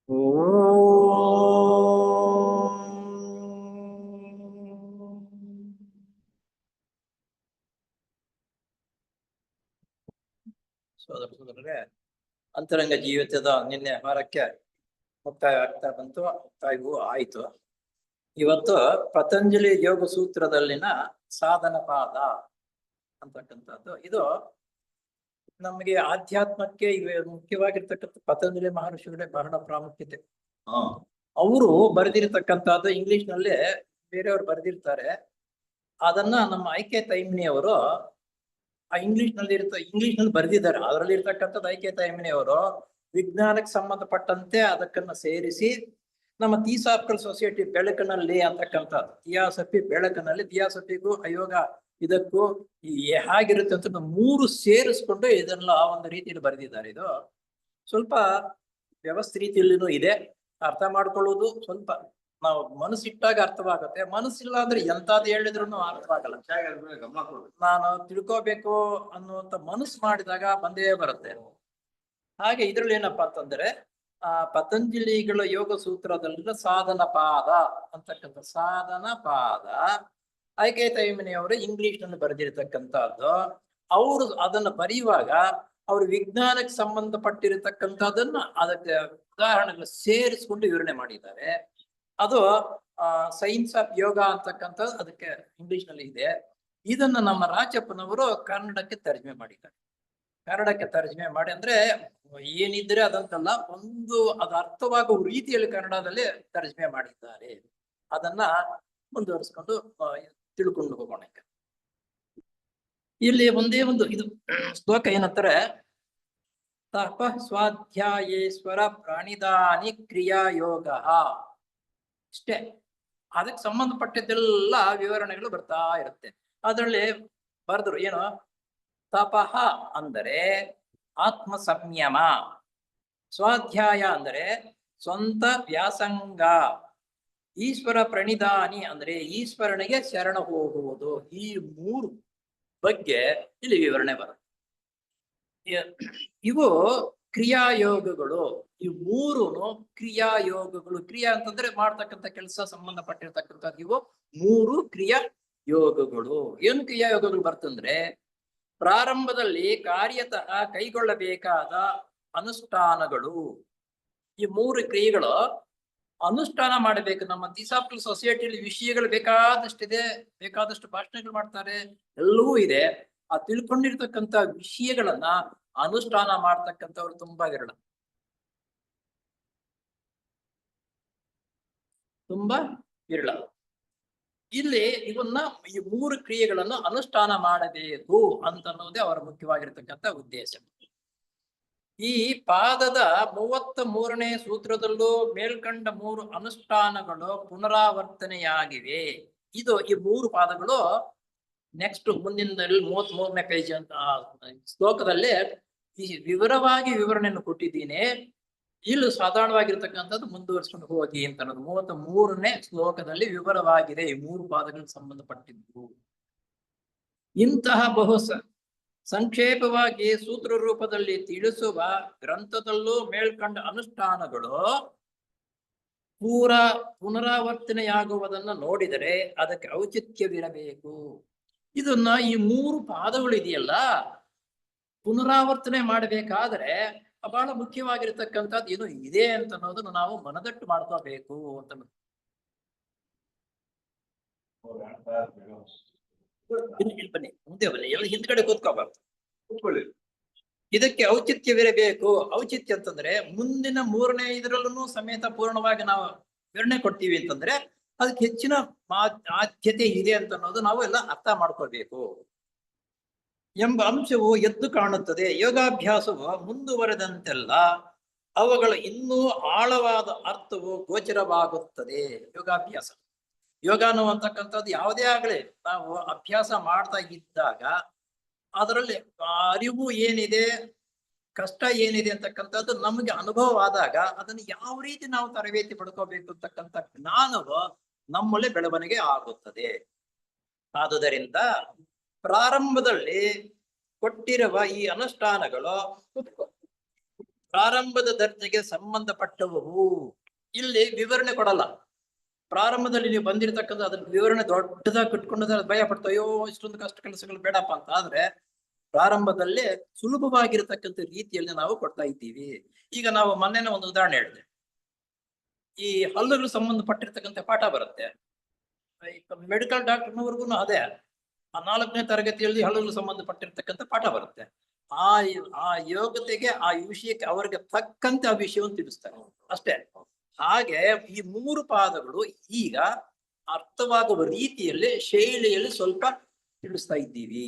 ಓ ಸೋದರ ಸೋದರರೇ, ಅಂತರಂಗ ಜೀವಿತದ ನಿನ್ನೆ ವಾರಕ್ಕೆ ಮುಕ್ತಾಯ ಆಗ್ತಾ ಬಂತು, ಮುಕ್ತಾಯವೂ ಆಯಿತು. ಇವತ್ತು ಪತಂಜಲಿ ಯೋಗ ಸೂತ್ರದಲ್ಲಿನ ಸಾಧನ ಪಾದ ಅಂತಕ್ಕಂಥದ್ದು. ಇದು ನಮಗೆ ಆಧ್ಯಾತ್ಮಕ್ಕೆ ಮುಖ್ಯವಾಗಿರ್ತಕ್ಕಂಥ ಪತಂಜಲಿ ಮಹರ್ಷಿಗಳೇ ಬಹಳ ಪ್ರಾಮುಖ್ಯತೆ. ಅವರು ಬರೆದಿರ್ತಕ್ಕಂಥದ್ದು ಇಂಗ್ಲಿಷ್ ನಲ್ಲೇ ಬೇರೆಯವರು ಬರೆದಿರ್ತಾರೆ. ಅದನ್ನ ನಮ್ಮ ಐಕೆ ತೈಮಿನಿಯವರು ಇಂಗ್ಲಿಷ್ ನಲ್ಲಿ ಬರೆದಿದ್ದಾರೆ. ಅದರಲ್ಲಿ ಇರ್ತಕ್ಕಂಥದ್ದು ಐಕೆ ತೈಮಿನಿಯವರು ವಿಜ್ಞಾನಕ್ಕೆ ಸಂಬಂಧಪಟ್ಟಂತೆ ಅದಕ್ಕನ್ನ ಸೇರಿಸಿ ನಮ್ಮ ಥಿಯಾಸಫಿಕಲ್ ಸೊಸೈಟಿ ಬೆಳಕಿನಲ್ಲಿ ಅಂತಕ್ಕಂಥದ್ದು, ಥಿಯಾಸಫಿ ಬೆಳಕಿನಲ್ಲಿ, ಥಿಯಾಸಫಿಗೂ ಅಯೋಗ ಇದಕ್ಕೂ ಹೇಗಿರುತ್ತೆ ಅಂತ ಮೂರು ಸೇರಿಸ್ಕೊಂಡು ಇದನ್ನ ಒಂದು ರೀತಿಯಲ್ಲಿ ಬರೆದಿದ್ದಾರೆ. ಇದು ಸ್ವಲ್ಪ ವ್ಯವಸ್ಥೆ ರೀತಿಯಲ್ಲಿನೂ ಇದೆ, ಅರ್ಥ ಮಾಡ್ಕೊಳ್ಳೋದು ಸ್ವಲ್ಪ ನಾವು ಮನಸ್ಸಿಟ್ಟಾಗ ಅರ್ಥವಾಗುತ್ತೆ. ಮನಸ್ಸಿಲ್ಲ ಅಂದ್ರೆ ಎಂತಾದ್ ಹೇಳಿದ್ರು ಅರ್ಥವಾಗಲ್ಲ. ನಾನು ತಿಳ್ಕೋಬೇಕು ಅನ್ನುವಂತ ಮನಸ್ಸು ಮಾಡಿದಾಗ ಬಂದೇ ಬರುತ್ತೆ. ಹಾಗೆ ಇದ್ರಲ್ಲಿ ಏನಪ್ಪಾ ಅಂತಂದ್ರೆ ಪತಂಜಲಿಗಳ ಯೋಗ ಸೂತ್ರದಲ್ಲಿನ ಸಾಧನ ಪಾದ ಅಂತಕ್ಕಂಥ ಸಾಧನ ಪಾದ ಐಕೆ ತೈಮಿನಿಯವರು ಇಂಗ್ಲಿಷ್ ನಲ್ಲಿ ಬರೆದಿರ್ತಕ್ಕಂಥದ್ದು. ಅವರು ಅದನ್ನ ಬರೆಯುವಾಗ ಅವರು ವಿಜ್ಞಾನಕ್ಕೆ ಸಂಬಂಧಪಟ್ಟಿರತಕ್ಕಂಥದ್ದನ್ನ ಅದಕ್ಕೆ ಉದಾಹರಣೆಗಳು ಸೇರಿಸ್ಕೊಂಡು ವಿವರಣೆ ಮಾಡಿದ್ದಾರೆ. ಅದು ಸೈನ್ಸ್ ಆಫ್ ಯೋಗ ಅಂತಕ್ಕಂಥದ್ದು ಅದಕ್ಕೆ ಇಂಗ್ಲಿಷ್ ನಲ್ಲಿ ಇದೆ. ಇದನ್ನ ನಮ್ಮ ರಾಜಪ್ಪನವರು ಕನ್ನಡಕ್ಕೆ ತರ್ಜಮೆ ಮಾಡಿದ್ದಾರೆ. ಕನ್ನಡಕ್ಕೆ ತರ್ಜಮೆ ಮಾಡಿ ಅಂದ್ರೆ ಏನಿದ್ರೆ ಅದಂತಲ್ಲ, ಒಂದು ಅದು ಅರ್ಥವಾಗುವ ರೀತಿಯಲ್ಲಿ ಕನ್ನಡದಲ್ಲಿ ತರ್ಜಮೆ ಮಾಡಿದ್ದಾರೆ. ಅದನ್ನ ಮುಂದುವರಿಸ್ಕೊಂಡು ತಿಳ್ಕೊಂಡು ಹೋಗೋಣ. ಇಲ್ಲಿ ಒಂದೇ ಒಂದು ಇದು ಶ್ಲೋಕ ಏನಂತಾರೆ, ತಪ ಸ್ವಾಧ್ಯಾಯೇಶ್ವರ ಪ್ರಾಣಿದಾನಿ ಕ್ರಿಯಾ ಯೋಗ. ಇಷ್ಟೇ, ಅದಕ್ಕೆ ಸಂಬಂಧಪಟ್ಟಿದ್ದೆಲ್ಲ ವಿವರಣೆಗಳು ಬರ್ತಾ ಇರುತ್ತೆ. ಅದರಲ್ಲಿ ಬರೆದ್ರು ಏನು, ತಪಃ ಅಂದರೆ ಆತ್ಮ ಸಂಯಮ, ಸ್ವಾಧ್ಯಾಯ ಅಂದರೆ ಸ್ವಂತ ವ್ಯಾಸಂಗ, ಈಶ್ವರ ಪ್ರಣಿಧಾನಿ ಅಂದ್ರೆ ಈಶ್ವರನಿಗೆ ಶರಣ ಹೋಗುವುದು. ಈ ಮೂರು ಬಗ್ಗೆ ಇಲ್ಲಿ ವಿವರಣೆ ಬರುತ್ತೆ. ಇವು ಕ್ರಿಯಾಯೋಗಗಳು. ಈ ಮೂರು ಕ್ರಿಯಾಯೋಗಗಳು. ಕ್ರಿಯಾ ಅಂತಂದ್ರೆ ಮಾಡ್ತಕ್ಕಂಥ ಕೆಲಸ ಸಂಬಂಧಪಟ್ಟಿರ್ತಕ್ಕಂಥದ್ದು. ಇವು ಮೂರು ಕ್ರಿಯಾ ಯೋಗಗಳು. ಏನು ಕ್ರಿಯಾಯೋಗಗಳು ಬರ್ತಂದ್ರೆ, ಪ್ರಾರಂಭದಲ್ಲಿ ಕಾರ್ಯತಃ ಕೈಗೊಳ್ಳಬೇಕಾದ ಅನುಷ್ಠಾನಗಳು. ಈ ಮೂರು ಕ್ರಿಯೆಗಳು ಅನುಷ್ಠಾನ ಮಾಡಬೇಕು. ನಮ್ಮ ಥಿಯಾಸಫಿಕಲ್ ಸೊಸೈಟಿಯಲ್ಲಿ ವಿಷಯಗಳು ಬೇಕಾದಷ್ಟಿದೆ, ಬೇಕಾದಷ್ಟು ಭಾಷಣಗಳು ಮಾಡ್ತಾರೆ, ಎಲ್ಲವೂ ಇದೆ. ಆ ತಿಳ್ಕೊಂಡಿರ್ತಕ್ಕಂಥ ವಿಷಯಗಳನ್ನ ಅನುಷ್ಠಾನ ಮಾಡ್ತಕ್ಕಂಥವ್ರು ತುಂಬಾ ವಿರಳ, ತುಂಬಾ ವಿರಳ. ಇಲ್ಲಿ ಇವನ್ನ ಈ ಮೂರು ಕ್ರಿಯೆಗಳನ್ನು ಅನುಷ್ಠಾನ ಮಾಡಬೇಕು ಅಂತನ್ನೋದೇ ಅವರ ಮುಖ್ಯವಾಗಿರ್ತಕ್ಕಂಥ ಉದ್ದೇಶ. ಈ ಪಾದದ 33ನೇ ಸೂತ್ರದಲ್ಲೂ ಮೇಲ್ಕಂಡ ಮೂರು ಅನುಷ್ಠಾನಗಳು ಪುನರಾವರ್ತನೆಯಾಗಿವೆ. ಇದು ಈ ಮೂರು ಪಾದಗಳು ನೆಕ್ಸ್ಟ್ ಮುಂದಿನದಲ್ಲಿ 33ನೇ ಪೇಜ್ ಅಂತ ಶ್ಲೋಕದಲ್ಲಿ ಈ ವಿವರವಾಗಿ ವಿವರಣೆಯನ್ನು ಕೊಟ್ಟಿದ್ದೀನಿ. ಇಲ್ಲಿ ಸಾಧಾರಣವಾಗಿರ್ತಕ್ಕಂಥದ್ದು ಮುಂದುವರಿಸ್ಕೊಂಡು ಹೋಗಿ ಅಂತ ಅನ್ನೋದು 33ನೇ ಶ್ಲೋಕದಲ್ಲಿ ವಿವರವಾಗಿದೆ ಈ ಮೂರು ಪಾದಗಳಿಗೆ ಸಂಬಂಧಪಟ್ಟಿದ್ದು. ಇಂತಹ ಬಹು ಸಂಕ್ಷೇಪವಾಗಿ ಸೂತ್ರ ರೂಪದಲ್ಲಿ ತಿಳಿಸುವ ಗ್ರಂಥದಲ್ಲೂ ಮೇಲ್ಕಂಡ ಅನುಷ್ಠಾನಗಳು ಪುನರಾವರ್ತನೆಯಾಗುವುದನ್ನು ನೋಡಿದರೆ ಅದಕ್ಕೆ ಔಚಿತ್ಯವಿರಬೇಕು. ಇದನ್ನ ಈ ಮೂರು ಪಾದಗಳು ಇದೆಯಲ್ಲ, ಪುನರಾವರ್ತನೆ ಮಾಡಬೇಕಾದ್ರೆ ಬಹಳ ಮುಖ್ಯವಾಗಿರ್ತಕ್ಕಂಥದ್ದು ಏನು ಇದೆ ಅಂತ ಅನ್ನೋದನ್ನು ನಾವು ಮನದಟ್ಟು ಮಾಡ್ಕೋಬೇಕು ಅಂತ. ಬನ್ನಿ, ಮುಂದೆ ಬನ್ನಿ, ಎಲ್ಲ ಹಿಂದ್ಗಡೆ ಕೂತ್ಕೋಬಾರ್ದು, ಕೂತ್ಕೊಳ್ಳಿ. ಇದಕ್ಕೆ ಔಚಿತ್ಯವಿರಬೇಕು. ಔಚಿತ್ಯ ಅಂತಂದ್ರೆ ಮುಂದಿನ 3ನೇ ಇದರಲ್ಲೂ ಸಮೇತ ಪೂರ್ಣವಾಗಿ ನಾವು ವಿವರಣೆ ಕೊಡ್ತೀವಿ ಅಂತಂದ್ರೆ ಅದಕ್ಕೆ ಹೆಚ್ಚಿನ ಆದ್ಯತೆ ಇದೆ ಅಂತ ಅನ್ನೋದು ನಾವು ಎಲ್ಲ ಅರ್ಥ ಮಾಡ್ಕೋಬೇಕು ಎಂಬ ಅಂಶವು ಎದ್ದು ಕಾಣುತ್ತದೆ. ಯೋಗಾಭ್ಯಾಸವು ಮುಂದುವರೆದಂತೆಲ್ಲ ಅವುಗಳ ಇನ್ನೂ ಆಳವಾದ ಅರ್ಥವು ಗೋಚರವಾಗುತ್ತದೆ. ಯೋಗಾಭ್ಯಾಸ, ಯೋಗ ಅನ್ನುವಂತಕ್ಕಂಥದ್ದು ಯಾವುದೇ ಆಗಲಿ ನಾವು ಅಭ್ಯಾಸ ಮಾಡ್ತಾ ಇದ್ದಾಗ ಅದರಲ್ಲಿ ಅರಿವು ಏನಿದೆ, ಕಷ್ಟ ಏನಿದೆ ಅಂತಕ್ಕಂಥದ್ದು ನಮಗೆ ಅನುಭವ ಆದಾಗ ಅದನ್ನು ಯಾವ ರೀತಿ ನಾವು ತರಬೇತಿ ಪಡ್ಕೋಬೇಕು ಅಂತಕ್ಕಂಥ ಜ್ಞಾನವು ನಮ್ಮಲ್ಲಿ ಬೆಳವಣಿಗೆ ಆಗುತ್ತದೆ. ಆದುದರಿಂದ ಪ್ರಾರಂಭದಲ್ಲಿ ಕೊಟ್ಟಿರುವ ಈ ಅನುಷ್ಠಾನಗಳು ಪ್ರಾರಂಭದ ದರ್ಜೆಗೆ ಸಂಬಂಧಪಟ್ಟವು. ಇಲ್ಲಿ ವಿವರಣೆ ಕೊಡಲ್ಲ. ಪ್ರಾರಂಭದಲ್ಲಿ ನೀವು ಬಂದಿರತಕ್ಕಂಥ ಅದ್ರ ವಿವರಣೆ ದೊಡ್ಡದಾಗಿ ಕಟ್ಕೊಂಡ್ರೆ ಭಯ ಪಡ್ತಾ ಅಯ್ಯೋ ಇಷ್ಟೊಂದು ಕಷ್ಟ ಕೆಲಸಗಳು ಬೇಡಪ್ಪ ಅಂತ. ಆದ್ರೆ ಪ್ರಾರಂಭದಲ್ಲೇ ಸುಲಭವಾಗಿರತಕ್ಕಂಥ ರೀತಿಯಲ್ಲಿ ನಾವು ಕೊಡ್ತಾ ಇದ್ದೀವಿ. ಈಗ ನಾವು ಮೊನ್ನೆನೇ ಒಂದು ಉದಾಹರಣೆ ಹೇಳಿದೆ. ಈ ಹಲ್ಲುಗಳು ಸಂಬಂಧಪಟ್ಟಿರ್ತಕ್ಕಂಥ ಪಾಠ ಬರುತ್ತೆ. ಮೆಡಿಕಲ್ ಡಾಕ್ಟರ್ನವರೆಗೂ ಅದೇ ಆ 4ನೇ ತರಗತಿಯಲ್ಲಿ ಹಲ್ಲುಗಳು ಸಂಬಂಧಪಟ್ಟಿರ್ತಕ್ಕಂಥ ಪಾಠ ಬರುತ್ತೆ. ಆ ಯೋಗ್ಯತೆಗೆ ಆ ವಿಷಯಕ್ಕೆ ಅವರಿಗೆ ತಕ್ಕಂತೆ ಆ ವಿಷಯವನ್ನು ತಿಳಿಸ್ತಾರೆ ಅಷ್ಟೇ. ಹಾಗೆ ಈ 3 ಪಾದಗಳು ಈಗ ಅರ್ಥವಾಗುವ ರೀತಿಯಲ್ಲಿ ಶೈಲಿಯಲ್ಲಿ ಸ್ವಲ್ಪ ತಿಳಿಸ್ತಾ ಇದ್ದೀವಿ.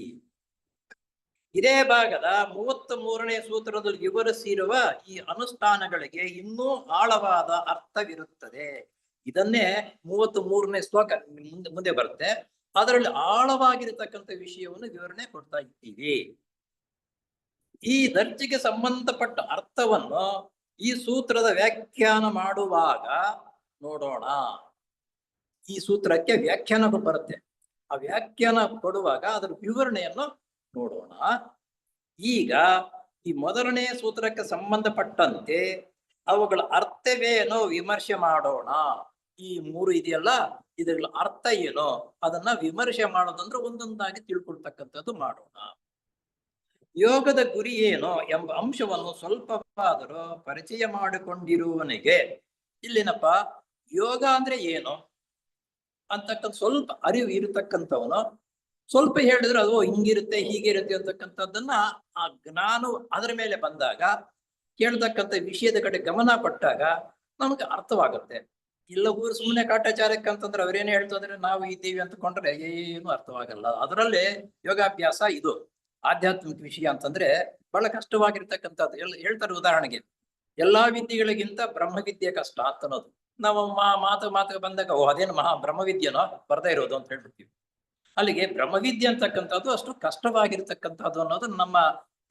ಇದೇ ಭಾಗದ 33ನೇ ಸೂತ್ರದಲ್ಲಿ ವಿವರಿಸಿರುವ ಈ ಅನುಷ್ಠಾನಗಳಿಗೆ ಇನ್ನೂ ಆಳವಾದ ಅರ್ಥವಿರುತ್ತದೆ. ಇದನ್ನೇ 33ನೇ ಶ್ಲೋಕ ಮುಂದೆ ಬರುತ್ತೆ. ಅದರಲ್ಲಿ ಆಳವಾಗಿರತಕ್ಕಂಥ ವಿಷಯವನ್ನು ವಿವರಣೆ ಕೊಡ್ತಾ ಇದ್ದೀವಿ. ಈ ದರ್ಜೆಗೆ ಸಂಬಂಧಪಟ್ಟ ಅರ್ಥವನ್ನು ಈ ಸೂತ್ರದ ವ್ಯಾಖ್ಯಾನ ಮಾಡುವಾಗ ನೋಡೋಣ. ಈ ಸೂತ್ರಕ್ಕೆ ವ್ಯಾಖ್ಯಾನ ಬರುತ್ತೆ. ಆ ವ್ಯಾಖ್ಯಾನ ಕೊಡುವಾಗ ಅದರ ವಿವರಣೆಯನ್ನು ನೋಡೋಣ. ಈಗ ಈ ಮೊದಲನೇ ಸೂತ್ರಕ್ಕೆ ಸಂಬಂಧಪಟ್ಟಂತೆ ಅವುಗಳ ಅರ್ಥವೇನೋ ವಿಮರ್ಶೆ ಮಾಡೋಣ. ಈ 3 ಇದೆಯಲ್ಲ, ಇದರ ಅರ್ಥ ಏನೋ ಅದನ್ನ ವಿಮರ್ಶೆ ಮಾಡೋದಂದ್ರೆ ಒಂದೊಂದಾಗಿ ತಿಳ್ಕೊಳ್ತಕ್ಕಂಥದ್ದು ಮಾಡೋಣ. ಯೋಗದ ಗುರಿ ಏನೋ ಎಂಬ ಅಂಶವನ್ನು ಸ್ವಲ್ಪವಾದರೂ ಪರಿಚಯ ಮಾಡಿಕೊಂಡಿರುವವನಿಗೆ ಇಲ್ಲೇನಪ್ಪ ಯೋಗ ಅಂದ್ರೆ ಏನು ಅಂತಕ್ಕಂಥ ಸ್ವಲ್ಪ ಅರಿವು ಇರತಕ್ಕಂಥವನು ಸ್ವಲ್ಪ ಹೇಳಿದ್ರೆ ಅದು ಹಿಂಗಿರುತ್ತೆ ಹೀಗಿರುತ್ತೆ ಅಂತಕ್ಕಂಥದ್ದನ್ನ ಆ ಜ್ಞಾನ ಅದರ ಮೇಲೆ ಬಂದಾಗ ಕೇಳ್ತಕ್ಕಂಥ ವಿಷಯದ ಕಡೆ ಗಮನ ಕೊಟ್ಟಾಗ ನಮಗೆ ಅರ್ಥವಾಗುತ್ತೆ. ಇಲ್ಲ ಊರು ಸುಮ್ಮನೆ ಕಾಟಾಚಾರಕ್ಕೆ ಅಂತಂದ್ರೆ ಅವ್ರೇನು ಹೇಳ್ತಂದ್ರೆ ನಾವು ಇದ್ದೀವಿ ಅಂತಕೊಂಡ್ರೆ ಏನು ಅರ್ಥವಾಗಲ್ಲ. ಅದರಲ್ಲೇ ಯೋಗಾಭ್ಯಾಸ ಇದು ಆಧ್ಯಾತ್ಮಿಕ ವಿಷಯ ಅಂತಂದ್ರೆ ಬಹಳ ಕಷ್ಟವಾಗಿರ್ತಕ್ಕಂಥದ್ದು. ಹೇಳ್ತಾರೆ ಉದಾಹರಣೆಗೆ, ಎಲ್ಲಾ ವಿದ್ಯೆಗಳಿಗಿಂತ ಬ್ರಹ್ಮವಿದ್ಯೆ ಕಷ್ಟ ಅಂತ ಅನ್ನೋದು. ನಾವು ಮಾತು ಬಂದಾಗ ಅದೇನು ಬ್ರಹ್ಮವಿದ್ಯೆನೋ ಬರ್ದೇ ಇರೋದು ಅಂತ ಹೇಳ್ಬಿಡ್ತೀವಿ. ಅಲ್ಲಿಗೆ ಬ್ರಹ್ಮವಿದ್ಯೆ ಅಂತಕ್ಕಂಥದ್ದು ಅಷ್ಟು ಕಷ್ಟವಾಗಿರ್ತಕ್ಕಂಥದ್ದು ಅನ್ನೋದು ನಮ್ಮ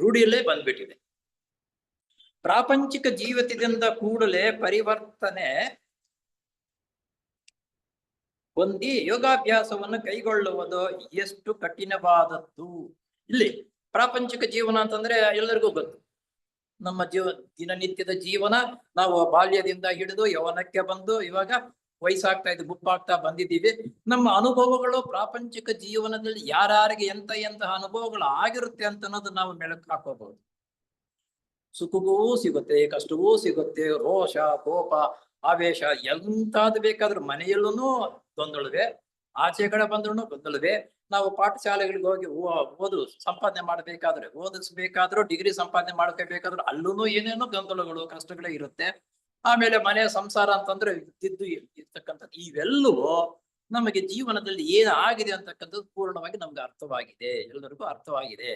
ರೂಢಿಯಲ್ಲೇ ಬಂದ್ಬಿಟ್ಟಿದೆ. ಪ್ರಾಪಂಚಿಕ ಜೀವಿತದಿಂದ ಕೂಡಲೇ ಪರಿವರ್ತನೆ ಹೊಂದಿ ಯೋಗಾಭ್ಯಾಸವನ್ನು ಕೈಗೊಳ್ಳುವುದು ಎಷ್ಟು ಕಠಿಣವಾದದ್ದು. ಇಲ್ಲಿ ಪ್ರಾಪಂಚಿಕ ಜೀವನ ಅಂತಂದ್ರೆ ಎಲ್ಲರಿಗೂ ಗೊತ್ತು. ನಮ್ಮ ದಿನನಿತ್ಯದ ಜೀವನ ನಾವು ಬಾಲ್ಯದಿಂದ ಹಿಡಿದು ಯೌವನಕ್ಕೆ ಬಂದು ಇವಾಗ ವಯಸ್ಸಾಗ್ತಾ ಇದೆ, ಮುಪ್ಪಾಗ್ತಾ ಬಂದಿದ್ದೀವಿ. ನಮ್ಮ ಅನುಭವಗಳು ಪ್ರಾಪಂಚಿಕ ಜೀವನದಲ್ಲಿ ಯಾರಿಗೆ ಎಂತಹ ಅನುಭವಗಳು ಆಗಿರುತ್ತೆ ಅಂತ ಅನ್ನೋದು ನಾವು ಮೆಲುಕು ಹಾಕೋಬಹುದು. ಸುಖವೂ ಸಿಗುತ್ತೆ, ಕಷ್ಟವೂ ಸಿಗುತ್ತೆ, ರೋಷ, ಕೋಪ, ಆವೇಶ ಎಂತಾದ್ ಬೇಕಾದ್ರೂ ಮನೆಯಲ್ಲೂ ಗೊಂದಲವೇ, ಆಚೆ ಕಡೆ ಬಂದ್ರು ಗೊಂದಲವೇ. ನಾವು ಪಾಠಶಾಲೆಗಳಿಗೆ ಹೋಗಿ ಓದು ಸಂಪಾದನೆ ಮಾಡ್ಬೇಕಾದ್ರೆ, ಓದಿಸ್ಬೇಕಾದ್ರೂ, ಡಿಗ್ರಿ ಸಂಪಾದನೆ ಮಾಡ್ಕೋಬೇಕಾದ್ರೂ ಅಲ್ಲೂ ಏನೇನೋ ಗೊಂದಲಗಳು ಕಷ್ಟಗಳೇ ಇರುತ್ತೆ. ಆಮೇಲೆ ಮನೆಯ ಸಂಸಾರ ಅಂತಂದ್ರೆ ಇದ್ದು ಇರ್ತಕ್ಕಂಥದ್ದು ಇವೆಲ್ಲವೂ ನಮಗೆ ಜೀವನದಲ್ಲಿ ಏನಾಗಿದೆ ಅಂತಕ್ಕಂಥದ್ದು ಪೂರ್ಣವಾಗಿ ನಮ್ಗೆ ಅರ್ಥವಾಗಿದೆ, ಎಲ್ಲರಿಗೂ ಅರ್ಥವಾಗಿದೆ.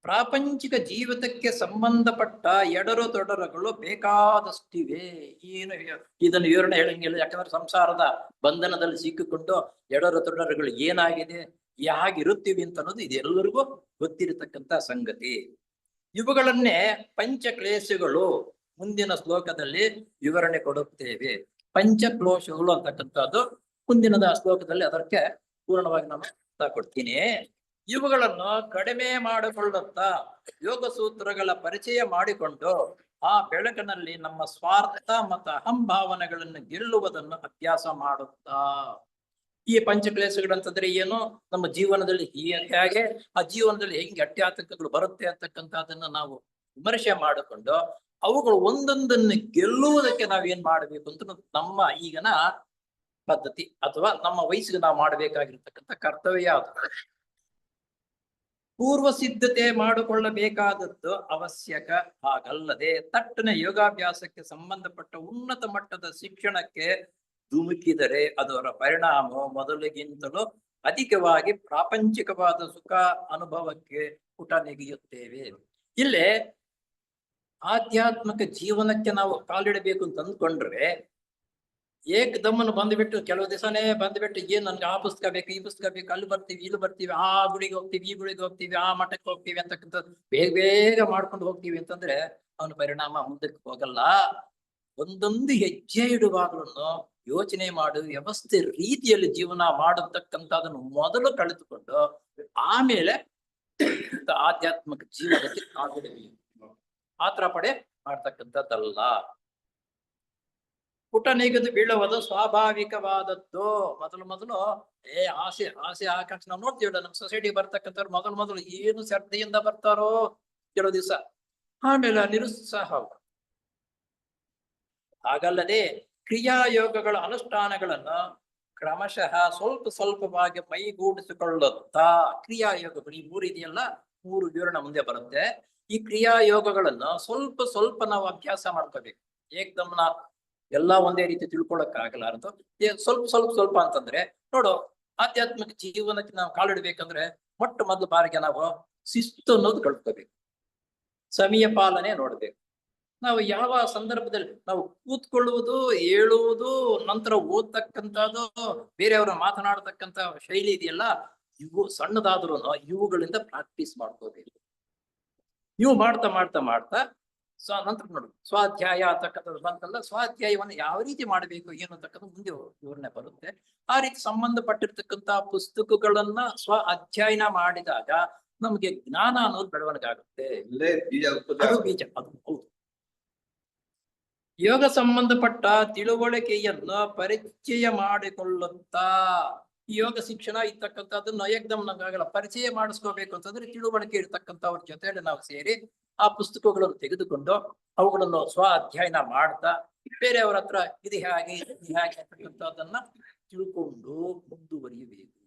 ಪ್ರಾಪಂಚಿಕ ಜೀವಿತಕ್ಕೆ ಸಂಬಂಧಪಟ್ಟ ಎಡರು ತೊಡರುಗಳು ಬೇಕಾದಷ್ಟಿವೆ. ಏನು ಇದನ್ನು ವಿವರಣೆ ಹೇಳಂಗಿಲ್ಲ, ಯಾಕಂದ್ರೆ ಸಂಸಾರದ ಬಂಧನದಲ್ಲಿ ಸಿಕ್ಕಿಕೊಂಡು ಎಡರು ತೊಡರುಗಳು ಏನಾಗಿದೆ, ಹೇಗಿರುತ್ತೀವಿ ಅಂತ ಅನ್ನೋದು ಇದೆಲ್ಲರಿಗೂ ಗೊತ್ತಿರತಕ್ಕಂತ ಸಂಗತಿ. ಇವುಗಳನ್ನೇ ಪಂಚಕ್ಲೇಶಗಳು ಮುಂದಿನ ಶ್ಲೋಕದಲ್ಲಿ ವಿವರಣೆ ಕೊಡುತ್ತೇವೆ. ಪಂಚಕ್ಲೇಶಗಳು ಅಂತಕ್ಕಂಥದ್ದು ಮುಂದಿನ ಶ್ಲೋಕದಲ್ಲಿ ಅದಕ್ಕೆ ಪೂರ್ಣವಾಗಿ ನಾನು ಕೊಡ್ತೀನಿ. ಇವುಗಳನ್ನು ಕಡಿಮೆ ಮಾಡಿಕೊಳ್ಳುತ್ತಾ ಯೋಗ ಸೂತ್ರಗಳ ಪರಿಚಯ ಮಾಡಿಕೊಂಡು ಆ ಬೆಳಕಿನಲ್ಲಿ ನಮ್ಮ ಸ್ವಾರ್ಥ ಮತ್ತು ಅಹಂಭಾವನೆಗಳನ್ನು ಗೆಲ್ಲುವುದನ್ನು ಅಭ್ಯಾಸ ಮಾಡುತ್ತಾ, ಈ ಪಂಚಕ್ಲೇಶಗಳಂತಂದ್ರೆ ಏನು, ನಮ್ಮ ಜೀವನದಲ್ಲಿ ಹೇಗೆ ಆ ಜೀವನದಲ್ಲಿ ಹೆಂಗೆ ಅಟ್ಯಾತಕಗಳು ಬರುತ್ತೆ ಅಂತಕ್ಕಂಥದ್ದನ್ನ ನಾವು ವಿಮರ್ಶೆ ಮಾಡಿಕೊಂಡು ಅವುಗಳು ಒಂದೊಂದನ್ನು ಗೆಲ್ಲುವುದಕ್ಕೆ ನಾವೇನ್ ಮಾಡ್ಬೇಕು ಅಂತ ನಮ್ಮ ಈಗಿನ ಪದ್ಧತಿ ಅಥವಾ ನಮ್ಮ ವಯಸ್ಸಿಗೆ ನಾವು ಮಾಡಬೇಕಾಗಿರ್ತಕ್ಕಂಥ ಕರ್ತವ್ಯ ಯಾವುದು. ಪೂರ್ವ ಸಿದ್ಧತೆ ಮಾಡಿಕೊಳ್ಳಬೇಕಾದದ್ದು ಅವಶ್ಯಕ. ಹಾಗಲ್ಲದೆ ತಟ್ಟನೆ ಯೋಗಾಭ್ಯಾಸಕ್ಕೆ ಸಂಬಂಧಪಟ್ಟ ಉನ್ನತ ಮಟ್ಟದ ಶಿಕ್ಷಣಕ್ಕೆ ಧುಮುಕಿದರೆ ಅದರ ಪರಿಣಾಮ ಮೊದಲಿಗಿಂತಲೂ ಅಧಿಕವಾಗಿ ಪ್ರಾಪಂಚಿಕವಾದ ಸುಖ ಅನುಭವಕ್ಕೆ ಪುಟ ನೆಗೆಯುತ್ತೇವೆ. ಇಲ್ಲೇ ಆಧ್ಯಾತ್ಮಿಕ ಜೀವನಕ್ಕೆ ನಾವು ಕಾಲಿಡಬೇಕು ಅಂತ ಅಂದ್ಕೊಂಡ್ರೆ ಏಕದಮ್ಮನ್ನು ಬಂದ್ಬಿಟ್ಟು ಕೆಲವು ದಿವಸನೇ ಬಂದ್ಬಿಟ್ಟು ಏನ್ ನನ್ಗೆ ಆ ಪುಸ್ತಕ ಬೇಕು, ಈ ಪುಸ್ತಕ ಬೇಕು, ಅಲ್ಲಿ ಬರ್ತೀವಿ, ಇಲ್ಲಿ ಬರ್ತೀವಿ, ಆ ಗುಡಿಗೆ ಹೋಗ್ತೀವಿ, ಈ ಗುಡಿಗೆ ಹೋಗ್ತೀವಿ, ಆ ಮಠಕ್ಕೆ ಹೋಗ್ತೀವಿ ಅಂತಕ್ಕಂಥದ್ದು ಬೇಗ ಮಾಡ್ಕೊಂಡು ಹೋಗ್ತೀವಿ ಅಂತಂದ್ರೆ ಅವನ ಪರಿಣಾಮ ಮುಂದಕ್ಕೆ ಹೋಗಲ್ಲ. ಒಂದೊಂದು ಹೆಜ್ಜೆ ಇಡುವಾಗಲೂ ಯೋಚನೆ ಮಾಡು, ವ್ಯವಸ್ಥೆ ರೀತಿಯಲ್ಲಿ ಜೀವನ ಮಾಡತಕ್ಕಂಥದನ್ನು ಮೊದಲು ಕಳೆದುಕೊಂಡು ಆಮೇಲೆ ಆಧ್ಯಾತ್ಮಿಕ ಜೀವನಕ್ಕೆ ಕಾಲಿಡಬೇಕು. ಆತರ ಪಡೆ ಮಾಡ್ತಕ್ಕಂಥದ್ದಲ್ಲ. ಪುಟ ನೆಗೆದು ಬೀಳುವುದು ಸ್ವಾಭಾವಿಕವಾದದ್ದು. ಮೊದಲು ಆಸೆ ಆಕಾಂಕ್ಷೆ ನಾವು ನೋಡ್ತೀವಲ್ಲ, ನಮ್ಮ ಸೊಸೈಟಿ ಬರ್ತಕ್ಕಂಥವ್ರು ಮೊದಲು ಏನು ಶ್ರದ್ಧೆಯಿಂದ ಬರ್ತಾರೋ ಕೆಲವು ದಿವಸ, ಆಮೇಲೆ ನಿರುತ್ಸಾಹ. ಹಾಗಲ್ಲದೆ ಕ್ರಿಯಾಯೋಗಗಳ ಅನುಷ್ಠಾನಗಳನ್ನ ಕ್ರಮಶಃ ಸ್ವಲ್ಪವಾಗಿ ಮೈಗೂಡಿಸಿಕೊಳ್ಳುತ್ತಾ, ಕ್ರಿಯಾಯೋಗಗಳು ಈ 3 ಇದೆಯಲ್ಲ, 3 ವಿವರಣ ಮುಂದೆ ಬರುತ್ತೆ. ಈ ಕ್ರಿಯಾಯೋಗಗಳನ್ನ ಸ್ವಲ್ಪ ನಾವು ಅಭ್ಯಾಸ ಮಾಡ್ಕೋಬೇಕು. ಏಕದಮ್ ಎಲ್ಲಾ ಒಂದೇ ರೀತಿ ತಿಳ್ಕೊಳಕ್ಕಾಗಲ್ಲ ಅಂತ ಸ್ವಲ್ಪ ಅಂತಂದ್ರೆ, ನೋಡು, ಆಧ್ಯಾತ್ಮಿಕ ಜೀವನಕ್ಕೆ ನಾವು ಕಾಲಿಡ್ಬೇಕಂದ್ರೆ ಮೊದಲ ಬಾರಿಗೆ ನಾವು ಶಿಸ್ತು ಅನ್ನೋದು ಕಳ್ಕೋಬೇಕು, ಸಮಯ ಪಾಲನೆ ನೋಡ್ಬೇಕು. ನಾವು ಯಾವ ಸಂದರ್ಭದಲ್ಲಿ ನಾವು ಕೂತ್ಕೊಳ್ಳುವುದು, ಹೇಳುವುದು, ನಂತರ ಓದ್ತಕ್ಕಂಥದ್ದು, ಬೇರೆಯವರ ಮಾತನಾಡತಕ್ಕಂಥ ಶೈಲಿ ಇದೆಯಲ್ಲ, ಇವು ಸಣ್ಣದಾದ್ರೂ ಇವುಗಳಿಂದ ಪ್ರಾಕ್ಟೀಸ್ ಮಾಡ್ಕೋಬೇಕು. ಇವು ಮಾಡ್ತಾ ನಂತರ ನೋಡು, ಸ್ವಾಧ್ಯಾಯ ಅಂತಕ್ಕಂಥದ್ದು ಬಂತಲ್ಲ, ಸ್ವಾಧ್ಯಾಯವನ್ನು ಯಾವ ರೀತಿ ಮಾಡಬೇಕು ಏನು ಅಂತಕ್ಕಂಥ ಮುಂದೆ ವಿವರಣೆ ಬರುತ್ತೆ. ಆ ರೀತಿ ಸಂಬಂಧಪಟ್ಟಿರ್ತಕ್ಕಂಥ ಪುಸ್ತಕಗಳನ್ನ ಅಧ್ಯಯನ ಮಾಡಿದಾಗ ನಮ್ಗೆ ಜ್ಞಾನ ಅನ್ನೋದು ಬೆಳವಣಿಗೆ ಆಗುತ್ತೆ. ಬೀಜ ಅದು ಹೌದು. ಯೋಗ ಸಂಬಂಧಪಟ್ಟ ತಿಳುವಳಿಕೆಯನ್ನು ಪರಿಚಯ ಮಾಡಿಕೊಳ್ಳುತ್ತಾ, ಯೋಗ ಶಿಕ್ಷಣ ಇರ್ತಕ್ಕಂಥದ್ದನ್ನ ಏಕದಮ್ ನಮ್ಗಾಗಲ್ಲ, ಪರಿಚಯ ಮಾಡಿಸ್ಕೋಬೇಕು ಅಂತಂದ್ರೆ ತಿಳುವಳಿಕೆ ಇರ್ತಕ್ಕಂಥವ್ರ ಜೊತೆಯಲ್ಲಿ ನಾವು ಸೇರಿ ಆ ಪುಸ್ತಕಗಳನ್ನು ತೆಗೆದುಕೊಂಡು ಅವುಗಳನ್ನು ಅಧ್ಯಯನ ಮಾಡ್ತಾ ಬೇರೆಯವರ ಹತ್ರ ಇದು ಹೇಗೆ ಅಂತಕ್ಕಂಥದ್ದನ್ನ ತಿಳ್ಕೊಂಡು ಮುಂದುವರಿಯಬೇಕು.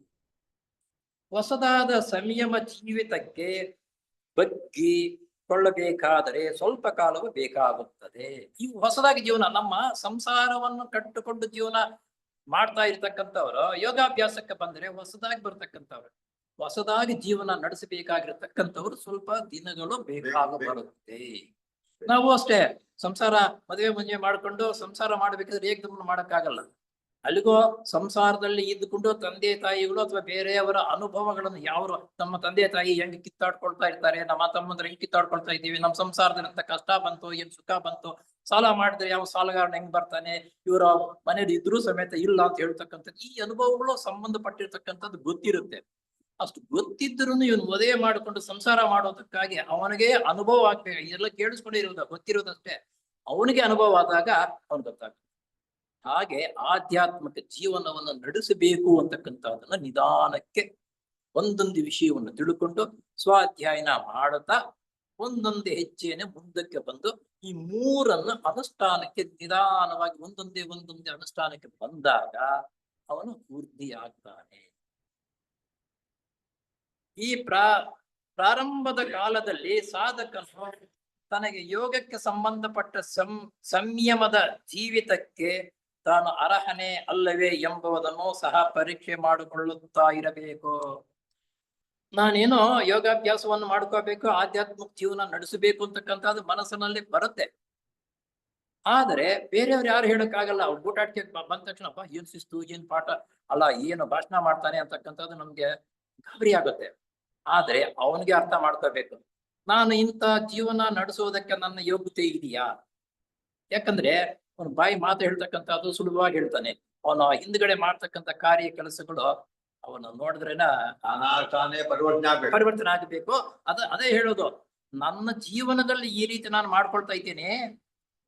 ಹೊಸದಾದ ಸಂಯಮ ಜೀವಿತಕ್ಕೆ ಬಗ್ಗಿ ಕೊಳ್ಳಬೇಕಾದರೆ ಸ್ವಲ್ಪ ಕಾಲವು ಬೇಕಾಗುತ್ತದೆ. ಈ ಹೊಸದಾಗಿ ಜೀವನ, ನಮ್ಮ ಸಂಸಾರವನ್ನು ಕಟ್ಟಿಕೊಂಡು ಜೀವನ ಮಾಡ್ತಾ ಇರ್ತಕ್ಕಂಥವ್ರು ಯೋಗಾಭ್ಯಾಸಕ್ಕೆ ಬಂದ್ರೆ ಹೊಸದಾಗಿ ಬರ್ತಕ್ಕಂಥವ್ರು, ಹೊಸದಾಗಿ ಜೀವನ ನಡೆಸಬೇಕಾಗಿರ್ತಕ್ಕಂಥವ್ರು ಸ್ವಲ್ಪ ದಿನಗಳು ಬೇಕಾಗ ಬರುತ್ತೆ. ನಾವು ಅಷ್ಟೇ ಸಂಸಾರ ಮದುವೆ ಮಾಡ್ಕೊಂಡು ಸಂಸಾರ ಮಾಡ್ಬೇಕಾದ್ರೆ ಏಕದಮ್ ಮಾಡಕ್ಕಾಗಲ್ಲ. ಅಲ್ಲಿಗೋ ಸಂಸಾರದಲ್ಲಿ ಇದ್ದುಕೊಂಡು ತಂದೆ ತಾಯಿಗಳು ಅಥವಾ ಬೇರೆಯವರ ಅನುಭವಗಳನ್ನು, ಯಾವ ನಮ್ಮ ತಂದೆ ತಾಯಿ ಹೆಂಗ್ ಕಿತ್ತಾಡ್ಕೊಳ್ತಾ ಇರ್ತಾರೆ, ನಮ್ಮ ತಮ್ಮಂದ್ರೆ ಹೆಂಗ್ ಕಿತ್ತಾಡ್ಕೊಳ್ತಾ ಇದ್ದೀವಿ, ನಮ್ಮ ಸಂಸಾರದಲ್ಲಿ ಅಂತ ಕಷ್ಟ ಬಂತು, ಏನ್ ಸುಖ ಬಂತು, ಸಾಲ ಮಾಡಿದ್ರೆ ಯಾವ ಸಾಲಗಾರನ ಹೆಂಗ್ ಬರ್ತಾನೆ, ಇವರ ಮನೇಲಿ ಇದ್ರೂ ಸಮೇತ ಇಲ್ಲ ಅಂತ ಹೇಳ್ತಕ್ಕಂಥದ್ದು, ಈ ಅನುಭವಗಳು ಸಂಬಂಧಪಟ್ಟಿರ್ತಕ್ಕಂಥದ್ದು ಗೊತ್ತಿರುತ್ತೆ. ಅಷ್ಟು ಗೊತ್ತಿದ್ರು ಇವನು ಮದುವೆ ಮಾಡಿಕೊಂಡು ಸಂಸಾರ ಮಾಡೋದಕ್ಕಾಗಿ ಅವನಿಗೆ ಅನುಭವ ಆಗ್ಬೇಕು. ಇದೆಲ್ಲ ಕೇಳಿಸ್ಕೊಂಡಿರೋದು ಗೊತ್ತಿರೋದಷ್ಟೇ, ಅವನಿಗೆ ಅನುಭವ ಆದಾಗ ಅವನು ಗೊತ್ತಾಗ್ತದೆ. ಹಾಗೆ ಆಧ್ಯಾತ್ಮಿಕ ಜೀವನವನ್ನು ನಡೆಸಬೇಕು ಅಂತಕ್ಕಂಥದ್ದನ್ನ ನಿಧಾನಕ್ಕೆ ಒಂದೊಂದು ವಿಷಯವನ್ನು ತಿಳ್ಕೊಂಡು ಸ್ವಾಧ್ಯಾಯನ ಮಾಡುತ್ತಾ ಒಂದೊಂದು ಹೆಜ್ಜೆನೆ ಮುಂದಕ್ಕೆ ಬಂದು ಈ 3 ಅನುಷ್ಠಾನಕ್ಕೆ ನಿಧಾನವಾಗಿ ಒಂದೊಂದೇ ಅನುಷ್ಠಾನಕ್ಕೆ ಬಂದಾಗ ಅವನು ಪೂರ್ತಿ ಆಗ್ತಾನೆ. ಈ ಪ್ರಾರಂಭದ ಕಾಲದಲ್ಲಿ ಸಾಧಕನು ತನಗೆ ಯೋಗಕ್ಕೆ ಸಂಬಂಧಪಟ್ಟ ಸಂಯಮದ ಜೀವಿತಕ್ಕೆ ತಾನು ಅರ್ಹನೇ ಅಲ್ಲವೇ ಎಂಬುದನ್ನು ಸಹ ಪರೀಕ್ಷೆ ಮಾಡಿಕೊಳ್ಳುತ್ತಾ ಇರಬೇಕು. ನಾನೇನೋ ಯೋಗಾಭ್ಯಾಸವನ್ನು ಮಾಡ್ಕೋಬೇಕು, ಆಧ್ಯಾತ್ಮಿಕ ಜೀವನ ನಡೆಸಬೇಕು ಅಂತಕ್ಕಂಥದ್ದು ಮನಸ್ಸಿನಲ್ಲಿ ಬರುತ್ತೆ. ಆದರೆ ಬೇರೆಯವ್ರು ಯಾರು ಹೇಳಕ್ಕಾಗಲ್ಲ. ಅವ್ರು ಊಟಾಟಕ್ಕೆ ಬಂದ ತಕ್ಷಣ ಏನ್ ಶಿಸ್ತು, ಏನ್ ಪಾಠ, ಅಲ್ಲ ಏನು ಭಾಷಣ ಮಾಡ್ತಾನೆ ಅಂತಕ್ಕಂಥದ್ದು ನಮ್ಗೆ ಗಾಬರಿ ಆಗುತ್ತೆ. ಆದ್ರೆ ಅವನಿಗೆ ಅರ್ಥ ಮಾಡ್ಕೋಬೇಕು, ನಾನು ಇಂಥ ಜೀವನ ನಡೆಸೋದಕ್ಕೆ ನನ್ನ ಯೋಗ್ಯತೆ ಇದೆಯಾ. ಯಾಕಂದ್ರೆ ಅವನು ಬಾಯಿ ಮಾತು ಹೇಳ್ತಕ್ಕಂಥದ್ದು ಸುಲಭವಾಗಿ ಹೇಳ್ತಾನೆ, ಅವನು ಹಿಂದ್ಗಡೆ ಮಾಡ್ತಕ್ಕಂಥ ಕಾರ್ಯ ಕೆಲಸಗಳು ಅವನು ನೋಡಿದ್ರೇನ ಪರಿವರ್ತನೆ ಆಗಬೇಕು. ಅದೇ ಹೇಳೋದು, ನನ್ನ ಜೀವನದಲ್ಲಿ ಈ ರೀತಿ ನಾನು ಮಾಡ್ಕೊಳ್ತಾ ಇದ್ದೇನೆ,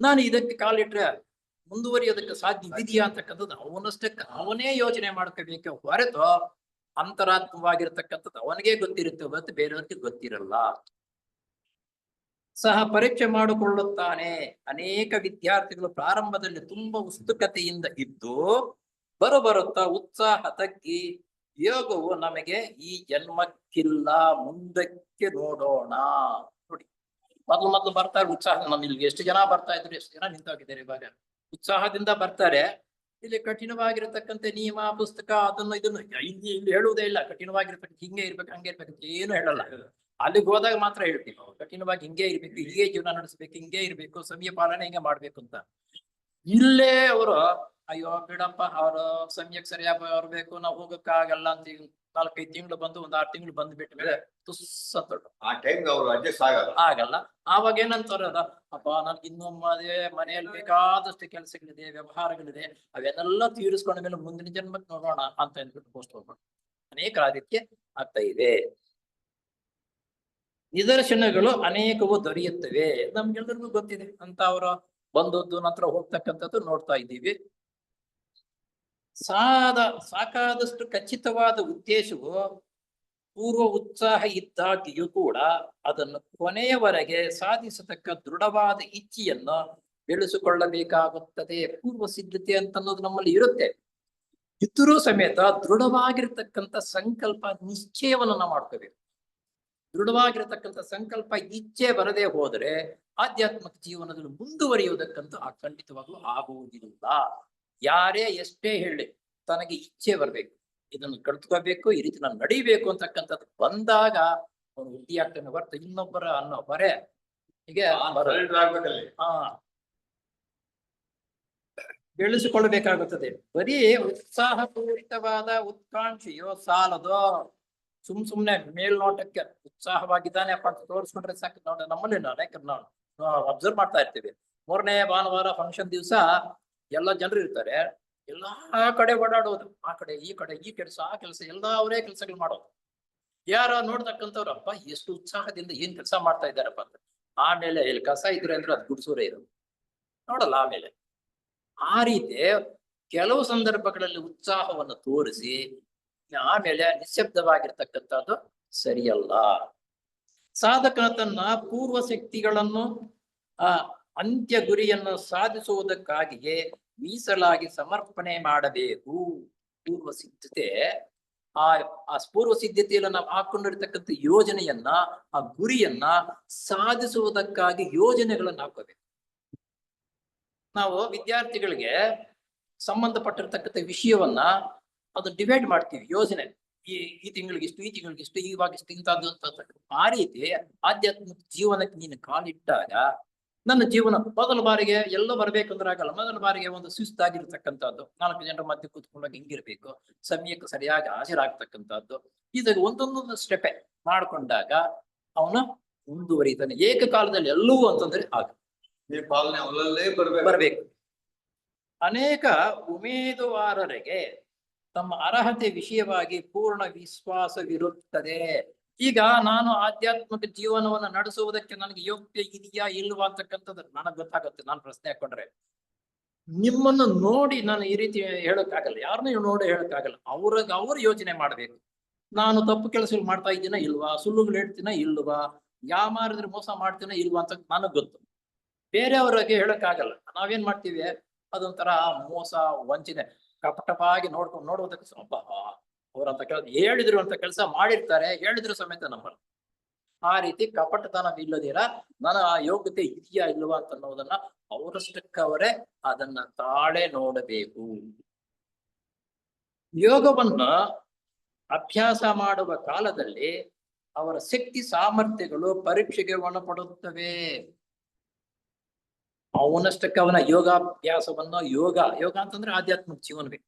ನಾನು ಇದಕ್ಕೆ ಕಾಲಿಟ್ರೆ ಮುಂದುವರಿಯೋದಕ್ಕೆ ಸಾಧ್ಯವಿದೆಯಾ ಅಂತಕ್ಕಂಥದ್ದು ಅವನಷ್ಟಕ್ಕೆ ಅವನೇ ಯೋಚನೆ ಮಾಡ್ಕೋಬೇಕು ಹೊರತು ಅಂತರಾತ್ಮವಾಗಿರ್ತಕ್ಕಂಥದ್ದು ಅವನಿಗೆ ಗೊತ್ತಿರುತ್ತೆ ಹೊರತು ಬೇರೆಯವ್ರಿಗೆ ಗೊತ್ತಿರಲ್ಲ. ಸಹ ಪರೀಕ್ಷೆ ಮಾಡಿಕೊಳ್ಳುತ್ತಾನೆ. ಅನೇಕ ವಿದ್ಯಾರ್ಥಿಗಳು ಪ್ರಾರಂಭದಲ್ಲಿ ತುಂಬಾ ಉತ್ಸುಕತೆಯಿಂದ ಇದ್ದು ಬರುತ್ತಾ ಉತ್ಸಾಹ ತಗ್ಗಿ ಯೋಗವು ನಮಗೆ ಈ ಜನ್ಮಕ್ಕಿಲ್ಲ, ಮುಂದಕ್ಕೆ ನೋಡೋಣ. ನೋಡಿ, ಮೊದಲು ಬರ್ತಾರೆ ಉತ್ಸಾಹ. ನಮ್ಮ ಇಲ್ಲಿ ಎಷ್ಟು ಜನ ಬರ್ತಾ ಇದ್ರು, ಎಷ್ಟು ಜನ ನಿಂತೋಗಿದ್ದಾರೆ. ಇವಾಗ ಉತ್ಸಾಹದಿಂದ ಬರ್ತಾರೆ. ಇಲ್ಲಿ ಕಠಿಣವಾಗಿರತಕ್ಕಂಥ ನಿಯಮ ಪುಸ್ತಕ ಅದನ್ನು ಇದನ್ನು ಇಲ್ಲಿ ಹೇಳುವುದೇ ಇಲ್ಲ. ಕಠಿಣವಾಗಿರ್ತಕ್ಕಂಥ ಹಿಂಗೆ ಇರ್ಬೇಕು ಹಂಗೆ ಇರ್ಬೇಕು ಏನು ಹೇಳಲ್ಲ. ಅಲ್ಲಿಗೆ ಹೋದಾಗ ಮಾತ್ರ ಹೇಳ್ತೀವಿ ನಾವು ಕಠಿಣವಾಗಿ ಹಿಂಗೆ ಇರ್ಬೇಕು, ಹೀಗೆ ಜೀವನ ನಡೆಸ್ಬೇಕು, ಹಿಂಗೆ ಇರ್ಬೇಕು, ಸಮಯ ಪಾಲನೆ ಹಿಂಗೆ ಮಾಡ್ಬೇಕು ಅಂತ. ಇಲ್ಲೇ ಅವರು ಅಯ್ಯೋ ಬಿಡಪ್ಪ, ಅವರು ಸಮಯಕ್ಕೆ ಸರಿಯಾಗಿ ಬರ್ಬೇಕು, ನಾವು ಹೋಗಕ್ಕಾಗಲ್ಲ ಅಂತ 4-5 ತಿಂಗಳು ಬಂದು 1-6 ತಿಂಗಳು ಬಂದ್ಬಿಟ್ಟ ಮೇಲೆ ತುಸ್ಸತ್ತೊಟ್ಟು ಆ ಟೈಮ್ ಅವ್ರು ಅಡ್ಜಸ್ಟ್ ಆಗಲ್ಲ. ಆವಾಗ ಏನಂತಾರ, ಅಪ್ಪ ನನ್ಗೆ ಇನ್ನೂ ಮನೆಯಲ್ಲಿ ಬೇಕಾದಷ್ಟು ಕೆಲಸಗಳಿದೆ, ವ್ಯವಹಾರಗಳಿದೆ, ಅವೆಲ್ಲ ತೀರಿಸ್ಕೊಂಡ ಮೇಲೆ ಮುಂದಿನ ಜನ್ಮಕ್ಕೆ ನೋಡೋಣ ಅಂತ ಅಂದ್ಬಿಟ್ಟು ಪೋಸ್ಟ್ ಹೋಗ್ಬಿಟ್ಟು ಅನೇಕ ರೀತಿಯ ಆಗ್ತಾ ಇದೆ. ನಿದರ್ಶನಗಳು ಅನೇಕವು ದೊರೆಯುತ್ತವೆ. ನಮ್ಗೆಲ್ಲರಿಗೂ ಗೊತ್ತಿದೆ ಅಂತ ಅವರ ಬಂದದ್ದು ನಂತರ ಹೋಗ್ತಕ್ಕಂಥದ್ದು ನೋಡ್ತಾ ಇದ್ದೀವಿ. ಸಾಕಾದಷ್ಟು ಖಚಿತವಾದ ಉದ್ದೇಶವು ಪೂರ್ವ ಉತ್ಸಾಹ ಇದ್ದಾಗಿಯೂ ಕೂಡ ಅದನ್ನು ಕೊನೆಯವರೆಗೆ ಸಾಧಿಸತಕ್ಕ ದೃಢವಾದ ಇಚ್ಛೆಯನ್ನು ಬೆಳೆಸಿಕೊಳ್ಳಬೇಕಾಗುತ್ತದೆ. ಪೂರ್ವ ಸಿದ್ಧತೆ ಅಂತ ಅನ್ನೋದು ನಮ್ಮಲ್ಲಿ ಇರುತ್ತೆ. ಇದ್ರೂ ಸಮೇತ ದೃಢವಾಗಿರ್ತಕ್ಕಂಥ ಸಂಕಲ್ಪ ನಿಶ್ಚಯವನ್ನ ನಾವು ಮಾಡ್ಕೋಬೇಕು. ದೃಢವಾಗಿರತಕ್ಕಂಥ ಸಂಕಲ್ಪ ಇಚ್ಛೆ ಬರದೇ ಹೋದರೆ ಆಧ್ಯಾತ್ಮಿಕ ಜೀವನದಲ್ಲಿ ಮುಂದುವರಿಯುವುದಕ್ಕಂತೂ ಖಂಡಿತವಾಗ್ಲೂ ಆಗುವುದಿಲ್ಲ. ಯಾರೇ ಎಷ್ಟೇ ಹೇಳಿ ತನಗೆ ಇಚ್ಛೆ ಬರ್ಬೇಕು, ಇದನ್ನು ಕಲ್ತ್ಕೋಬೇಕು, ಈ ರೀತಿ ನಾನು ನಡಿಬೇಕು ಅಂತಕ್ಕಂಥದ್ದು ಬಂದಾಗ ಅವನು ವೃದ್ಧಿ ಆಗ್ತಾನೆ ಹೊರತು ಇನ್ನೊಬ್ಬರ ಅನ್ನೋ ಬರೇ ಹೀಗೆ ಬೆಳೆಸಿಕೊಳ್ಳಬೇಕಾಗುತ್ತದೆ. ಬರೀ ಉತ್ಸಾಹಪೂರಿತವಾದ ಉತ್ಕಾಂಕ್ಷೆಯೋ ಸಾಲದೋ. ಸುಮ್ನೆ ಮೇಲ್ನೋಟಕ್ಕೆ ಉತ್ಸಾಹವಾಗಿದ್ದಾನೆ ಅಪ್ಪ ಅಂತ ತೋರಿಸ್ಕೊಂಡ್ರೆ ಸಾಕು. ನೋಡ ನಮ್ಮಲ್ಲಿ ಅನೇಕ ನಾವು ಅಬ್ಸರ್ವ್ ಮಾಡ್ತಾ ಇರ್ತೀವಿ. 3ನೇ ಭಾನುವಾರ ಫಂಕ್ಷನ್ ದಿವಸ ಎಲ್ಲ ಜನರು ಇರ್ತಾರೆ, ಎಲ್ಲಾ ಕಡೆ ಓಡಾಡೋದು, ಆ ಕಡೆ ಈ ಕೆಲಸ ಆ ಕೆಲಸ ಎಲ್ಲ ಅವರೇ ಕೆಲಸಗಳು ಮಾಡೋದು. ಯಾರ ನೋಡ್ತಕ್ಕಂಥವ್ರು ಅಪ್ಪ ಎಷ್ಟು ಉತ್ಸಾಹದಿಂದ ಏನ್ ಕೆಲಸ ಮಾಡ್ತಾ ಇದ್ದಾರಪ್ಪ ಅಂತ. ಆಮೇಲೆ ಇಲ್ಲಿ ಕಸ ಇದ್ರೆ ಅಂದ್ರೆ ಅದು ಗುಡ್ಸೂರೇ ಇರೋದು ನೋಡಲ್ಲ. ಆಮೇಲೆ ಆ ರೀತಿ ಕೆಲವು ಸಂದರ್ಭಗಳಲ್ಲಿ ಉತ್ಸಾಹವನ್ನು ತೋರಿಸಿ ಆಮೇಲೆ ನಿಶ್ಶಬ್ದವಾಗಿರ್ತಕ್ಕಂಥದ್ದು ಸರಿಯಲ್ಲ. ಸಾಧಕ ತನ್ನ ಪೂರ್ವ ಶಕ್ತಿಗಳನ್ನು ಅಂತ್ಯ ಗುರಿಯನ್ನು ಸಾಧಿಸುವುದಕ್ಕಾಗಿಯೇ ಮೀಸಲಾಗಿ ಸಮರ್ಪಣೆ ಮಾಡಬೇಕು. ಪೂರ್ವ ಸಿದ್ಧತೆ ಆ ಪೂರ್ವ ಸಿದ್ಧತೆಯಲ್ಲಿ ನಾವು ಹಾಕೊಂಡಿರ್ತಕ್ಕಂಥ ಯೋಜನೆಯನ್ನ, ಆ ಗುರಿಯನ್ನ ಸಾಧಿಸುವುದಕ್ಕಾಗಿ ಯೋಜನೆಗಳನ್ನು ಹಾಕೋಬೇಕು. ನಾವು ವಿದ್ಯಾರ್ಥಿಗಳಿಗೆ ಸಂಬಂಧಪಟ್ಟಿರ್ತಕ್ಕಂಥ ವಿಷಯವನ್ನ ಅದು ಡಿವೈಡ್ ಮಾಡ್ತೀವಿ. ಯೋಜನೆ ಈ ತಿಂಗಳಿಗಿಷ್ಟು, ಈ ತಿಂಗಳಿಗಿಷ್ಟು, ಇವಾಗಿಷ್ಟು, ಇಂಥದ್ದು ಅಂತ. ಆ ರೀತಿ ಆಧ್ಯಾತ್ಮಿಕ ಜೀವನಕ್ಕೆ ನೀನು ಕಾಲಿಟ್ಟಾಗ ನನ್ನ ಜೀವನ ಮೊದಲ ಬಾರಿಗೆ ಎಲ್ಲ ಬರ್ಬೇಕಂದ್ರೆ ಆಗಲ್ಲ. ಮೊದಲ ಬಾರಿಗೆ ಒಂದು ಶಿಸ್ತಾಗಿರ್ತಕ್ಕಂಥದ್ದು, 4 ಜನರ ಮಧ್ಯೆ ಕೂತ್ಕೊಂಡಾಗ ಹಿಂಗಿರ್ಬೇಕು, ಸಮಯಕ್ಕೆ ಸರಿಯಾಗಿ ಹಾಜರಾಗ್ತಕ್ಕಂಥದ್ದು, ಇದಕ್ಕೆ ಒಂದೊಂದೊಂದು ಸ್ಟೆಪೆ ಮಾಡ್ಕೊಂಡಾಗ ಅವನು ಮುಂದುವರಿತಾನೆ. ಏಕಕಾಲದಲ್ಲಿ ಎಲ್ಲವೂ ಅಂತಂದ್ರೆ ಆಗ ಬರ್ಬೇಕು. ಅನೇಕ ಉಮೇದುವಾರರಿಗೆ ತಮ್ಮ ಅರ್ಹತೆ ವಿಷಯವಾಗಿ ಪೂರ್ಣ ವಿಶ್ವಾಸವಿರುತ್ತದೆ. ಈಗ ನಾನು ಆಧ್ಯಾತ್ಮಿಕ ಜೀವನವನ್ನು ನಡೆಸುವುದಕ್ಕೆ ನನಗೆ ಯೋಗ್ಯ ಇದೆಯಾ ಇಲ್ವಾ ಅಂತಕ್ಕಂಥದ್ದು ನನಗೆ ಗೊತ್ತಾಗುತ್ತೆ. ನಾನು ಪ್ರಶ್ನೆ ಹಾಕೊಂಡ್ರೆ ನಿಮ್ಮನ್ನು ನೋಡಿ ನಾನು ಈ ರೀತಿ ಹೇಳಕ್ಕಾಗಲ್ಲ, ಯಾರನ್ನೂ ನೋಡಿ ಹೇಳಕ್ಕಾಗಲ್ಲ. ಅವ್ರ ಯೋಚನೆ ಮಾಡ್ಬೇಕು. ನಾನು ತಪ್ಪು ಕೆಲಸಗಳು ಮಾಡ್ತಾ ಇದ್ದೀನ ಇಲ್ವಾ, ಸುಳ್ಳುಗಳು ಹೇಳ್ತೀನ ಇಲ್ವಾ, ಯಾಮಾರಿದ್ರೆ ಮೋಸ ಮಾಡ್ತೀನ ಇಲ್ವಾ ಅಂತ ನನಗ್ ಗೊತ್ತು. ಬೇರೆಯವ್ರಿಗೆ ಹೇಳಕ್ಕಾಗಲ್ಲ. ನಾವೇನ್ ಮಾಡ್ತೀವಿ, ಅದೊಂಥರ ಮೋಸ, ವಂಚನೆ, ಕಪಟವಾಗಿ ನೋಡುವುದಕ್ಕೆ ಅವ್ರಂತ ಹೇಳಿದ್ರು ಅಂತ ಕೆಲಸ ಮಾಡಿರ್ತಾರೆ, ಹೇಳಿದ್ರು ಸಮೇತ ನಂಬಲ್ಲ. ಆ ರೀತಿ ಕಪಟತನ ಇಲ್ಲದಿರ ನನ್ನ ಯೋಗ್ಯತೆ ಇದೆಯಾ ಇಲ್ವಾ ಅಂತ ಅನ್ನೋದನ್ನ ಅವರಷ್ಟಕ್ಕವರೇ ಅದನ್ನ ತಾಳೆ ನೋಡಬೇಕು. ಯೋಗವನ್ನ ಅಭ್ಯಾಸ ಮಾಡುವ ಕಾಲದಲ್ಲಿ ಅವರ ಶಕ್ತಿ ಸಾಮರ್ಥ್ಯಗಳು ಪರೀಕ್ಷೆಗೆ ಒಳಪಡುತ್ತವೆ. ಅವನಷ್ಟಕ್ಕೆ ಅವನ ಯೋಗಾಭ್ಯಾಸವನ್ನು ಯೋಗ ಅಂತಂದ್ರೆ ಆಧ್ಯಾತ್ಮಿಕ ಜೀವನವೇ,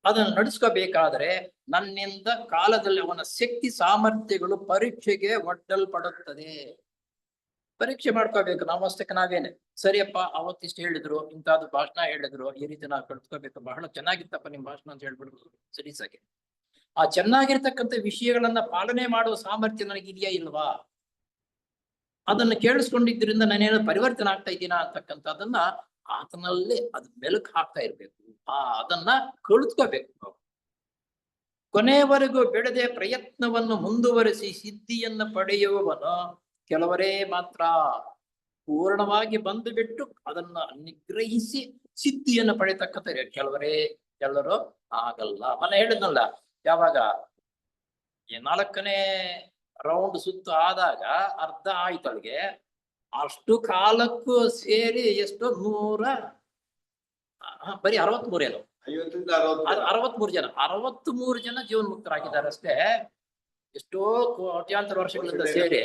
ಅದನ್ನು ನಡೆಸ್ಕೋಬೇಕಾದ್ರೆ ನನ್ನಿಂದ ಕಾಲದಲ್ಲಿ ಅವನ ಶಕ್ತಿ ಸಾಮರ್ಥ್ಯಗಳು ಪರೀಕ್ಷೆಗೆ ಒಡ್ಡಲ್ಪಡುತ್ತದೆ. ಪರೀಕ್ಷೆ ಮಾಡ್ಕೋಬೇಕು ನಾವಷ್ಟಕ್ಕೆ ನಾವೇನೆ. ಸರಿಯಪ್ಪ, ಅವತ್ತಿಷ್ಟು ಹೇಳಿದ್ರು, ಇಂಥದ್ದು ಭಾಷಣ ಹೇಳಿದ್ರು, ಈ ರೀತಿ ನಾವು ಕಲ್ತ್ಕೋಬೇಕು, ಬಹಳ ಚೆನ್ನಾಗಿತ್ತಪ್ಪ ನಿಮ್ ಭಾಷಣ ಅಂತ ಹೇಳ್ಬಿಡ್ಬೋದು ಸರಿಸಾಗಿ. ಆ ಚೆನ್ನಾಗಿರ್ತಕ್ಕಂಥ ವಿಷಯಗಳನ್ನ ಪಾಲನೆ ಮಾಡುವ ಸಾಮರ್ಥ್ಯ ನನಗಿದೆಯಾ ಇಲ್ವಾ, ಅದನ್ನು ಕೇಳಿಸ್ಕೊಂಡಿದ್ರಿಂದ ನಾನೇನೋ ಪರಿವರ್ತನೆ ಆಗ್ತಾ ಇದ್ದೀನಾ ಅಂತಕ್ಕಂಥದ್ದನ್ನ ಆತನಲ್ಲಿ ಅದು ಮೆಲುಕು ಹಾಕ್ತಾ ಇರ್ಬೇಕು. ಅದನ್ನ ಕಲ್ತ್ಕೋಬೇಕು ನಾವು. ಕೊನೆಯವರೆಗೂ ಬಿಡದೆ ಪ್ರಯತ್ನವನ್ನು ಮುಂದುವರಿಸಿ ಸಿದ್ಧಿಯನ್ನು ಪಡೆಯುವವನು ಕೆಲವರೇ ಮಾತ್ರ. ಪೂರ್ಣವಾಗಿ ಬಂದು ಬಿಟ್ಟು ಅದನ್ನ ನಿಗ್ರಹಿಸಿ ಸಿದ್ಧಿಯನ್ನು ಪಡೆಯತಕ್ಕಂಥ ಎಲ್ಲರೂ ಆಗಲ್ಲ. ಮನೆ ಹೇಳಿದ್ನಲ್ಲ, ಯಾವಾಗ 4ನೇ ರೌಂಡ್ ಸುತ್ತು ಆದಾಗ ಅರ್ಧ ಆಯ್ತಳಿಗೆ, ಅಷ್ಟು ಕಾಲಕ್ಕೂ ಸೇರಿ ಎಷ್ಟು 100 ಬರೀ 63 ಏನೋ 63 ಜನ 63 ಜನ ಜೀವನ್ಮುಕ್ತರಾಗಿದ್ದಾರೆ ಅಷ್ಟೇ. ಎಷ್ಟೋ ಕೋಟ್ಯಾಂತರ ವರ್ಷಗಳಿಂದ ಸೇರಿ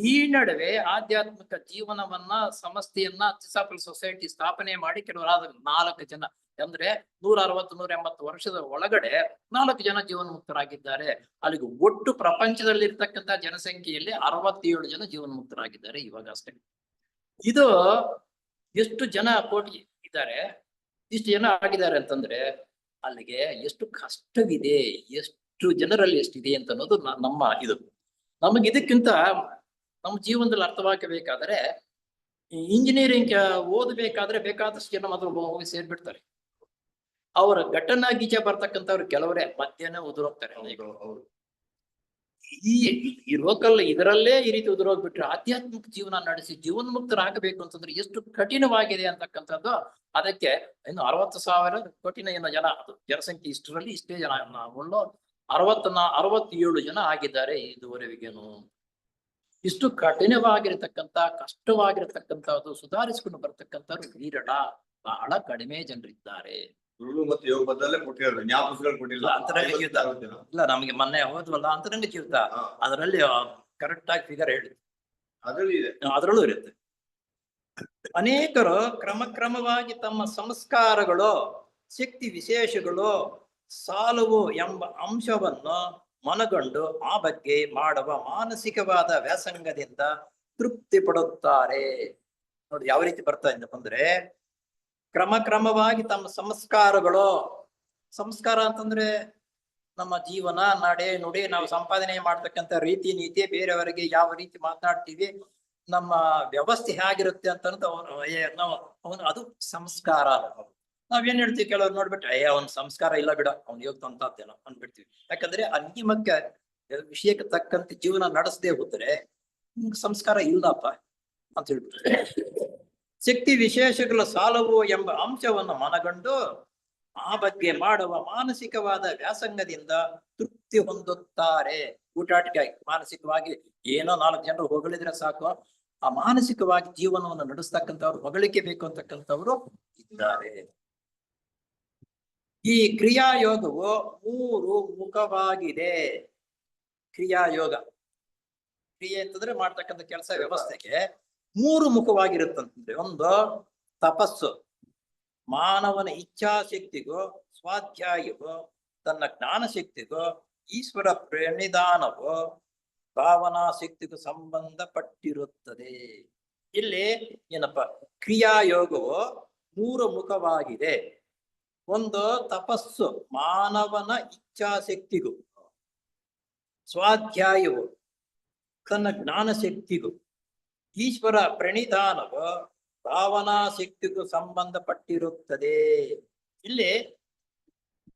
ಈ ನಡುವೆ ಆಧ್ಯಾತ್ಮಿಕ ಜೀವನವನ್ನ ಸಂಸ್ಥೆಯನ್ನ ಚಿಸಾಪಲ್ ಸೊಸೈಟಿ ಸ್ಥಾಪನೆ ಮಾಡಿ ಕೆಲವರಾದ 4 ಜನ, ಅಂದ್ರೆ 160-180 ವರ್ಷದ ಒಳಗಡೆ 4 ಜನ ಜೀವನ್ಮುಕ್ತರಾಗಿದ್ದಾರೆ. ಅಲ್ಲಿಗೆ ಒಟ್ಟು ಪ್ರಪಂಚದಲ್ಲಿ ಇರ್ತಕ್ಕಂಥ ಜನಸಂಖ್ಯೆಯಲ್ಲಿ 67 ಜನ ಜೀವನ್ಮುಕ್ತರಾಗಿದ್ದಾರೆ ಇವಾಗ ಅಷ್ಟೇ. ಇದು ಎಷ್ಟು ಜನ ಕೋಟಿ ಇದ್ದಾರೆ, ಇಷ್ಟು ಜನ ಆಗಿದ್ದಾರೆ ಅಂತಂದ್ರೆ ಅಲ್ಲಿಗೆ ಎಷ್ಟು ಕಷ್ಟವಿದೆ, ಎಷ್ಟು ಜನರಲ್ಲಿ ಎಷ್ಟಿದೆ ಅಂತ ಅನ್ನೋದು ನಮ್ಮ ಇದು ನಮಗೆ ಇದಕ್ಕಿಂತ ನಮ್ಮ ಜೀವನದಲ್ಲಿ ಅರ್ಥವಾಗಬೇಕಾದ್ರೆ ಇಂಜಿನಿಯರಿಂಗ್ ಓದಬೇಕಾದ್ರೆ ಬೇಕಾದಷ್ಟು ಜನ ಮೊದಲು ಹೋಗಿ ಸೇರ್ಬಿಡ್ತಾರೆ. ಅವರ ಘಟನಾ ಗೀಜ ಬರ್ತಕ್ಕಂಥವ್ರು ಕೆಲವರೇ ಮಧ್ಯಾಹ್ನ ಉದುರೋಗ್ತಾರೆ. ಈ ಲೋಕಲ್ ಇದರಲ್ಲೇ ಈ ರೀತಿ ಉದುರೋಗ್ಬಿಟ್ರೆ ಆಧ್ಯಾತ್ಮಿಕ ಜೀವನ ನಡೆಸಿ ಜೀವನ್ಮುಕ್ತರಾಗಬೇಕು ಅಂತಂದ್ರೆ ಎಷ್ಟು ಕಠಿಣವಾಗಿದೆ ಅಂತಕ್ಕಂಥದ್ದು. ಅದಕ್ಕೆ ಇನ್ನು 60,000 ಕೋಟಿನ ಜನ, ಅದು ಜನಸಂಖ್ಯೆ ಇಷ್ಟರಲ್ಲಿ ಇಷ್ಟೇ ಜನ, ಒಳ್ಳೆ 67 ಜನ ಆಗಿದ್ದಾರೆ ಇದುವರೆವಿಗೇನು. ಇಷ್ಟು ಕಠಿಣವಾಗಿರತಕ್ಕಂತ ಕಷ್ಟವಾಗಿರತಕ್ಕಂಥದ್ದು ಸುಧಾರಿಸಿಕೊಂಡು ಬರ್ತಕ್ಕಂಥವ್ರು ವಿರಳ, ಬಹಳ ಕಡಿಮೆ ಜನರಿದ್ದಾರೆ. ಮತ್ತೆ ಯೋಗ ಬದಲೇ ಕೊಟ್ಟಿರೋದು ಜ್ಞಾಪಕಗಳು ಕೊಟ್ಟಿಲ್ಲ. ಅಂತರಂಗ ಜೀವಿತ ಇಲ್ಲ, ನಮಗೆ ಮೊನ್ನೆ ಹೋದ್ವಲ್ಲ ಅಂತರಂಗ ಜೀವಿತ, ಅದರಲ್ಲಿ ಕರೆಕ್ಟ್ ಆಗಿ ಫಿಗರ್ ಹೇಳಿ ಅದರಲ್ಲೂ ಇರುತ್ತೆ. ಅನೇಕರು ಕ್ರಮಕ್ರಮವಾಗಿ ತಮ್ಮ ಸಂಸ್ಕಾರಗಳು, ಶಕ್ತಿ ವಿಶೇಷಗಳು ಸಾಲುವು ಎಂಬ ಅಂಶವನ್ನು ಮನಗಂಡು ಆ ಬಗ್ಗೆ ಮಾಡುವ ಮಾನಸಿಕವಾದ ವ್ಯಾಸಂಗದಿಂದ ತೃಪ್ತಿ ಪಡುತ್ತಾರೆ. ನೋಡಿ ಯಾವ ರೀತಿ ಬರ್ತಾ ಇದ್ದಪ್ಪ ಅಂದ್ರೆ, ಕ್ರಮಕ್ರಮವಾಗಿ ತಮ್ಮ ಸಂಸ್ಕಾರಗಳು, ಸಂಸ್ಕಾರ ಅಂತಂದ್ರೆ ನಮ್ಮ ಜೀವನ, ನಡೆ ನುಡಿ, ನಾವು ಸಂಪಾದನೆ ಮಾಡ್ತಕ್ಕಂಥ ರೀತಿ ನೀತಿ, ಬೇರೆಯವರಿಗೆ ಯಾವ ರೀತಿ ಮಾತನಾಡ್ತೀವಿ, ನಮ್ಮ ವ್ಯವಸ್ಥೆ ಹೇಗಿರುತ್ತೆ ಅಂತ ಅದು ಸಂಸ್ಕಾರ. ನಾವೇನ್ ಹೇಳ್ತೀವಿ, ಕೆಲವ್ರು ನೋಡ್ಬಿಟ್ರೆ ಅವನ್ ಸಂಸ್ಕಾರ ಇಲ್ಲ ಬಿಡ, ಅವ್ನು ಯೋಗ್ತಂತೇನೋ ಅಂದ್ಬಿಡ್ತೀವಿ. ಯಾಕಂದ್ರೆ ಅನ್ಯಮಕ್ಕೆ ವಿಷಯಕ್ಕೆ ತಕ್ಕಂತೆ ಜೀವನ ನಡೆಸದೆ ಹೋದ್ರೆ ಸಂಸ್ಕಾರ ಇಲ್ಲಪ್ಪ ಅಂತ ಹೇಳ್ಬಿಡ್ತಾರೆ. ಶಕ್ತಿ ವಿಶೇಷಗಳ ಸಾಲವು ಎಂಬ ಅಂಶವನ್ನು ಮನಗಂಡು ಆ ಬಗ್ಗೆ ಮಾಡುವ ಮಾನಸಿಕವಾದ ವ್ಯಾಸಂಗದಿಂದ ತೃಪ್ತಿ ಹೊಂದುತ್ತಾರೆ. ಊಟಾಟಿಗಾಗಿ ಮಾನಸಿಕವಾಗಿ ಏನೋ 4 ಜನರು ಹೊಗಳಿದ್ರೆ ಸಾಕು, ಆ ಮಾನಸಿಕವಾಗಿ ಜೀವನವನ್ನು ನಡೆಸ್ತಕ್ಕಂಥವ್ರು, ಹೊಗಳಿಕೆ ಬೇಕು ಅಂತಕ್ಕಂಥವ್ರು ಇದ್ದಾರೆ. ಈ ಕ್ರಿಯಾಯೋಗವು 3 ಮುಖವಾಗಿದೆ. ಕ್ರಿಯಾಯೋಗ, ಕ್ರಿಯೆ ಅಂತಂದ್ರೆ ಮಾಡ್ತಕ್ಕಂಥ ಕೆಲಸ ವ್ಯವಸ್ಥೆಗೆ 3 ಮುಖವಾಗಿರುತ್ತಂತಂದ್ರೆ, ಒಂದು ತಪಸ್ಸು, ಮಾನವನ ಇಚ್ಛಾಶಕ್ತಿಗೂ ಸ್ವಾಧ್ಯಾಯವೋ ತನ್ನ ಜ್ಞಾನ ಶಕ್ತಿಗೂ ಈಶ್ವರ ಪ್ರಣಿಧಾನವೋ ಭಾವನಾ ಶಕ್ತಿಗೂ ಸಂಬಂಧಪಟ್ಟಿರುತ್ತದೆ. ಇಲ್ಲಿ ಏನಪ್ಪ, ಕ್ರಿಯಾಯೋಗವು 3 ಮುಖವಾಗಿದೆ. ಒಂದು ತಪಸ್ಸು ಮಾನವನ ಇಚ್ಛಾಶಕ್ತಿಗೂ, ಸ್ವಾಧ್ಯಾಯವು ತನ್ನ ಜ್ಞಾನ ಶಕ್ತಿಗೂ, ಈಶ್ವರ ಪ್ರಣಿಧಾನವು ಭಾವನಾ ಶಕ್ತಿಗೂ ಸಂಬಂಧಪಟ್ಟಿರುತ್ತದೆ. ಇಲ್ಲಿ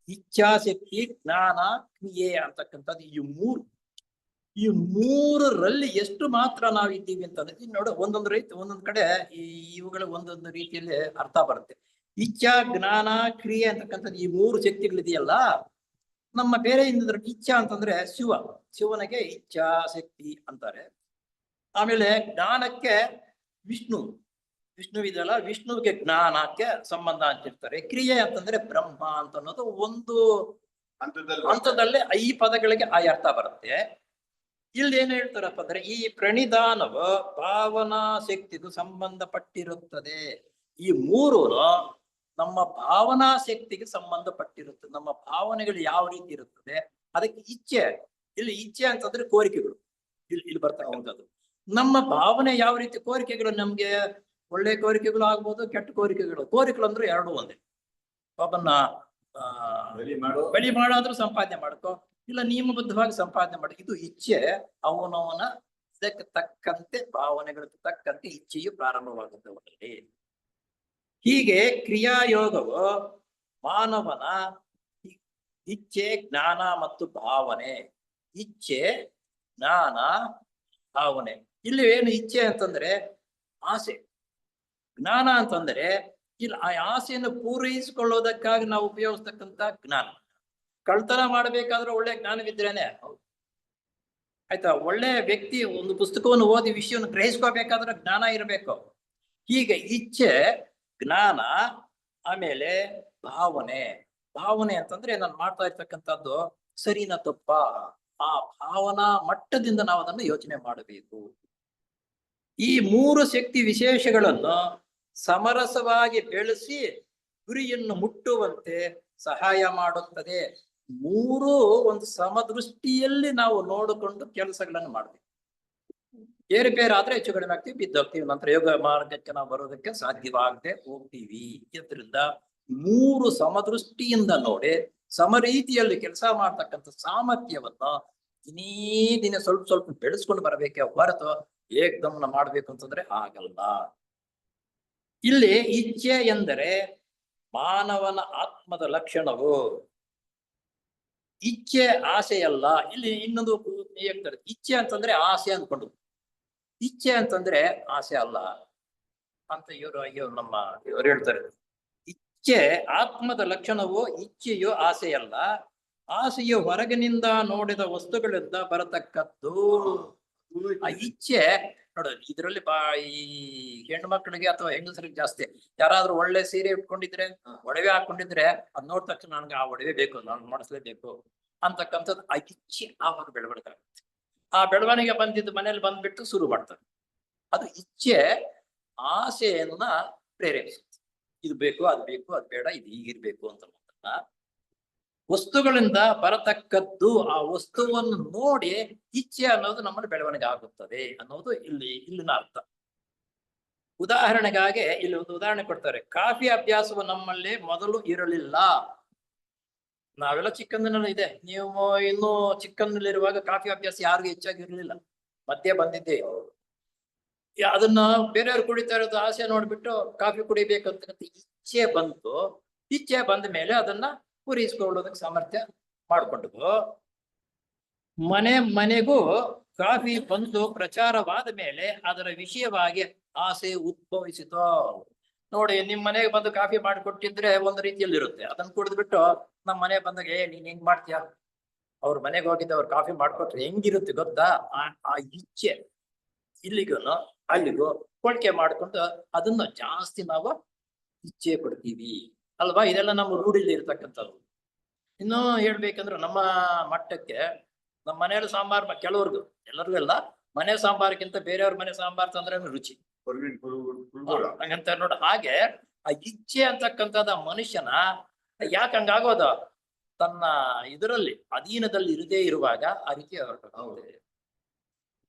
ಇಚ್ಛಾಶಕ್ತಿ, ಜ್ಞಾನ, ಕ್ರಿಯೆ ಅಂತಕ್ಕಂಥದ್ದು ಈ ಮೂರರಲ್ಲಿ ಎಷ್ಟು ಮಾತ್ರ ನಾವಿದ್ದೀವಿ ಅಂತಂದ್ರೆ ನೋಡು, ಒಂದೊಂದು ರೀತಿ ಒಂದೊಂದು ಕಡೆ ಇವುಗಳ ಒಂದೊಂದು ರೀತಿಯಲ್ಲಿ ಅರ್ಥ ಬರುತ್ತೆ. ಇಚ್ಛಾ, ಜ್ಞಾನ, ಕ್ರಿಯೆ ಅಂತಕ್ಕಂಥದ್ದು ಈ 3 ಶಕ್ತಿಗಳಿದೆಯಲ್ಲ, ನಮ್ಮ ಬೇರೆ ಇಚ್ಛಾ ಅಂತಂದ್ರೆ ಶಿವನಿಗೆ ಇಚ್ಛಾ ಶಕ್ತಿ ಅಂತಾರೆ. ಆಮೇಲೆ ಜ್ಞಾನಕ್ಕೆ ವಿಷ್ಣು ಇದೆಯಲ್ಲ, ವಿಷ್ಣುವಿಗೆ ಜ್ಞಾನಕ್ಕೆ ಸಂಬಂಧ ಅಂತಿರ್ತಾರೆ. ಕ್ರಿಯೆ ಅಂತಂದ್ರೆ ಬ್ರಹ್ಮ ಅಂತ ಅನ್ನೋದು ಒಂದು ಹಂತದಲ್ಲೇ ಈ ಪದಗಳಿಗೆ ಆ ಅರ್ಥ ಬರುತ್ತೆ. ಇಲ್ಲಿ ಏನ್ ಹೇಳ್ತಾರಪ್ಪ ಅಂದ್ರೆ, ಈ ಪ್ರಣಿಧಾನವು ಭಾವನಾ ಶಕ್ತಿಗೂ ಸಂಬಂಧಪಟ್ಟಿರುತ್ತದೆ. ಈ 3 ನಮ್ಮ ಭಾವನಾ ಶಕ್ತಿಗೆ ಸಂಬಂಧಪಟ್ಟಿರುತ್ತದೆ. ನಮ್ಮ ಭಾವನೆಗಳು ಯಾವ ರೀತಿ ಇರುತ್ತದೆ, ಅದಕ್ಕೆ ಇಚ್ಛೆ. ಇಲ್ಲಿ ಇಚ್ಛೆ ಅಂತಂದ್ರೆ ಕೋರಿಕೆಗಳು ಇಲ್ಲಿ ಬರ್ತಕ್ಕಂಥದ್ದು. ನಮ್ಮ ಭಾವನೆ ಯಾವ ರೀತಿ, ಕೋರಿಕೆಗಳು ನಮ್ಗೆ ಒಳ್ಳೆ ಕೋರಿಕೆಗಳು ಆಗ್ಬೋದು, ಕೆಟ್ಟ ಕೋರಿಕೆಗಳು ಅಂದ್ರೆ 2 ಒಂದೇ. ಒಬ್ಬನ್ನ ಬಲಿ ಮಾಡಾದ್ರೂ ಸಂಪಾದನೆ ಮಾಡ್ಕೋ, ಇಲ್ಲ ನಿಯಮಬದ್ಧವಾಗಿ ಸಂಪಾದನೆ ಮಾಡಿ, ಇದು ಇಚ್ಛೆ. ಅವನವನ ಇದಕ್ಕೆ ತಕ್ಕಂತೆ, ಭಾವನೆಗಳಿಗೆ ತಕ್ಕಂತೆ ಇಚ್ಛೆಯು ಪ್ರಾರಂಭವಾಗುತ್ತದೆ. ಹೀಗೆ ಕ್ರಿಯಾಯೋಗವು ಮಾನವನ ಇಚ್ಛೆ, ಜ್ಞಾನ ಮತ್ತು ಭಾವನೆ. ಇಚ್ಛೆ, ಜ್ಞಾನ, ಭಾವನೆ. ಇಲ್ಲಿ ಏನು ಇಚ್ಛೆ ಅಂತಂದ್ರೆ ಆಸೆ, ಜ್ಞಾನ ಅಂತಂದ್ರೆ ಇಲ್ಲಿ ಆ ಆಸೆಯನ್ನು ಪೂರೈಸಿಕೊಳ್ಳೋದಕ್ಕಾಗಿ ನಾವು ಉಪಯೋಗಿಸ್ತಕ್ಕಂಥ ಜ್ಞಾನ. ಕಳ್ತನ ಮಾಡ್ಬೇಕಾದ್ರೆ ಒಳ್ಳೆ ಜ್ಞಾನವಿದ್ರೇನೆ ಆಯ್ತಾ. ಒಳ್ಳೆ ವ್ಯಕ್ತಿ ಒಂದು ಪುಸ್ತಕವನ್ನು ಓದಿ ವಿಷಯವನ್ನು ಗ್ರಹಿಸ್ಕೋಬೇಕಾದ್ರೆ ಜ್ಞಾನ ಇರಬೇಕು. ಹೀಗೆ ಇಚ್ಛೆ, ಜ್ಞಾನ, ಆಮೇಲೆ ಭಾವನೆ ಅಂತಂದ್ರೆ ನಾನು ಮಾಡ್ತಾ ಇರ್ತಕ್ಕಂಥದ್ದು ಸರಿನಾ ತಪ್ಪ, ಆ ಭಾವನಾ ಮಟ್ಟದಿಂದ ನಾವು ಅದನ್ನು ಯೋಚನೆ ಮಾಡಬೇಕು. ಈ 3 ಶಕ್ತಿ ವಿಶೇಷಗಳನ್ನು ಸಮರಸವಾಗಿ ಬೆಳೆಸಿ ಗುರಿಯನ್ನು ಮುಟ್ಟುವಂತೆ ಸಹಾಯ ಮಾಡುತ್ತದೆ. 3 ಒಂದು ಸಮದೃಷ್ಟಿಯಲ್ಲಿ ನಾವು ನೋಡಿಕೊಂಡು ಕೆಲಸಗಳನ್ನು ಮಾಡ್ತೀವಿ. ಬೇರೆ ಬೇರೆ ಆದ್ರೆ ಹೆಚ್ಚು ಕಡಿಮೆ ಆಗ್ತೀವಿ, ಬಿದ್ದೋಗ್ತೀವಿ, ನಂತರ ಯೋಗ ಮಾರ್ಗಕ್ಕೆ ನಾವು ಬರೋದಕ್ಕೆ ಸಾಧ್ಯವಾಗದೆ ಹೋಗ್ತೀವಿ. ಇದರಿಂದ 3 ಸಮದೃಷ್ಟಿಯಿಂದ ನೋಡಿ ಸಮರೀತಿಯಲ್ಲಿ ಕೆಲಸ ಮಾಡ್ತಕ್ಕಂಥ ಸಾಮರ್ಥ್ಯವನ್ನು ದಿನೇ ದಿನ ಸ್ವಲ್ಪ ಸ್ವಲ್ಪ ಬೆಳೆಸ್ಕೊಂಡು ಬರಬೇಕೆ ಹೊರತು ಏಕದಮ್ನ ಮಾಡ್ಬೇಕು ಅಂತಂದ್ರೆ ಆಗಲ್ಲ. ಇಲ್ಲಿ ಇಚ್ಛೆ ಎಂದರೆ ಮಾನವನ ಆತ್ಮದ ಲಕ್ಷಣವು. ಇಚ್ಛೆ ಆಸೆಯಲ್ಲ. ಇಲ್ಲಿ ಇನ್ನೊಂದು ಹೇಳ್ತಾರೆ, ಇಚ್ಛೆ ಅಂತಂದ್ರೆ ಆಸೆ ಅನ್ಕೊಂಡು, ಇಚ್ಛೆ ಅಂತಂದ್ರೆ ಆಸೆ ಅಲ್ಲ ಅಂತ ಇವರು ನಮ್ಮ ಇವರು ಹೇಳ್ತಾರೆ. ಇಚ್ಛೆ ಆತ್ಮದ ಲಕ್ಷಣವು, ಇಚ್ಛೆಯು ಆಸೆಯಲ್ಲ. ಆಸೆಯು ಹೊರಗಿನಿಂದ ನೋಡಿದ ವಸ್ತುಗಳಿಂದ ಬರತಕ್ಕದ್ದು. ಆ ಇಚ್ಛೆ ನೋಡು, ಇದರಲ್ಲಿ ಈ ಹೆಣ್ಣು ಮಕ್ಕಳಿಗೆ ಅಥವಾ ಹೆಂಗಸರಿಗೆ ಜಾಸ್ತಿ. ಯಾರಾದ್ರೂ ಒಳ್ಳೆ ಸೀರೆ ಉಟ್ಕೊಂಡಿದ್ರೆ, ಒಡವೆ ಹಾಕೊಂಡಿದ್ರೆ ಅದ್ ನೋಡಿದ ತಕ್ಷಣ ನನ್ಗೆ ಆ ಒಡವೆ ಬೇಕು, ನಾನು ಮಾಡಿಸ್ಲೇಬೇಕು ಅಂತಕ್ಕಂಥದ್ದು ಆ ಇಚ್ಛೆ ಆವಾಗ ಬೆಳವಣಿಗೆ ಆಗುತ್ತೆ. ಆ ಬೆಳವಣಿಗೆ ಬಂದಿದ್ದು ಮನೇಲಿ ಬಂದ್ಬಿಟ್ಟು ಶುರು ಮಾಡ್ತಾರೆ. ಅದು ಇಚ್ಛೆ ಆಸೆಯನ್ನ ಪ್ರೇರೇಪಿಸುತ್ತೆ. ಇದು ಬೇಕು, ಅದು ಬೇಕು, ಅದು ಬೇಡ, ಇದು ಹೀಗಿರ್ಬೇಕು ಅಂತ. ವಸ್ತುಗಳಿಂದ ಬರತಕ್ಕದ್ದು, ಆ ವಸ್ತುವನ್ನು ನೋಡಿ ಇಚ್ಛೆ ಅನ್ನೋದು ನಮ್ಮನ್ನು ಬೆಳವಣಿಗೆ ಆಗುತ್ತದೆ ಅನ್ನೋದು ಇಲ್ಲಿನ ಅರ್ಥ. ಉದಾಹರಣೆಗಾಗಿ ಇಲ್ಲಿ ಒಂದು ಉದಾಹರಣೆ ಕೊಡ್ತಾರೆ. ಕಾಫಿ ಅಭ್ಯಾಸವು ನಮ್ಮಲ್ಲಿ ಮೊದಲು ಇರಲಿಲ್ಲ. ನಾವೆಲ್ಲ ಚಿಕ್ಕಂದಿನಲ್ಲಿ ಇದೆ. ನೀವು ಇನ್ನೂ ಚಿಕ್ಕಂದಿನಲ್ಲಿರುವಾಗ ಕಾಫಿ ಅಭ್ಯಾಸ ಯಾರಿಗೂ ಹೆಚ್ಚಾಗಿ ಇರಲಿಲ್ಲ, ಮಧ್ಯೆ ಬಂದಿದ್ದೆ. ಅದನ್ನ ಬೇರೆಯವ್ರು ಕುಡಿತಾ ಇರೋದು ಆಸೆ ನೋಡ್ಬಿಟ್ಟು ಕಾಫಿ ಕುಡಿಬೇಕಂತ ಇಚ್ಛೆ ಬಂತು. ಇಚ್ಛೆ ಬಂದ ಮೇಲೆ ಅದನ್ನ ಪೂರೈಸ್ಕೊಳ್ಳೋದಕ್ಕೆ ಸಾಮರ್ಥ್ಯ ಮಾಡ್ಕೊಂಡ್ವು. ಮನೆಗೂ ಕಾಫಿ ಬಂದು ಪ್ರಚಾರವಾದ ಮೇಲೆ ಅದರ ವಿಷಯವಾಗಿ ಆಸೆ ಉದ್ಭವಿಸಿತು. ನೋಡಿ, ನಿಮ್ ಮನೆಗೆ ಬಂದು ಕಾಫಿ ಮಾಡಿಕೊಟ್ಟಿದ್ರೆ ಒಂದು ರೀತಿಯಲ್ಲಿ ಇರುತ್ತೆ. ಅದನ್ನ ಕುಡಿದ್ಬಿಟ್ಟು ನಮ್ಮ ಮನೆಗೆ ಬಂದಾಗ ನೀನ್ ಹೆಂಗ್ ಮಾಡ್ತೀಯ, ಅವ್ರ ಮನೆಗೆ ಹೋಗಿದ್ದ ಅವ್ರು ಕಾಫಿ ಮಾಡ್ಕೊಟ್ರೆ ಹೆಂಗಿರುತ್ತೆ ಗೊತ್ತಾ? ಆ ಇಚ್ಛೆ ಇಲ್ಲಿಗೂ ಅಲ್ಲಿಗೂ ಹೋಲಿಕೆ ಮಾಡ್ಕೊಂಡು ಅದನ್ನ ಜಾಸ್ತಿ ನಾವು ಇಚ್ಛೆ ಪಡ್ತೀವಿ ಅಲ್ವಾ? ಇದೆಲ್ಲ ನಮ್ಮ ರೂಢಿಲಿ ಇರ್ತಕ್ಕಂಥದ್ದು. ಇನ್ನು ಹೇಳ್ಬೇಕಂದ್ರೆ ನಮ್ಮ ಮಟ್ಟಕ್ಕೆ ನಮ್ಮ ಮನೆಯಲ್ಲಿ ಸಾಂಬಾರ್, ಕೆಲವ್ರಿಗೂ, ಎಲ್ಲರಿಗೂ ಎಲ್ಲ, ಮನೆ ಸಾಂಬಾರ್ಗಿಂತ ಬೇರೆಯವ್ರ ಮನೆ ಸಾಂಬಾರ್ ತಂದ್ರೆ ರುಚಿ ಹಂಗಂತ ನೋಡ. ಹಾಗೆ ಆ ಇಚ್ಛೆ ಅಂತಕ್ಕಂಥದ್ದು ಮನುಷ್ಯನ ಯಾಕೆ ಹಂಗಾಗೋದ? ತನ್ನ ಇದರಲ್ಲಿ ಅಧೀನದಲ್ಲಿ ಇರದೇ ಇರುವಾಗ ಆ ರೀತಿ ಹೊರಟೋಗುತ್ತೆ.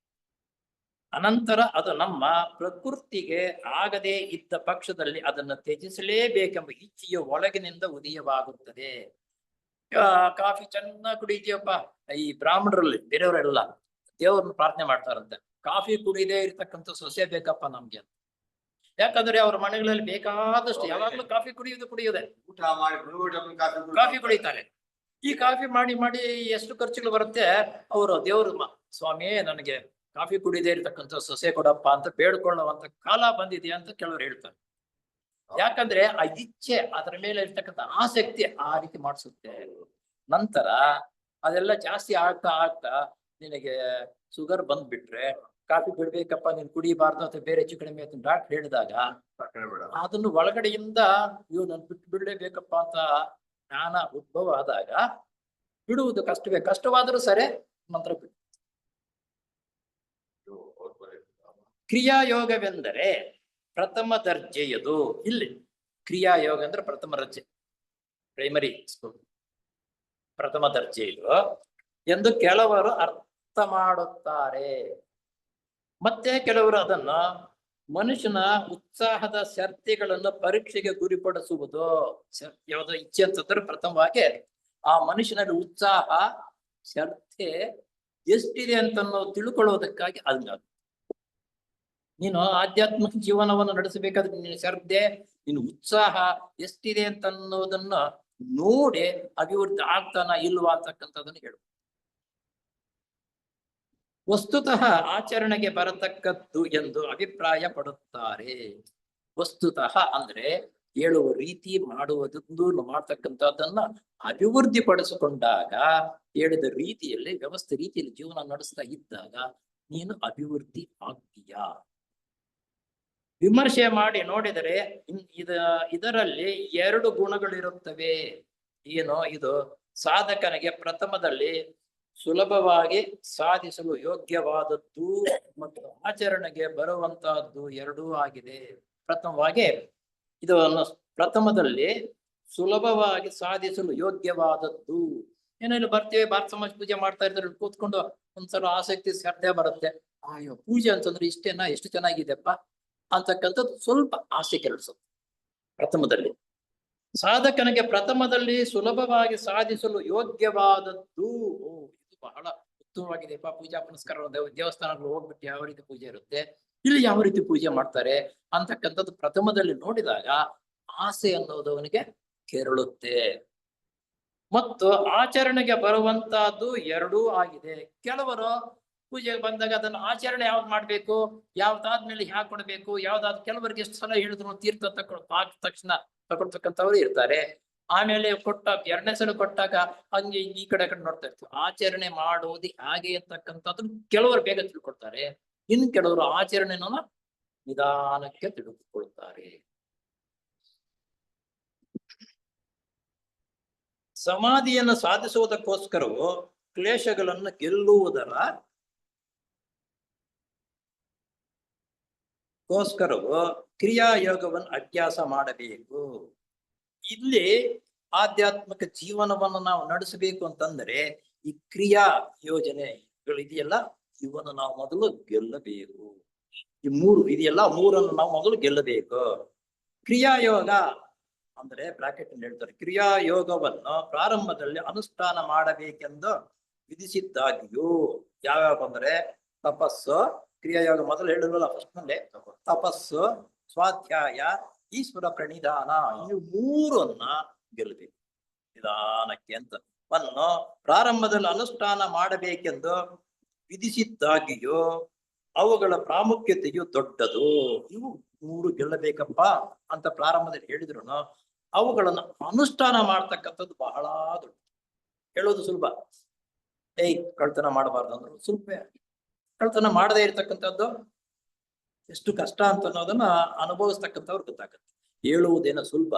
ಅನಂತರ ಅದು ನಮ್ಮ ಪ್ರಕೃತಿಗೆ ಆಗದೇ ಇದ್ದ ಪಕ್ಷದಲ್ಲಿ ಅದನ್ನು ತ್ಯಜಿಸಲೇಬೇಕೆಂಬ ಇಚ್ಛೆಯ ಒಳಗಿನಿಂದ ಉದಯವಾಗುತ್ತದೆ. ಕಾಫಿ ಚೆನ್ನಾಗಿ ಕುಡಿತೀಯಪ್ಪ, ಈ ಬ್ರಾಹ್ಮಣರಲ್ಲಿ ಬೇರೆಯವರೆಲ್ಲ ದೇವ್ರನ್ನ ಪ್ರಾರ್ಥನೆ ಮಾಡ್ತಾರಂತೆ, ಕಾಫಿ ಕುಡಿದೇ ಇರ್ತಕ್ಕಂಥ ಸೊಸೆ ಬೇಕಪ್ಪ ನಮ್ಗೆ ಅಂತ. ಯಾಕಂದ್ರೆ ಅವ್ರ ಮನೆಗಳಲ್ಲಿ ಬೇಕಾದಷ್ಟು ಯಾವಾಗ್ಲೂ ಕಾಫಿ ಕುಡಿಯೋದೆ, ಕಾಫಿ ಕುಡಿತಾರೆ. ಈ ಕಾಫಿ ಮಾಡಿ ಮಾಡಿ ಎಷ್ಟು ಖರ್ಚುಗಳು ಬರುತ್ತೆ. ಅವರು ದೇವ್ರ ಸ್ವಾಮಿ ನನಗೆ ಕಾಫಿ ಕುಡಿದೇ ಇರ್ತಕ್ಕಂಥ ಸೊಸೆ ಕೊಡಪ್ಪ ಅಂತ ಬೇಡ್ಕೊಳ್ಳುವಂತ ಕಾಲ ಬಂದಿದೆಯಾ ಅಂತ ಕೆಲವರು ಹೇಳ್ತಾರೆ. ಯಾಕಂದ್ರೆ ಆ ಇಚ್ಛೆ, ಅದರ ಮೇಲೆ ಇರ್ತಕ್ಕಂಥ ಆಸಕ್ತಿ ಆ ರೀತಿ ಮಾಡಿಸುತ್ತೆ. ನಂತರ ಅದೆಲ್ಲ ಜಾಸ್ತಿ ಆಗ್ತಾ ಆಗ್ತಾ ನಿನಗೆ ಶುಗರ್ ಬಂದ್ಬಿಟ್ರೆ ಕಾಫಿ ಬಿಡ್ಬೇಕಪ್ಪ, ನೀನ್ ಕುಡಿಬಾರ್ದು ಅಥವಾ ಬೇರೆ ಹೆಚ್ಚು ಕಡಿಮೆ ಅಂತ ಡಾಕ್ಟರ್ ಹೇಳಿದಾಗ ಅದನ್ನು ಒಳಗಡೆಯಿಂದ ಇವ್ ನನ್ ಬಿಟ್ಟು ಬಿಡ್ಲೇಬೇಕಪ್ಪ ಅಂತ ಜ್ಞಾನ ಉದ್ಭವ ಆದಾಗ ಬಿಡುವುದು ಕಷ್ಟವೇ. ಕಷ್ಟವಾದರೂ ಸರಿ ಮಂತ್ರ ಬಿಡು. ಕ್ರಿಯಾಯೋಗವೆಂದರೆ ಪ್ರಥಮ ದರ್ಜೆಯದು. ಇಲ್ಲಿ ಕ್ರಿಯಾಯೋಗ ಅಂದ್ರೆ ಪ್ರಥಮ ದರ್ಜೆ, ಪ್ರೈಮರಿ ಸ್ಕೂಲ್, ಪ್ರಥಮ ದರ್ಜೆ ಇದು ಎಂದು ಕೆಲವರು ಅರ್ಥ ಮಾಡುತ್ತಾರೆ. ಮತ್ತೆ ಕೆಲವರು ಅದನ್ನ ಮನುಷ್ಯನ ಉತ್ಸಾಹದ ಶರ್ತಿಗಳನ್ನು ಪರೀಕ್ಷೆಗೆ ಗುರಿಪಡಿಸುವುದು. ಯಾವುದೋ ಇಚ್ಛೆ ಅಂತಂದ್ರೆ ಪ್ರಥಮವಾಗಿ ಆ ಮನುಷ್ಯನಲ್ಲಿ ಉತ್ಸಾಹ ಶರ್ತೆ ಎಷ್ಟಿದೆ ಅಂತ ತಿಳ್ಕೊಳ್ಳೋದಕ್ಕಾಗಿ ಅದನ್ನ ನೀನು ಆಧ್ಯಾತ್ಮಿಕ ಜೀವನವನ್ನು ನಡೆಸಬೇಕಾದ್ರೆ ನಿನ್ನ ಶ್ರದ್ಧೆ, ನಿನ್ನ ಉತ್ಸಾಹ ಎಷ್ಟಿದೆ ಅಂತ ಅನ್ನೋದನ್ನ ನೋಡಿ ಅಭಿವೃದ್ಧಿ ಆಗ್ತಾನ ಇಲ್ವಾ ಅಂತಕ್ಕಂಥದ್ದನ್ನು ಹೇಳು. ವಸ್ತುತಃ ಆಚರಣೆಗೆ ಬರತಕ್ಕದ್ದು ಎಂದು ಅಭಿಪ್ರಾಯ ಪಡುತ್ತಾರೆ. ವಸ್ತುತಃ ಅಂದ್ರೆ ಹೇಳುವ ರೀತಿ, ಮಾಡುವುದೊಂದು ಮಾಡ್ತಕ್ಕಂಥದ್ದನ್ನ ಅಭಿವೃದ್ಧಿ ಪಡಿಸಿಕೊಂಡಾಗ, ಹೇಳಿದ ರೀತಿಯಲ್ಲಿ ವ್ಯವಸ್ಥೆ ರೀತಿಯಲ್ಲಿ ಜೀವನ ನಡೆಸ್ತಾ ಇದ್ದಾಗ ನೀನು ಅಭಿವೃದ್ಧಿ ಆಗ್ತೀಯಾ. ವಿಮರ್ಶೆ ಮಾಡಿ ನೋಡಿದರೆ ಇದರಲ್ಲಿ ಎರಡು ಗುಣಗಳಿರುತ್ತವೆ. ಏನು? ಇದು ಸಾಧಕನಿಗೆ ಪ್ರಥಮದಲ್ಲಿ ಸುಲಭವಾಗಿ ಸಾಧಿಸಲು ಯೋಗ್ಯವಾದದ್ದು ಮತ್ತು ಆಚರಣೆಗೆ ಬರುವಂತಹದ್ದು ಎರಡೂ ಆಗಿದೆ. ಪ್ರಥಮವಾಗಿ ಪ್ರಥಮದಲ್ಲಿ ಸುಲಭವಾಗಿ ಸಾಧಿಸಲು ಯೋಗ್ಯವಾದದ್ದು. ಏನೇನು ಬರ್ತೇವೆ, ಭಾರತ ಸಮಾಜ ಪೂಜೆ ಮಾಡ್ತಾ ಇರ್ತಾರೆ, ಕೂತ್ಕೊಂಡು ಒಂದ್ಸಲ ಆಸಕ್ತಿ ಶ್ರದ್ಧೆ ಬರುತ್ತೆ. ಅಯ್ಯೋ ಪೂಜೆ ಅಂತಂದ್ರೆ ಇಷ್ಟೇನಾ, ಎಷ್ಟು ಚೆನ್ನಾಗಿದೆಪ್ಪ ಅಂತಕ್ಕಂಥದ್ದು ಸ್ವಲ್ಪ ಆಸೆ ಕೆರಳಿಸುತ್ತೆ ಪ್ರಥಮದಲ್ಲಿ. ಸಾಧಕನಿಗೆ ಪ್ರಥಮದಲ್ಲಿ ಸುಲಭವಾಗಿ ಸಾಧಿಸಲು ಯೋಗ್ಯವಾದದ್ದು, ಇದು ಬಹಳ ಅದ್ಭುತವಾಗಿದೆಯಪ್ಪ ಪೂಜಾ ಪುನಸ್ಕಾರ ದೇವಸ್ಥಾನಗಳು ಹೋಗ್ಬಿಟ್ಟು ಯಾವ ರೀತಿ ಪೂಜೆ ಇರುತ್ತೆ, ಇಲ್ಲಿ ಯಾವ ರೀತಿ ಪೂಜೆ ಮಾಡ್ತಾರೆ ಅಂತಕ್ಕಂಥದ್ದು ಪ್ರಥಮದಲ್ಲಿ ನೋಡಿದಾಗ ಆಸೆ ಅನ್ನೋದು ಅವನಿಗೆ ಕೆರಳುತ್ತೆ. ಮತ್ತು ಆಚರಣೆಗೆ ಬರುವಂತಹದ್ದು ಎರಡೂ ಆಗಿದೆ. ಕೆಲವರು ಪೂಜೆಗೆ ಬಂದಾಗ ಅದನ್ನ ಆಚರಣೆ ಯಾವ್ದು ಮಾಡ್ಬೇಕು, ಯಾವ್ದಾದ್ಮೇಲೆ ಹ್ಯಾಕ್ ಕೊಡ್ಬೇಕು, ಯಾವ್ದಾದ್ ಕೆಲವರಿಗೆ ಎಷ್ಟು ಸಲ ಹೇಳಿದ್ರು ತೀರ್ಥ ಆದ ತಕ್ಷಣ ತಗೊಳ್ತಕ್ಕಂಥವ್ರು ಇರ್ತಾರೆ. ಆಮೇಲೆ ಎರಡನೇ ಸಲ ಕೊಟ್ಟಾಗ ಹಂಗೆ ಈ ಕಡೆ ನೋಡ್ತಾ ಇರ್ತೀವಿ. ಆಚರಣೆ ಮಾಡೋದು ಹಾಗೆ ಅಂತಕ್ಕಂಥದ್ದು ಕೆಲವರು ಬೇಗ ತಿಳ್ಕೊಳ್ತಾರೆ, ಇನ್ನು ಕೆಲವರು ಆಚರಣೆನ ನಿಧಾನಕ್ಕೆ ತಿಳಿದುಕೊಳ್ತಾರೆ. ಸಮಾಧಿಯನ್ನು ಸಾಧಿಸುವುದಕ್ಕೋಸ್ಕರವು ಕ್ಲೇಶಗಳನ್ನು ಗೋಸ್ಕರವು ಕ್ರಿಯಾಯೋಗವನ್ನು ಅಭ್ಯಾಸ ಮಾಡಬೇಕು. ಇಲ್ಲಿ ಆಧ್ಯಾತ್ಮಿಕ ಜೀವನವನ್ನು ನಾವು ನಡೆಸಬೇಕು ಅಂತಂದ್ರೆ ಈ ಕ್ರಿಯಾ ಯೋಜನೆಗಳಿದೆಯಲ್ಲ ಇವನ್ನು ನಾವು ಮೊದಲು ಗೆಲ್ಲಬೇಕು. ಈ ಮೂರನ್ನು ನಾವು ಮೊದಲು ಗೆಲ್ಲಬೇಕು. ಕ್ರಿಯಾಯೋಗ ಅಂದ್ರೆ ಬ್ರಾಕೆಟ್ ಅಲ್ಲಿ ಹೇಳ್ತಾರೆ, ಕ್ರಿಯಾಯೋಗವನ್ನು ಪ್ರಾರಂಭದಲ್ಲಿ ಅನುಷ್ಠಾನ ಮಾಡಬೇಕೆಂದು ವಿಧಿಸಿದ್ದಾಗಿಯೂ ಯಾವ್ಯಾವ ಅಂದ್ರೆ ತಪಸ್ಸು, ಕ್ರಿಯಾಯೋಗ ಮೊದಲು ಹೇಳಿದ್ರಲ್ಲ ಫಸ್ಟ್ ನಲ್ಲಿ, ತಪಸ್ಸು, ಸ್ವಾಧ್ಯಾಯ, ಈಶ್ವರ ಪ್ರಣಿಧಾನ, ಈ ಮೂರನ್ನ ಗೆಲ್ಲಬೇಕು ನಿಧಾನಕ್ಕೆ ಅಂತ ವನ್ನು ಪ್ರಾರಂಭದಲ್ಲಿ ಅನುಷ್ಠಾನ ಮಾಡಬೇಕೆಂದು ವಿಧಿಸಿದ್ದಾಗಿಯೂ ಅವುಗಳ ಪ್ರಾಮುಖ್ಯತೆಯು ದೊಡ್ಡದು. ಇವು ಮೂರು ಗೆಲ್ಲಬೇಕಪ್ಪ ಅಂತ ಪ್ರಾರಂಭದಲ್ಲಿ ಹೇಳಿದ್ರು ಅವುಗಳನ್ನು ಅನುಷ್ಠಾನ ಮಾಡ್ತಕ್ಕಂಥದ್ದು ಬಹಳ ದೊಡ್ಡ. ಹೇಳೋದು ಸುಲಭ, ಕಳ್ತನ ಮಾಡಬಾರ್ದು ಅಂದ್ರು ಸುಲಭ. ಕಳ್ತನ ಮಾಡದೇ ಇರ್ತಕ್ಕಂಥದ್ದು ಎಷ್ಟು ಕಷ್ಟ ಅಂತ ಅನ್ನೋದನ್ನ ಅನುಭವಿಸ್ತಕ್ಕಂಥವ್ರು ಗೊತ್ತಾಗತ್ತೆ. ಹೇಳುವುದೇನೋ ಸುಲಭ,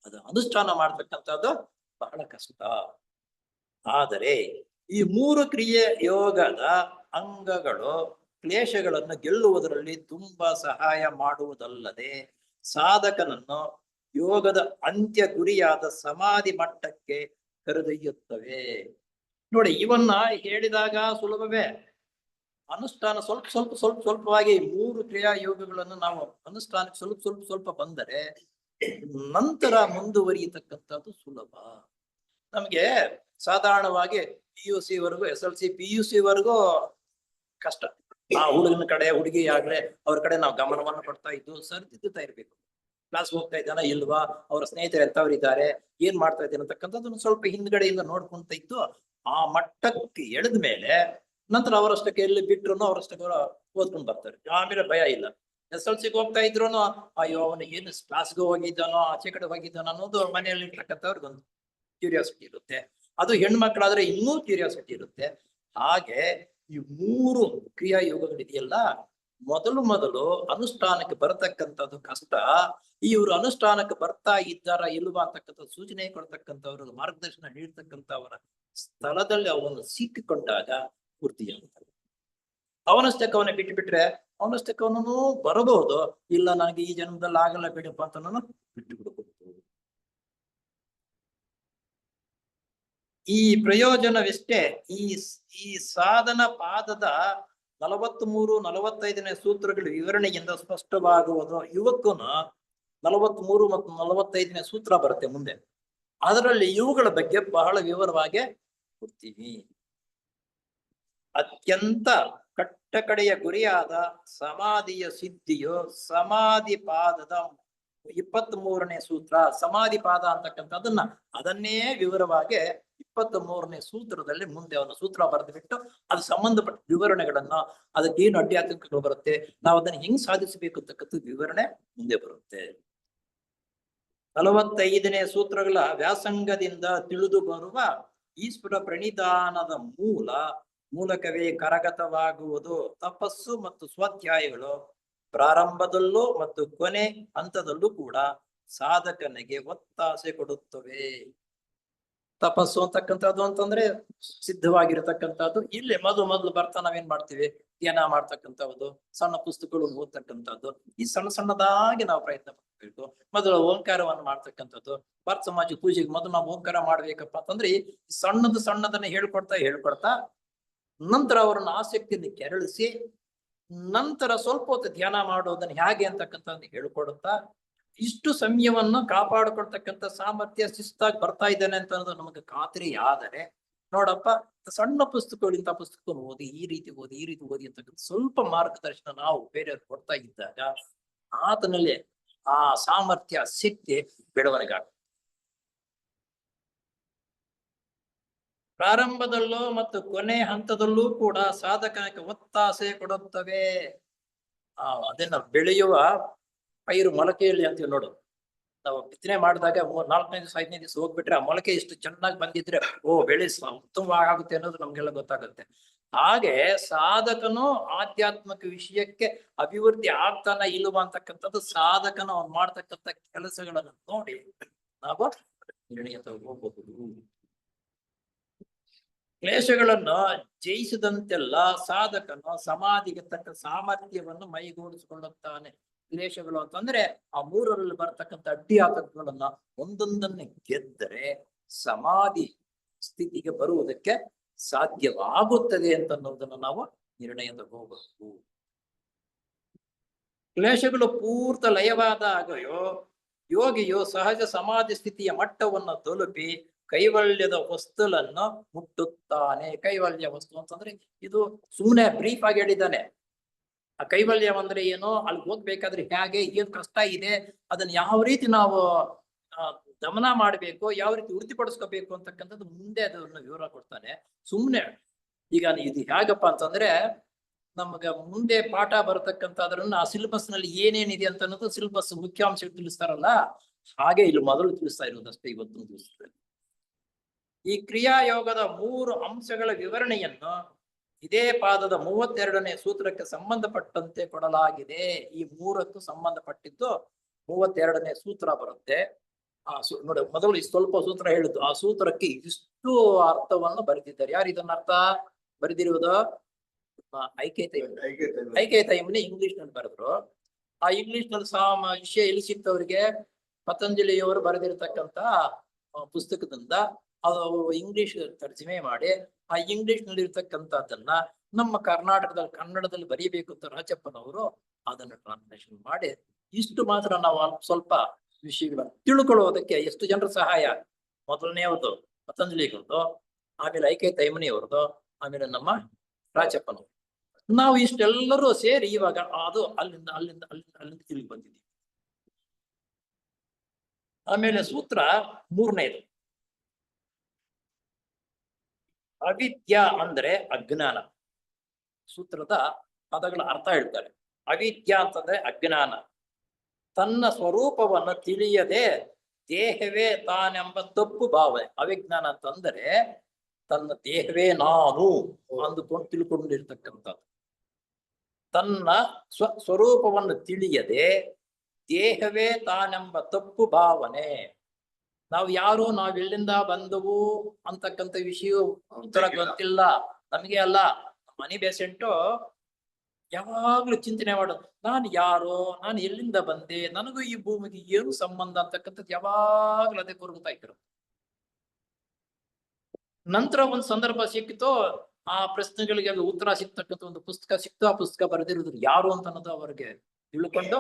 ಅದು ಅನುಷ್ಠಾನ ಮಾಡ್ತಕ್ಕಂಥದ್ದು ಬಹಳ ಕಷ್ಟ. ಆದರೆ ಈ ಮೂರು ಕ್ರಿಯೆ ಯೋಗದ ಅಂಗಗಳು ಕ್ಲೇಶಗಳನ್ನು ಗೆಲ್ಲುವುದರಲ್ಲಿ ತುಂಬಾ ಸಹಾಯ ಮಾಡುವುದಲ್ಲದೆ ಸಾಧಕನನ್ನು ಯೋಗದ ಅಂತ್ಯ ಗುರಿಯಾದ ಸಮಾಧಿ ಮಟ್ಟಕ್ಕೆ ಕರೆದೊಯ್ಯುತ್ತವೆ. ನೋಡಿ, ಇವನ್ನ ಹೇಳಿದಾಗ ಸುಲಭವೇ, ಅನುಷ್ಠಾನ ಸ್ವಲ್ಪವಾಗಿ ಮೂರು ಕ್ರಿಯಾ ಯೋಗಗಳನ್ನು ನಾವು ಅನುಷ್ಠಾನಕ್ಕೆ ಸ್ವಲ್ಪ ಬಂದರೆ ನಂತರ ಮುಂದುವರಿಯತಕ್ಕಂಥದ್ದು ಸುಲಭ. ನಮ್ಗೆ ಸಾಧಾರಣವಾಗಿ PUC ವರೆಗೂ SLC PUC ವರೆಗೂ ಕಷ್ಟ. ಆ ಹುಡುಗನ ಕಡೆ ಹುಡುಗಿ ಆಗ್ಲೆ ಅವ್ರ ಕಡೆ ನಾವು ಗಮನವನ್ನು ಕೊಡ್ತಾ ಇದ್ದು ಸರಿದಿದ್ದುತ್ತಾ ಇರ್ಬೇಕು. ಕ್ಲಾಸ್ ಹೋಗ್ತಾ ಇದ್ದಾನ ಇಲ್ವಾ, ಅವ್ರ ಸ್ನೇಹಿತರು ಎಂತವ್ರು ಇದ್ದಾರೆ, ಏನ್ ಮಾಡ್ತಾ ಇದ್ದೇನೆ ಅಂತಕ್ಕಂಥದ್ದನ್ನು ಸ್ವಲ್ಪ ಹಿಂದ್ಗಡೆಯಿಂದ ನೋಡ್ಕೊಂತ ಇದ್ದು ಆ ಮಟ್ಟಕ್ಕೆ ಎಳೆದ ಮೇಲೆ ನಂತರ ಅವರಷ್ಟಕ್ಕೆ ಎಲ್ಲಿ ಬಿಟ್ರು ಅವರಷ್ಟಕ್ಕೆ ಓದ್ಕೊಂಡ್ ಬರ್ತಾರೆ. ಆಮೇಲೆ ಭಯ ಇಲ್ಲ. SLCಗೆ ಹೋಗ್ತಾ ಇದ್ರು ಅಯ್ಯೋ ಅವನು ಏನು ಕ್ಲಾಸ್ಗೆ ಹೋಗಿದ್ದಾನೋ ಆಚೆ ಕಡೆ ಹೋಗಿದ್ದಾನೋ ಅನ್ನೋದು ಮನೆಯಲ್ಲಿ ಇರ್ತಕ್ಕಂಥವ್ರಿಗೊಂದು ಕ್ಯೂರಿಯಾಸಿಟಿ ಇರುತ್ತೆ. ಅದು ಹೆಣ್ಮಕ್ಳಾದ್ರೆ ಇನ್ನೂ ಕ್ಯೂರಿಯಾಸಿಟಿ ಇರುತ್ತೆ. ಹಾಗೆ ಈ ಮೂರು ಕ್ರಿಯಾ ಯೋಗಗಳಿದೆಯಲ್ಲ, ಮೊದಲು ಅನುಷ್ಠಾನಕ್ಕೆ ಬರತಕ್ಕಂಥದ್ದು ಕಷ್ಟ. ಇವರು ಅನುಷ್ಠಾನಕ್ಕೆ ಬರ್ತಾ ಇದ್ದಾರಾ ಇಲ್ವಾ ಅಂತಕ್ಕಂಥ ಸೂಚನೆ ಕೊಡ್ತಕ್ಕಂಥವ್ರ ಮಾರ್ಗದರ್ಶನ ನೀಡ್ತಕ್ಕಂಥವರ ಸ್ಥಳದಲ್ಲಿ ಅವನು ಸಿಕ್ಕಿಕೊಂಡಾಗ ಪೂರ್ತಿಯಾಗುತ್ತದೆ. ಅವನಷ್ಟಕ್ಕೆ ಅವನ ಬಿಟ್ರೆ ಅವನಷ್ಟಕ್ಕೆ ಅವನನ್ನು ಬರಬಹುದು, ಇಲ್ಲ ನನಗೆ ಈ ಜನ್ಮದಲ್ಲಿ ಆಗಲ್ಲ ಬಿಡಪ್ಪ ಅಂತ ನಾನು ಬಿಟ್ಟು ಬಿಡಬಹುದು. ಈ ಪ್ರಯೋಜನವೆಷ್ಟೇ, ಈ ಸಾಧನ ಪಾದದ 43, 45ನೇ ಸೂತ್ರಗಳ ವಿವರಣೆಯಿಂದ ಸ್ಪಷ್ಟವಾಗುವುದು. ಇವಕ್ಕೂನು 43 ಮತ್ತು 45ನೇ ಸೂತ್ರ ಬರುತ್ತೆ ಮುಂದೆ. ಅದರಲ್ಲಿ ಇವುಗಳ ಬಗ್ಗೆ ಬಹಳ ವಿವರವಾಗಿ ಕೊಡ್ತೀವಿ. ಅತ್ಯಂತ ಕಟ್ಟಕಡೆಯ ಗುರಿಯಾದ ಸಮಾಧಿಯ ಸಿದ್ಧಿಯು ಸಮಾಧಿ ಪಾದದ 23ನೇ ಸೂತ್ರ. ಸಮಾಧಿ ಪಾದ ಅಂತಕ್ಕಂಥದ್ದನ್ನ ಅದನ್ನೇ ವಿವರವಾಗಿ 23ನೇ ಸೂತ್ರದಲ್ಲಿ ಮುಂದೆ ಅವನು ಸೂತ್ರ ಬರೆದು ಬಿಟ್ಟು ಅದು ಸಂಬಂಧಪಟ್ಟ ವಿವರಣೆಗಳನ್ನ, ಅದಕ್ಕೆ ಏನು ಅಡ್ಡಾತಂಕಗಳು ಬರುತ್ತೆ, ನಾವು ಅದನ್ನ ಹೆಂಗ್ ಸಾಧಿಸಬೇಕು ಅಂತಕ್ಕಂಥ ವಿವರಣೆ ಮುಂದೆ ಬರುತ್ತೆ. 45ನೇ ಸೂತ್ರಗಳ ವ್ಯಾಸಂಗದಿಂದ ತಿಳಿದು ಬರುವ ಈಶ್ವರ ಪ್ರಣಿಧಾನದ ಮೂಲಕವೇ ಕರಗತವಾಗುವುದು. ತಪಸ್ಸು ಮತ್ತು ಸ್ವಾಧ್ಯಾಯಗಳು ಪ್ರಾರಂಭದಲ್ಲೂ ಮತ್ತು ಕೊನೆ ಹಂತದಲ್ಲೂ ಕೂಡ ಸಾಧಕನಿಗೆ ಒತ್ತಾಸೆ ಕೊಡುತ್ತವೆ. ತಪಸ್ಸು ಅಂತಕ್ಕಂಥದ್ದು ಅಂತಂದ್ರೆ ಸಿದ್ಧವಾಗಿರತಕ್ಕಂಥದ್ದು. ಇಲ್ಲಿ ಮೊದಲು ಬರ್ತಾ ನಾವೇನ್ ಮಾಡ್ತೀವಿ, ಧ್ಯಾನ ಮಾಡ್ತಕ್ಕಂಥದ್ದು, ಸಣ್ಣ ಪುಸ್ತಕಗಳು ಓದ್ತಕ್ಕಂಥದ್ದು. ಈ ಸಣ್ಣದಾಗಿ ನಾವು ಪ್ರಯತ್ನ ಪಡ್ಬೇಕು. ಮೊದಲು ಓಂಕಾರವನ್ನು ಮಾಡ್ತಕ್ಕಂಥದ್ದು. ಭಾರತ ಸಮಾಜ ಪೂಜೆಗೆ ಮೊದಲು ನಾವು ಓಂಕಾರ ಮಾಡ್ಬೇಕಪ್ಪ ಅಂತಂದ್ರೆ ಈ ಸಣ್ಣದನ್ನ ಹೇಳ್ಕೊಡ್ತಾ ನಂತರ ಅವರನ್ನ ಆಸಕ್ತಿಯನ್ನು ಕೆರಳಿಸಿ ನಂತರ ಸ್ವಲ್ಪ ಹೊತ್ತು ಧ್ಯಾನ ಮಾಡೋದನ್ನ ಹೇಗೆ ಅಂತಕ್ಕಂಥದ್ದು ಹೇಳ್ಕೊಡುತ್ತಾ ಇಷ್ಟು ಸಮಯವನ್ನು ಕಾಪಾಡಿಕೊಳ್ತಕ್ಕಂಥ ಸಾಮರ್ಥ್ಯ ಶಿಸ್ತಾಗಿ ಬರ್ತಾ ಇದ್ದಾನೆ ಅಂತ ಅನ್ನೋದು ನಮಗೆ ಖಾತ್ರಿ ಆದರೆ ನೋಡಪ್ಪ ಸಣ್ಣ ಪುಸ್ತಕಗಳು ಇಂಥ ಪುಸ್ತಕ ಓದಿ ಈ ರೀತಿ ಓದಿ ಈ ರೀತಿ ಓದಿ ಅಂತಕ್ಕಂಥ ಸ್ವಲ್ಪ ಮಾರ್ಗದರ್ಶನ ನಾವು ಬೇರೆಯವ್ರಿಗೆ ಕೊಡ್ತಾ ಇದ್ದಾಗ ಆತನಲ್ಲಿ ಆ ಸಾಮರ್ಥ್ಯ ಶಕ್ತಿ ಬೆಳವಣಿಗೆ ಆಗುತ್ತೆ. ಪ್ರಾರಂಭದಲ್ಲೂ ಮತ್ತು ಕೊನೆ ಹಂತದಲ್ಲೂ ಕೂಡ ಸಾಧಕನಿಗೆ ಒತ್ತಾಸೆ ಕೊಡುತ್ತವೆ. ಅದನ್ನ ಬೆಳೆಯುವ ಪೈರು ಮೊಳಕೆಯಲ್ಲಿ ಅಂತೀವಿ ನೋಡು. ನಾವು ಬಿತ್ತನೆ ಮಾಡಿದಾಗ 4ನೇ ದಿವಸ 5ನೇ ದಿವಸ ಹೋಗ್ಬಿಟ್ರೆ ಆ ಮೊಳಕೆ ಇಷ್ಟು ಚೆನ್ನಾಗಿ ಬಂದಿದ್ರೆ ಬೆಳೆ ಉತ್ತಮವಾಗಿ ಆಗುತ್ತೆ ಅನ್ನೋದು ನಮ್ಗೆಲ್ಲ ಗೊತ್ತಾಗುತ್ತೆ. ಹಾಗೆ ಸಾಧಕನು ಆಧ್ಯಾತ್ಮಿಕ ವಿಷಯಕ್ಕೆ ಅಭಿವೃದ್ಧಿ ಆಗ್ತಾನ ಇಲ್ವಾ ಅಂತಕ್ಕಂಥದ್ದು ಸಾಧಕನು ಅವ್ನು ಮಾಡ್ತಕ್ಕಂಥ ಕೆಲಸಗಳನ್ನು ನೋಡಿ ನಾವು ನಿರ್ಣಯ ತಗೋಬಹುದು. ಕ್ಲೇಶಗಳನ್ನು ಜಯಿಸಿದಂತೆಲ್ಲ ಸಾಧಕನು ಸಮಾಧಿಗೆ ತಕ್ಕ ಸಾಮರ್ಥ್ಯವನ್ನು ಮೈಗೂಡಿಸಿಕೊಳ್ಳುತ್ತಾನೆ. ಕ್ಲೇಶಗಳು ಅಂತಂದ್ರೆ ಆ ಮೂರರಲ್ಲಿ ಬರ್ತಕ್ಕಂಥ ಅಡ್ಡಿ ಆತಂಕಗಳನ್ನ ಒಂದೊಂದನ್ನೇ ಗೆದ್ದರೆ ಸಮಾಧಿ ಸ್ಥಿತಿಗೆ ಬರುವುದಕ್ಕೆ ಸಾಧ್ಯವಾಗುತ್ತದೆ ಅಂತನ್ನೋದನ್ನ ನಾವು ನಿರ್ಣಯ ತಗೋಬಹುದು. ಕ್ಲೇಶಗಳು ಪೂರ್ತ ಲಯವಾದಾಗಯೋ ಯೋಗಿಯು ಸಹಜ ಸಮಾಧಿ ಸ್ಥಿತಿಯ ಮಟ್ಟವನ್ನು ತಲುಪಿ ಕೈವಲ್ಯದ ವಸ್ತುಲನ್ನು ಮುಟ್ಟುತ್ತಾನೆ. ಕೈವಲ್ಯ ವಸ್ತು ಅಂತಂದ್ರೆ ಇದು ಸುಮ್ಮನೆ ಬ್ರೀಫ್ ಆಗಿ ಹೇಳಿದ್ದಾನೆ. ಆ ಕೈವಲ್ಯ ಅಂದ್ರೆ ಏನು, ಅಲ್ಲಿ ಹೋಗ್ಬೇಕಾದ್ರೆ ಹೇಗೆ, ಏನ್ ಕಷ್ಟ ಇದೆ, ಅದನ್ನ ಯಾವ ರೀತಿ ನಾವು ದಮನ ಮಾಡ್ಬೇಕು, ಯಾವ ರೀತಿ ವೃತ್ತಿಪಡಿಸ್ಕೋಬೇಕು ಅಂತಕ್ಕಂಥದ್ದು ಮುಂದೆ ಅದನ್ನ ವಿವರ ಕೊಡ್ತಾನೆ. ಸುಮ್ನೆ ಈಗ ಇದು ಹೇಗಪ್ಪ ಅಂತಂದ್ರೆ ನಮ್ಗೆ ಮುಂದೆ ಪಾಠ ಬರತಕ್ಕಂಥದ್ರನ್ನ ಆ ಸಿಲೆಬಸ್ ನಲ್ಲಿ ಏನೇನಿದೆ ಅಂತ ಅನ್ನೋದು ಸಿಲೆಬಸ್ ಮುಖ್ಯಾಂಶ ತಿಳಿಸ್ತಾರಲ್ಲ, ಹಾಗೆ ಇಲ್ಲಿ ಮೊದಲು ತಿಳಿಸ್ತಾ ಇರೋದಷ್ಟೇ ಇವತ್ತಿನ ದಿವಸದಲ್ಲಿ. ಈ ಕ್ರಿಯಾಯೋಗದ 3 ಅಂಶಗಳ ವಿವರಣೆಯನ್ನು ಇದೇ ಪಾದದ 32ನೇ ಸೂತ್ರಕ್ಕೆ ಸಂಬಂಧಪಟ್ಟಂತೆ ಕೊಡಲಾಗಿದೆ. ಈ 3ಕ್ಕೂ ಸಂಬಂಧಪಟ್ಟಿದ್ದು 32ನೇ ಸೂತ್ರ ಬರುತ್ತೆ. ನೋಡಿ, ಮೊದಲು ಈ ಸ್ವಲ್ಪ ಸೂತ್ರ ಹೇಳಿದ್ದು, ಆ ಸೂತ್ರಕ್ಕೆ ಇಷ್ಟು ಅರ್ಥವನ್ನು ಬರೆದಿದ್ದಾರೆ. ಯಾರು ಇದನ್ನ ಅರ್ಥ ಬರೆದಿರುವುದು? ಐಕೇತೈಮನಿ ಇಂಗ್ಲಿಷ್ ನಲ್ಲಿ ಬರೆದ್ರು. ಆ ಇಂಗ್ಲಿಷ್ ನಲ್ಲಿ ವಿಷಯ ಎಲ್ಲಿ ಸಿಕ್ತವ್ರಿಗೆ? ಪತಂಜಲಿಯವರು ಬರೆದಿರತಕ್ಕಂತ ಪುಸ್ತಕದಿಂದ ಅದು ಇಂಗ್ಲಿಷ್ ತರ್ಜಮೆ ಮಾಡಿ ಆ ಇಂಗ್ಲಿಷ್ ನಲ್ಲಿ ಇರ್ತಕ್ಕಂಥದ್ದನ್ನ ನಮ್ಮ ಕರ್ನಾಟಕದಲ್ಲಿ ಕನ್ನಡದಲ್ಲಿ ಬರೀಬೇಕು ಅಂತ ರಾಜಪ್ಪನವರು ಅದನ್ನು ಟ್ರಾನ್ಸ್ಲೇಷನ್ ಮಾಡಿ, ಇಷ್ಟು ಮಾತ್ರ ನಾವು ಸ್ವಲ್ಪ ವಿಷಯಗಳನ್ನು ತಿಳ್ಕೊಳ್ಳೋದಕ್ಕೆ ಎಷ್ಟು ಜನರ ಸಹಾಯ? ಮೊದಲನೇವ್ರದ್ದು ಪತಂಜಲಿಗಳದ್ದು, ಆಮೇಲೆ ಐಕೇತೈಮನಿಯವ್ರದ್ದು, ಆಮೇಲೆ ನಮ್ಮ ರಾಜಪ್ಪನವರು. ನಾವು ಇಷ್ಟೆಲ್ಲರೂ ಸೇರಿ ಇವಾಗ ಅದು ಅಲ್ಲಿಂದ ಅಲ್ಲಿಂದ ಅಲ್ಲಿಂದ ಅಲ್ಲಿಂದ ತಿರುಗಿ ಬಂದಿದ್ದೀವಿ. ಆಮೇಲೆ ಸೂತ್ರ 3ನೇದು, ಅವಿದ್ಯಾ ಅಂದ್ರೆ ಅಜ್ಞಾನ. ಸೂತ್ರದ ಪದಗಳ ಅರ್ಥ ಹೇಳ್ತಾರೆ. ಅವಿದ್ಯಾ ಅಂತಂದ್ರೆ ಅಜ್ಞಾನ. ತನ್ನ ಸ್ವರೂಪವನ್ನು ತಿಳಿಯದೆ ದೇಹವೇ ತಾನೆಂಬ ತಪ್ಪು ಭಾವನೆ. ಅವಿಜ್ಞಾನ ಅಂತಂದ್ರೆ ತನ್ನ ದೇಹವೇ ನಾನು ಅಂದುಕೊಂಡು ತಿಳ್ಕೊಂಡಿರ್ತಕ್ಕಂಥದ್ದು. ತನ್ನ ಸ್ವರೂಪವನ್ನು ತಿಳಿಯದೆ ದೇಹವೇ ತಾನೆಂಬ ತಪ್ಪು ಭಾವನೆ. ನಾವು ಯಾರು, ನಾವ್ ಎಲ್ಲಿಂದ ಬಂದವು ಅಂತಕ್ಕಂಥ ವಿಷಯ ಉತ್ತರ ಗೊತ್ತಿಲ್ಲ ನಮಗೆ. ಅಲ್ಲ, ಮನಿ ಬೇಸೆಂಟು ಯಾವಾಗ್ಲೂ ಚಿಂತನೆ ಮಾಡೋದು, ನಾನು ಯಾರೋ, ನಾನು ಎಲ್ಲಿಂದ ಬಂದೆ, ನನಗೂ ಈ ಭೂಮಿಗೆ ಏನು ಸಂಬಂಧ ಅಂತಕ್ಕಂಥದ್ದು ಯಾವಾಗ್ಲೂ ಅದೇ ಕೊರಗುತ್ತಾ ಇದ್ರು. ನಂತರ ಒಂದು ಸಂದರ್ಭ ಸಿಕ್ಕಿತು, ಆ ಪ್ರಶ್ನೆಗಳಿಗೆ ಉತ್ತರ ಸಿಗ್ತಕ್ಕಂಥ ಒಂದು ಪುಸ್ತಕ ಸಿಕ್ತು. ಆ ಪುಸ್ತಕ ಬರೆದಿರೋದು ಯಾರು ಅಂತ ಅನ್ನೋದು ಅವರಿಗೆ ತಿಳ್ಕೊಂಡು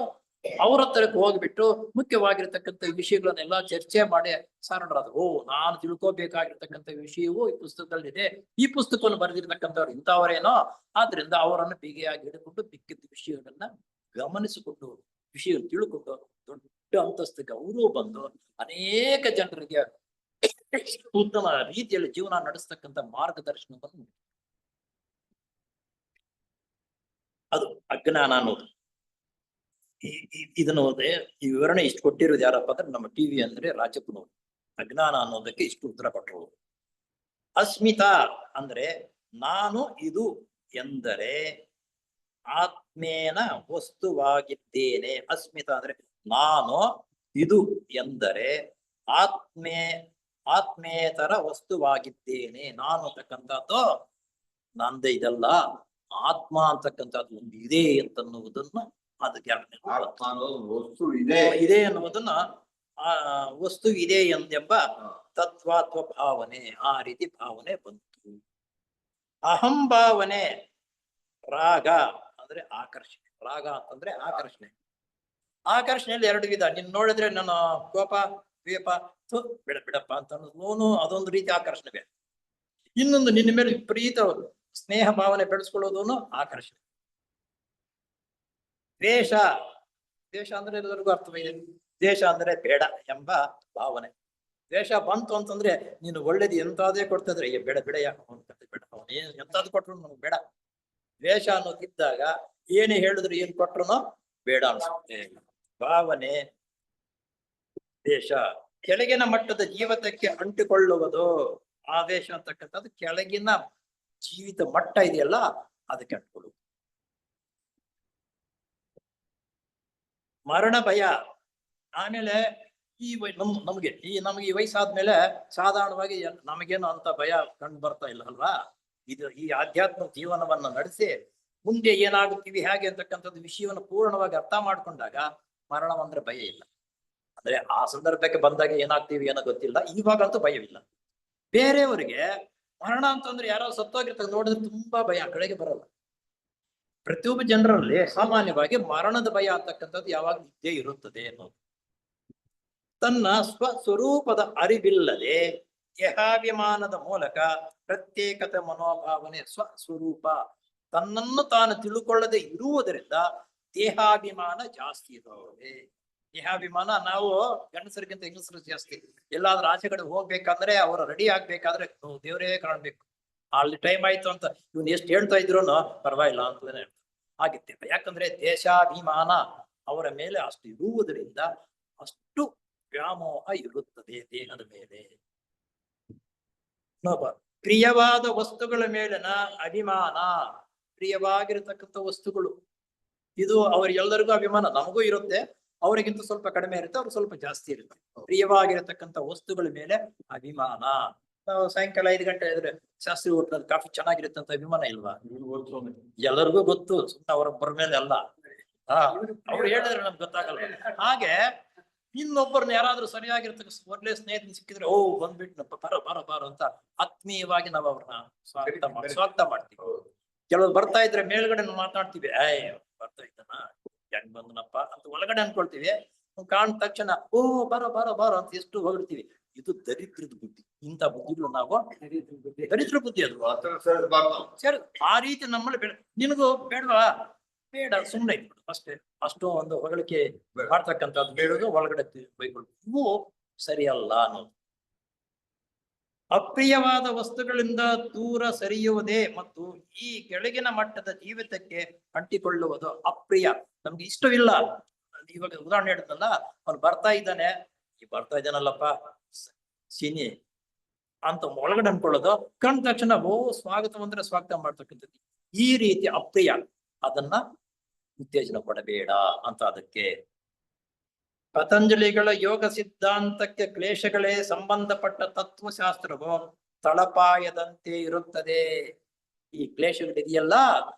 ಅವ್ರ ಹತ್ರಕ್ಕೆ ಹೋಗ್ಬಿಟ್ಟು ಮುಖ್ಯವಾಗಿರ್ತಕ್ಕಂಥ ವಿಷಯಗಳನ್ನೆಲ್ಲ ಚರ್ಚೆ ಮಾಡಿ ಸಾರಣರಾದ್ರು. ನಾನು ತಿಳ್ಕೋಬೇಕಾಗಿರ್ತಕ್ಕಂಥ ವಿಷಯವೂ ಈ ಪುಸ್ತಕದಲ್ಲಿದೆ, ಈ ಪುಸ್ತಕವನ್ನು ಬರೆದಿರ್ತಕ್ಕಂಥವ್ರು ಇಂಥವರೇನೋ, ಆದ್ರಿಂದ ಅವರನ್ನು ಬಿಗಿಯಾಗಿ ಹಿಡಿದುಕೊಂಡು ಬಿಕ್ಕಿದ್ದ ವಿಷಯಗಳನ್ನ ಗಮನಿಸಿಕೊಂಡು ವಿಷಯ ತಿಳ್ಕೊಂಡು ದೊಡ್ಡ ಅಂತಸ್ತಿಗೆ ಅವರು ಬಂದು ಅನೇಕ ಜನರಿಗೆ ಉತ್ತಮ ರೀತಿಯಲ್ಲಿ ಜೀವನ ನಡೆಸ್ತಕ್ಕಂಥ ಮಾರ್ಗದರ್ಶನವನ್ನು, ಅದು ಅಜ್ಞಾನ ಅನ್ನೋದು. ಇದನ್ನು ಈ ವಿವರಣೆ ಇಷ್ಟು ಕೊಟ್ಟಿರೋದು ಯಾರಪ್ಪ ಅಂದ್ರೆ ನಮ್ಮ ಟಿವಿ ಅಂದ್ರೆ ರಾಜಪ್ಪನವರು. ಅಜ್ಞಾನ ಅನ್ನೋದಕ್ಕೆ ಇಷ್ಟು ಉತ್ತರ ಕೊಟ್ಟರು. ಅಸ್ಮಿತಾ ಅಂದ್ರೆ ನಾನು ಇದು ಎಂದರೆ ಆತ್ಮೇನ ವಸ್ತುವಾಗಿದ್ದೇನೆ. ಅಸ್ಮಿತಾ ಅಂದ್ರೆ ನಾನು ಇದು ಎಂದರೆ ಆತ್ಮೇತರ ವಸ್ತುವಾಗಿದ್ದೇನೆ. ನಾನು ಅಂತಕ್ಕಂಥದ್ದು ನಂದೇ ಇದಲ್ಲ, ಆತ್ಮ ಅಂತಕ್ಕಂಥದ್ದು ಒಂದು ಇದೆ ಅಂತನ್ನುವುದನ್ನ ಅದಕ್ಕೆ ವಸ್ತು ಇದೆ ಅನ್ನುವುದನ್ನ ವಸ್ತು ಇದೆ ಎಂಬ ತತ್ವಾತ್ವ ಭಾವನೆ, ಆ ರೀತಿ ಭಾವನೆ ಬಂತು. ಅಹಂ ಭಾವನೆ ರಾಗ ಅಂದ್ರೆ ಆಕರ್ಷಣೆ. ರಾಗ ಅಂತಂದ್ರೆ ಆಕರ್ಷಣೆ. ಆಕರ್ಷಣೆಯಲ್ಲಿ 2 ವಿಧ. ನೀನ್ ನೋಡಿದ್ರೆ ನನ್ನ ಕೋಪ, ದ್ವೇಪ, ಬಿಡಪ್ಪ ಅಂತ ಅನ್ನೋದು ಅದೊಂದು ರೀತಿ ಆಕರ್ಷಣೆ ಬೇರೆ. ಇನ್ನೊಂದು ನಿನ್ನ ಮೇಲೆ ವಿಪರೀತ ಸ್ನೇಹ ಭಾವನೆ ಬೆಳೆಸ್ಕೊಳ್ಳೋದು ಆಕರ್ಷಣೆ. ದ್ವೇಷ, ದ್ವೇಷ ಅಂದ್ರೆ ಎಲ್ಲರಿಗೂ ಅರ್ಥವಿದೆ. ದ್ವೇಷ ಅಂದ್ರೆ ಬೇಡ ಎಂಬ ಭಾವನೆ. ದ್ವೇಷ ಬಂತು ಅಂತಂದ್ರೆ ನೀನು ಒಳ್ಳೇದು ಎಂತಾದೇ ಕೊಡ್ತಿದ್ರೆ ಬೇಡ ಬೇಡ ಬೇಡ ಅವನು ಏನ್ ಎಂತಾದ್ರು ಕೊಟ್ರು ನಮ್ಗೆ ಬೇಡ. ದ್ವೇಷ ಅನ್ನೋದಿದ್ದಾಗ ಏನೇ ಹೇಳಿದ್ರು ಏನ್ ಕೊಟ್ರು ಬೇಡ ಅನ್ಸುತ್ತೆ ಭಾವನೆ. ದ್ವೇಷ ಕೆಳಗಿನ ಮಟ್ಟದ ಜೀವಿತಕ್ಕೆ ಅಂಟಿಕೊಳ್ಳುವುದು. ಆದೇಶ ಅಂತಕ್ಕಂಥದ್ದು ಕೆಳಗಿನ ಜೀವಿತ ಮಟ್ಟ ಇದೆಯಲ್ಲ ಅದಕ್ಕೆ ಅಂಟಿಕೊಳ್ಳುವುದು. ಮರಣ ಭಯ. ಆಮೇಲೆ ಈ ನಮ್ಗೆ ಈ ವಯಸ್ಸಾದ್ಮೇಲೆ ಸಾಧಾರಣವಾಗಿ ನಮಗೇನು ಅಂತ ಭಯ ಕಂಡು ಬರ್ತಾ ಇಲ್ಲ ಅಲ್ವಾ. ಇದು ಈ ಆಧ್ಯಾತ್ಮ ಜೀವನವನ್ನ ನಡೆಸಿ ಮುಂದೆ ಏನಾಗುತ್ತೀವಿ ಹೇಗೆ ಅಂತಕ್ಕಂಥದ್ದು ವಿಷಯವನ್ನು ಪೂರ್ಣವಾಗಿ ಅರ್ಥ ಮಾಡ್ಕೊಂಡಾಗ ಮರಣವಂದ್ರೆ ಭಯ ಇಲ್ಲ. ಅಂದ್ರೆ ಆ ಸಂದರ್ಭಕ್ಕೆ ಬಂದಾಗ ಏನಾಗ್ತೀವಿ ಏನೋ ಗೊತ್ತಿಲ್ಲ, ಇವಾಗಂತೂ ಭಯವಿಲ್ಲ. ಬೇರೆಯವರಿಗೆ ಮರಣ ಅಂತಂದ್ರೆ ಯಾರೋ ಸತ್ತೋಗಿರ್ತಾರೆ ನೋಡಿದ್ರೆ ತುಂಬಾ ಭಯ, ಆ ಕಡೆಗೆ ಬರಲ್ಲ. ಪ್ರತಿಯೊಬ್ಬ ಜನರಲ್ಲಿ ಸಾಮಾನ್ಯವಾಗಿ ಮರಣದ ಭಯ ಅಂತಕ್ಕಂಥದ್ದು ಯಾವಾಗ ಇದ್ದೇ ಇರುತ್ತದೆ ಅನ್ನೋದು. ತನ್ನ ಸ್ವಸ್ವರೂಪದ ಅರಿವಿಲ್ಲದೆ ದೇಹಾಭಿಮಾನದ ಮೂಲಕ ಪ್ರತ್ಯೇಕತೆ ಮನೋಭಾವನೆ. ಸ್ವಸ್ವರೂಪ ತನ್ನನ್ನು ತಾನು ತಿಳ್ಕೊಳ್ಳದೆ ಇರುವುದರಿಂದ ದೇಹಾಭಿಮಾನ ಜಾಸ್ತಿ ಇದಾವೆ. ದೇಹಾಭಿಮಾನ ನಾವು ಗಂಡಸರಿಗಿಂತ ಹೆಂಗಸರು ಜಾಸ್ತಿ. ಎಲ್ಲಾದ್ರೂ ಆಚೆ ಕಡೆ ಹೋಗ್ಬೇಕಾದ್ರೆ ಅವರು ರೆಡಿ ಆಗ್ಬೇಕಾದ್ರೆ ದೇವರೇ ಕಾಣ್ಬೇಕು, ಅಲ್ಲಿ ಟೈಮ್ ಆಯ್ತು ಅಂತ ಇವ್ನು ಎಷ್ಟು ಹೇಳ್ತಾ ಇದ್ರು ಪರವಾಗಿಲ್ಲ ಅಂತಲೇ ಆಗಿರ್ತೇವೆ. ಯಾಕಂದ್ರೆ ದೇಶಾಭಿಮಾನ ಅವರ ಮೇಲೆ ಅಷ್ಟು ಇರುವುದರಿಂದ ಅಷ್ಟು ವ್ಯಾಮೋಹ ಇರುತ್ತದೆ ದೇಹದ ಮೇಲೆ. ಪ್ರಿಯವಾದ ವಸ್ತುಗಳ ಮೇಲಿನ ಅಭಿಮಾನ. ಪ್ರಿಯವಾಗಿರತಕ್ಕಂಥ ವಸ್ತುಗಳು ಇದು ಅವರಿಗೆಲ್ಲರಿಗೂ ಅಭಿಮಾನ, ನಮಗೂ ಇರುತ್ತೆ, ಅವರಿಗಿಂತ ಸ್ವಲ್ಪ ಕಡಿಮೆ ಇರುತ್ತೆ, ಅವ್ರಿಗೆ ಸ್ವಲ್ಪ ಜಾಸ್ತಿ ಇರುತ್ತೆ. ಪ್ರಿಯವಾಗಿರತಕ್ಕಂಥ ವಸ್ತುಗಳ ಮೇಲೆ ಅಭಿಮಾನ. ನಾವು ಸಾಯಂಕಾಲ 5 ಗಂಟೆ ಇದ್ರೆ ಶಾಸ್ತ್ರಿ ಹೋಟ್ಲಲ್ಲಿ ಕಾಫಿ ಚೆನ್ನಾಗಿರುತ್ತೆ ಅಂತ ಅಭಿಮಾನ ಇಲ್ವಾ? ಎಲ್ಲರಿಗೂ ಗೊತ್ತು, ಸುಮ್ಮನೆ ಅವರೊಬ್ಬರ ಮೇಲೆ ಅಲ್ಲ. ಅವ್ರು ಹೇಳಿದ್ರೆ ನಮ್ಗೆ ಗೊತ್ತಾಗಲ್ಲ. ಹಾಗೆ ಇನ್ನೊಬ್ಬರನ್ನ ಯಾರಾದ್ರೂ ಸರಿಯಾಗಿರ್ತಕ್ಕ ಒಳ್ಳೆ ಸ್ನೇಹಿತನ ಸಿಕ್ಕಿದ್ರೆ ಬಂದ್ಬಿಟ್ನಪ್ಪ ಬಾರೋ ಅಂತ ಆತ್ಮೀಯವಾಗಿ ನಾವು ಅವ್ರನ್ನ ಸ್ವಾಗತ ಮಾಡ್ತೀವಿ. ಕೆಲವ್ರು ಬರ್ತಾ ಇದ್ರೆ ಮೇಲ್ಗಡೆ ಮಾತಾಡ್ತೀವಿ, ಬರ್ತಾ ಇದ್ದಾನ ಹೆಂಗ್ ಬಂದನಪ್ಪ ಅಂತ ಒಳಗಡೆ ಅನ್ಕೊಳ್ತೀವಿ. ಕಾಣ ತಕ್ಷಣ ಬಾರೋ ಅಂತ ಎಷ್ಟು ಹೊಗಳ್ತೀವಿ. ಇದು ದರಿದ್ರದ ಬುದ್ಧಿ. ಇಂಥ ಬುದ್ಧಿಗಳು ನಾವು ದರಿದ್ರ ಬುದ್ಧಿ ಅದು. ಸರಿ, ಆ ರೀತಿ ನಮ್ಮಲ್ಲಿ ನಿನಗೂ ಬೇಡವಾ? ಬೇಡ, ಸುಮ್ಮನೆ ಇಟ್ಬಿಡು ಅಷ್ಟೇ. ಅಷ್ಟು ಒಂದು ಹೊಗಳಿಕೆ ಮಾಡ್ತಕ್ಕಂಥದ್ದು ಬೇಡದು, ಒಳಗಡೆ ಬೈಕೊಳ್ಳೋದು ಇವು ಸರಿಯಲ್ಲ ಅನ್ನೋದು. ಅಪ್ರಿಯವಾದ ವಸ್ತುಗಳಿಂದ ದೂರ ಸರಿಯುವುದೇ ಮತ್ತು ಈ ಕೆಳಗಿನ ಮಟ್ಟದ ಜೀವಿತಕ್ಕೆ ಅಂಟಿಕೊಳ್ಳುವುದು ಅಪ್ರಿಯ. ನಮ್ಗೆ ಇಷ್ಟವಿಲ್ಲ. ಇವಾಗ ಉದಾಹರಣೆ ಹೇಳಿದ್ನಲ್ಲ, ಅವ್ನು ಬರ್ತಾ ಇದ್ದಾನಲ್ಲಪ್ಪ ಸೀನಿ ಅಂತ ಒಳಗಡೆ ಅನ್ಕೊಳ್ಳೋದು. ಕಂಡ ತಕ್ಷಣ ಸ್ವಾಗತ ಅಂದ್ರೆ ಸ್ವಾಗತ ಮಾಡ್ತಕ್ಕಂಥದ್ದು ಈ ರೀತಿ ಅಪ್ರಿಯ. ಅದನ್ನ ಉತ್ತೇಜನ ಕೊಡಬೇಡ ಅಂತ. ಅದಕ್ಕೆ ಪತಂಜಲಿಗಳ ಯೋಗ ಸಿದ್ಧಾಂತಕ್ಕೆ ಕ್ಲೇಶಗಳೇ ಸಂಬಂಧಪಟ್ಟ ತತ್ವಶಾಸ್ತ್ರವು ತಳಪಾಯದಂತೆ ಇರುತ್ತದೆ. ಈ ಕ್ಲೇಶಗಳಿದೆಯಲ್ಲ,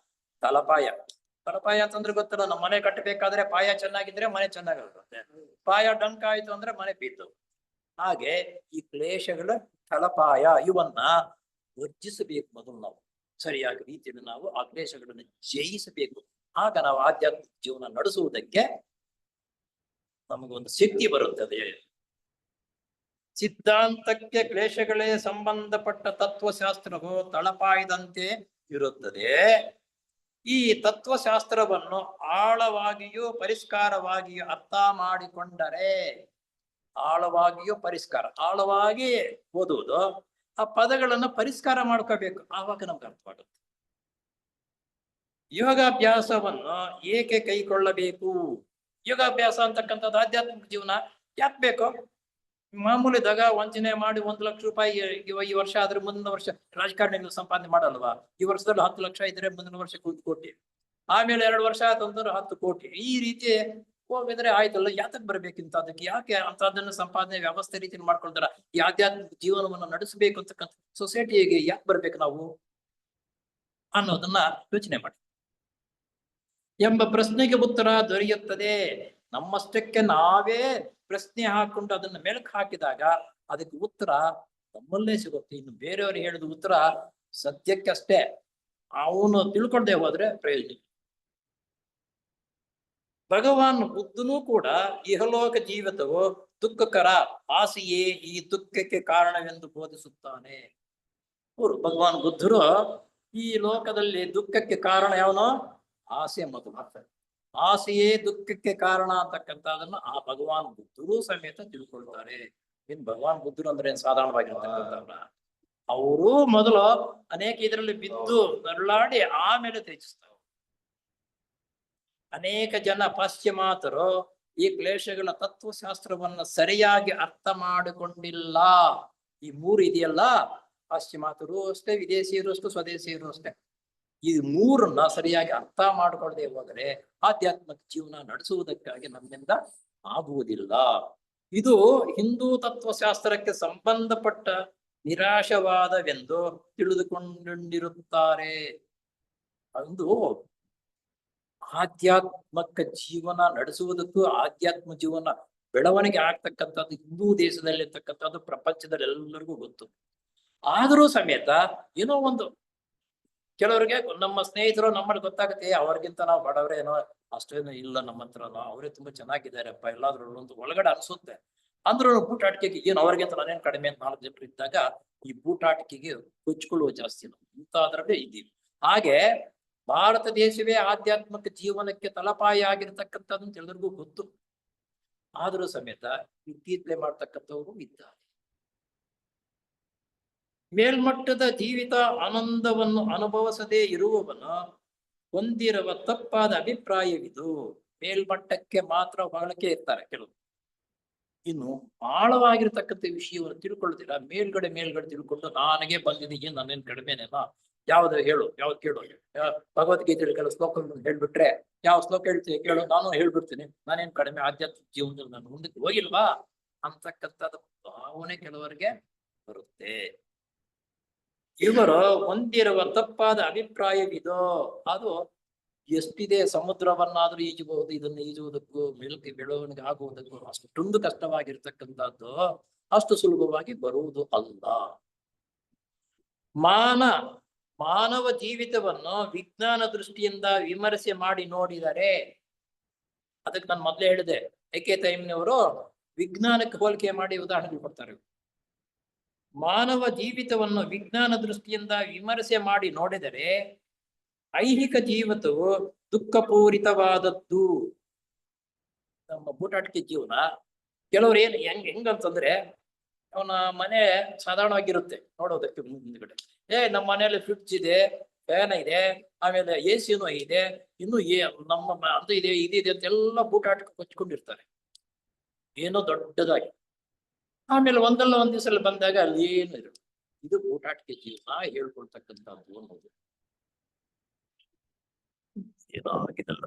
ತಳಪಾಯ ಅಂತಂದ್ರೆ ಗೊತ್ತಲ್ಲ, ನಮ್ಮ ಮನೆ ಕಟ್ಟಬೇಕಾದ್ರೆ ಪಾಯ ಚೆನ್ನಾಗಿದ್ರೆ ಮನೆ ಚೆನ್ನಾಗಿರುತ್ತೆ, ಪಾಯ ಡಂಕ ಆಯ್ತು ಅಂದ್ರೆ ಮನೆ ಬೀತು. ಹಾಗೆ ಈ ಕ್ಲೇಶಗಳ ತಳಪಾಯ ಇವನ್ನ ವರ್ಜಿಸಬೇಕು. ಮೊದಲು ನಾವು ಸರಿಯಾಗಿ ರೀತಿಯಲ್ಲಿ ನಾವು ಆ ಕ್ಲೇಶಗಳನ್ನು ಜಯಿಸಬೇಕು. ಆಗ ನಾವು ಆಧ್ಯಾತ್ಮಿಕ ಜೀವನ ನಡೆಸುವುದಕ್ಕೆ ನಮಗೊಂದು ಶಕ್ತಿ ಬರುತ್ತದೆ. ಸಿದ್ಧಾಂತಕ್ಕೆ ಕ್ಲೇಶಗಳೇ ಸಂಬಂಧಪಟ್ಟ ತತ್ವಶಾಸ್ತ್ರವು ತಳಪಾಯದಂತೆ ಇರುತ್ತದೆ. ಈ ತತ್ವಶಾಸ್ತ್ರವನ್ನು ಆಳವಾಗಿಯೂ ಪರಿಷ್ಕಾರವಾಗಿಯೂ ಅರ್ಥ ಮಾಡಿಕೊಂಡರೆ, ಆಳವಾಗಿಯೂ ಪರಿಷ್ಕಾರ, ಆಳವಾಗಿ ಓದುವುದು, ಆ ಪದಗಳನ್ನು ಪರಿಷ್ಕಾರ ಮಾಡ್ಕೋಬೇಕು, ಆವಾಗ ನಮ್ಗೆ ಅರ್ಥವಾಗುತ್ತೆ. ಯೋಗಾಭ್ಯಾಸವನ್ನು ಏಕೆ ಕೈಗೊಳ್ಳಬೇಕು? ಯೋಗಾಭ್ಯಾಸ ಅಂತಕ್ಕಂಥದ್ದು ಆಧ್ಯಾತ್ಮಿಕ ಜೀವನ ಯಾಕೆ ಬೇಕು? ಮಾಮೂಲಿದಾಗ ವಂಚನೆ ಮಾಡಿ 1 ಲಕ್ಷ ರೂಪಾಯಿ ಈ ವರ್ಷ ಆದ್ರೆ ಮುಂದಿನ ವರ್ಷ ರಾಜಕಾರಣಿಗಳು ಸಂಪಾದನೆ ಮಾಡಲ್ವಾ? ಈ ವರ್ಷದಲ್ಲಿ 10 ಲಕ್ಷ ಇದ್ರೆ ಮುಂದಿನ ವರ್ಷ 1 ಕೋಟಿ, ಆಮೇಲೆ 2 ವರ್ಷ ಆಯ್ತಂದ್ರೆ 10 ಕೋಟಿ. ಈ ರೀತಿ ಹೋಗಿದ್ರೆ ಆಯ್ತಲ್ಲ, ಯಾತಕ್ ಬರ್ಬೇಕಿಂತ? ಅದಕ್ಕೆ ಯಾಕೆ ಅಂತದನ್ನ ಸಂಪಾದನೆ ವ್ಯವಸ್ಥೆ ರೀತಿಯಲ್ಲಿ ಮಾಡ್ಕೊಳ್ತಾರ? ಈ ಆಧ್ಯಾತ್ಮಿಕ ಜೀವನವನ್ನು ನಡೆಸಬೇಕು ಅಂತಕ್ಕಂಥ ಸೊಸೈಟಿಗೆ ಯಾಕೆ ಬರ್ಬೇಕು ನಾವು ಅನ್ನೋದನ್ನ ಯೋಚನೆ ಮಾಡಿ ಎಂಬ ಪ್ರಶ್ನೆಗೆ ಉತ್ತರ ದೊರೆಯುತ್ತದೆ. ನಮ್ಮಷ್ಟಕ್ಕೆ ನಾವೇ ಪ್ರಶ್ನೆ ಹಾಕೊಂಡು ಅದನ್ನ ಮೆಲುಕು ಹಾಕಿದಾಗ ಅದಕ್ಕೆ ಉತ್ತರ ನಮ್ಮಲ್ಲೇ ಸಿಗುತ್ತೆ. ಇನ್ನು ಬೇರೆಯವರು ಹೇಳಿದ ಉತ್ತರ ಸತ್ಯಕ್ಕಷ್ಟೇ, ಅವನು ತಿಳ್ಕೊಂಡೇ ಹೋದ್ರೆ ಪ್ರಯೋಜನ. ಭಗವಾನ್ ಬುದ್ಧನೂ ಕೂಡ ಇಹಲೋಕ ಜೀವಿತವು ದುಃಖಕರ, ಆಸೆಯೇ ಈ ದುಃಖಕ್ಕೆ ಕಾರಣವೆಂದು ಬೋಧಿಸುತ್ತಾನೆ. ಅವರು ಭಗವಾನ್ ಬುದ್ಧರು ಈ ಲೋಕದಲ್ಲಿ ದುಃಖಕ್ಕೆ ಕಾರಣ ಯಾವನೋ ಆಸೆ ಮೊದಲು ಆಗ್ತದೆ. ಆಸೆಯೇ ದುಃಖಕ್ಕೆ ಕಾರಣ ಅಂತಕ್ಕಂಥದನ್ನ ಆ ಭಗವಾನ್ ಬುದ್ಧರು ಸಮೇತ ತಿಳ್ಕೊಳ್ತಾರೆ. ಇನ್ ಭಗವಾನ್ ಬುದ್ಧರು ಅಂದ್ರೆ ಏನ್ ಸಾಧಾರಣವಾಗಿರ್ತಕ್ಕಂಥವ್ರ? ಅವರು ಮೊದಲು ಅನೇಕ ಇದರಲ್ಲಿ ಬಿದ್ದು ನರಳಾಡಿ ಆಮೇಲೆ ತ್ಯಜಿಸ್ತಾರೆ. ಅನೇಕ ಜನ ಪಾಶ್ಚಿಮಾತರು ಈ ಕ್ಲೇಶಗಳ ತತ್ವಶಾಸ್ತ್ರವನ್ನ ಸರಿಯಾಗಿ ಅರ್ಥ ಮಾಡಿಕೊಂಡಿಲ್ಲ. ಈ ಮೂರು ಇದೆಯಲ್ಲ, ಪಾಶ್ಚಿಮಾತರು ಅಷ್ಟೇ, ವಿದೇಶಿಯರು ಅಷ್ಟೇ, ಸ್ವದೇಶಿಯರು ಅಷ್ಟೇ, ಈ ಮೂರನ್ನ ಸರಿಯಾಗಿ ಅರ್ಥ ಮಾಡ್ಕೊಳ್ಳದೆ ಹೋದರೆ ಆಧ್ಯಾತ್ಮಿಕ ಜೀವನ ನಡೆಸುವುದಕ್ಕಾಗಿ ನಮ್ಮಿಂದ ಆಗುವುದಿಲ್ಲ. ಇದು ಹಿಂದೂ ತತ್ವಶಾಸ್ತ್ರಕ್ಕೆ ಸಂಬಂಧಪಟ್ಟ ನಿರಾಶವಾದವೆಂದು ತಿಳಿದುಕೊಂಡಿರುತ್ತಾರೆ. ಒಂದು ಆಧ್ಯಾತ್ಮಿಕ ಜೀವನ ನಡೆಸುವುದಕ್ಕೂ ಆಧ್ಯಾತ್ಮ ಜೀವನ ಬೆಳವಣಿಗೆ ಆಗ್ತಕ್ಕಂಥದ್ದು ಹಿಂದೂ ದೇಶದಲ್ಲಿರ್ತಕ್ಕಂಥದ್ದು ಪ್ರಪಂಚದಲ್ಲಿ ಎಲ್ಲರಿಗೂ ಗೊತ್ತು. ಆದರೂ ಸಮೇತ ಏನೋ ಒಂದು ಕೆಲವರಿಗೆ ನಮ್ಮ ಸ್ನೇಹಿತರು ನಮ್ಮಲ್ಲಿ ಗೊತ್ತಾಗುತ್ತೆ, ಅವ್ರಿಗಿಂತ ನಾವು ಬಡವರೇ, ಏನೋ ಅಷ್ಟೇನು ಇಲ್ಲ ನಮ್ಮ ಹತ್ರ, ಅವರೇ ತುಂಬಾ ಚೆನ್ನಾಗಿದ್ದಾರಪ್ಪ ಎಲ್ಲಾದ್ರೂ ಒಂದು ಒಳಗಡೆ ಅನ್ಸುತ್ತೆ. ಅಂದ್ರೂ ಬೂಟಾಟಿಕೆಗೆ ಏನು ಅವ್ರಿಗಿಂತ ನಾನೇನ್ ಕಡಿಮೆ ಅಂತ 4 ಜನರು ಇದ್ದಾಗ ಈ ಬೂಟಾಟಿಕೆಗೆ ಕೊಚ್ಕೊಳ್ಳುವ ಜಾಸ್ತಿ ಇಂಥದ್ರಲ್ಲೇ ಇದ್ದೀವಿ. ಹಾಗೆ ಭಾರತ ದೇಶವೇ ಆಧ್ಯಾತ್ಮಿಕ ಜೀವನಕ್ಕೆ ತಲಪಾಯ ಆಗಿರ್ತಕ್ಕಂಥದ್ದು ಎಲ್ಲರಿಗೂ ಗೊತ್ತು. ಆದರೂ ಸಮೇತ ಇತ್ತೀಚೆಗೆ ಮಾಡ್ತಕ್ಕಂಥವ್ರು ಇದ್ದಾರೆ. ಮೇಲ್ಮಟ್ಟದ ಜೀವಿತ ಆನಂದವನ್ನು ಅನುಭವಿಸದೇ ಇರುವವನು ಹೊಂದಿರುವ ತಪ್ಪಾದ ಅಭಿಪ್ರಾಯವಿದು. ಮೇಲ್ಮಟ್ಟಕ್ಕೆ ಮಾತ್ರ ಹೊಗಳಕ್ಕೆ ಇರ್ತಾರೆ ಕೆಲವು. ಇನ್ನು ಆಳವಾಗಿರ್ತಕ್ಕಂಥ ವಿಷಯವನ್ನು ತಿಳ್ಕೊಳ್ಳುತ್ತಿಲ್ಲ. ಮೇಲ್ಗಡೆ ತಿಳ್ಕೊಂಡು ನನಗೆ ಬಂದಿದೆಯೇ, ನಾನೇನ್ ಕಡಿಮೆನೇನ, ಯಾವ್ದು ಹೇಳು, ಯಾವ್ದು ಕೇಳು, ಭಗವದ್ಗೀತೆಯಲ್ಲಿ ಕೆಲವು ಶ್ಲೋಕಗಳನ್ನು ಹೇಳ್ಬಿಟ್ರೆ ಯಾವ ಶ್ಲೋಕ ಹೇಳ್ತೀವಿ ಕೇಳು, ನಾನು ಹೇಳ್ಬಿಡ್ತೀನಿ, ನಾನೇನ್ ಕಡಿಮೆ, ಆಧ್ಯಾತ್ಮಿಕ ಜೀವನದಲ್ಲಿ ನಾನು ಮುಂದಕ್ಕೆ ಹೋಗಿಲ್ವಾ ಅಂತಕ್ಕಂಥದ್ದು ಭಾವನೆ ಕೆಲವರಿಗೆ ಬರುತ್ತೆ. ಇವರು ಹೊಂದಿರುವ ತಪ್ಪಾದ ಅಭಿಪ್ರಾಯವಿದೋ ಅದು ಎಷ್ಟಿದೆ, ಸಮುದ್ರವನ್ನಾದ್ರೂ ಈಜಬಹುದು, ಇದನ್ನು ಈಜುವುದಕ್ಕೂ ಮೇಲಕ್ಕೆ ಬೆಳವಣಿಗೆ ಆಗುವುದಕ್ಕೂ ಅಷ್ಟೊಂದು ಕಷ್ಟವಾಗಿರ್ತಕ್ಕಂಥದ್ದು ಅಷ್ಟು ಸುಲಭವಾಗಿ ಬರುವುದು ಅಲ್ಲ. ಮಾನವ ಜೀವಿತವನ್ನು ವಿಜ್ಞಾನ ದೃಷ್ಟಿಯಿಂದ ವಿಮರ್ಶೆ ಮಾಡಿ ನೋಡಿದರೆ, ಅದಕ್ಕೆ ನಾನು ಮೊದಲೇ ಹೇಳಿದೆ, ಏಕೆ ಟೈಮ್ನವರು ವಿಜ್ಞಾನಕ್ಕೆ ಹೋಲಿಕೆ ಮಾಡಿ ಉದಾಹರಣೆ ಕೊಡ್ತಾರೆ. ಮಾನವ ಜೀವಿತವನ್ನು ವಿಜ್ಞಾನ ದೃಷ್ಟಿಯಿಂದ ವಿಮರ್ಶೆ ಮಾಡಿ ನೋಡಿದರೆ ಐಹಿಕ ಜೀವಿತವು ದುಃಖಪೂರಿತವಾದದ್ದು. ನಮ್ಮ ಬೂಟಾಟಿಕೆ ಜೀವನ ಕೆಲವ್ರು ಹೆಂಗಂತಂದ್ರೆ, ಅವನ ಮನೆ ಸಾಧಾರಣವಾಗಿರುತ್ತೆ ನೋಡೋದಕ್ಕೆ ಮುಂದ್ಗಡೆ, ನಮ್ಮ ಮನೆಯಲ್ಲಿ ಫ್ರಿಡ್ಜ್ ಇದೆ, ಫ್ಯಾನ್ ಇದೆ, ಆಮೇಲೆ AC ಇದೆ, ಇನ್ನು ನಮ್ಮ ಅದು ಇದೆ, ಇದಿದೆ ಅಂತೆಲ್ಲ ಬೂಟಾಟಿಕೆ ಕೊಚ್ಕೊಂಡಿರ್ತಾರೆ ಏನೋ ದೊಡ್ಡದಾಗಿ. ಆಮೇಲೆ ಒಂದಲ್ಲ ಒಂದ್ ದಿವಸ ಬಂದಾಗ ಅಲ್ಲಿ ಏನು ಇರುತ್ತೆ. ಇದು ಬೂಟಾಟಿಕೆ ಜೀವನ ಹೇಳ್ಕೊಳ್ತಕ್ಕಂಥದ್ದು ಅನ್ನೋದು ಏನೋ ಆಗಿದಲ್ಲ.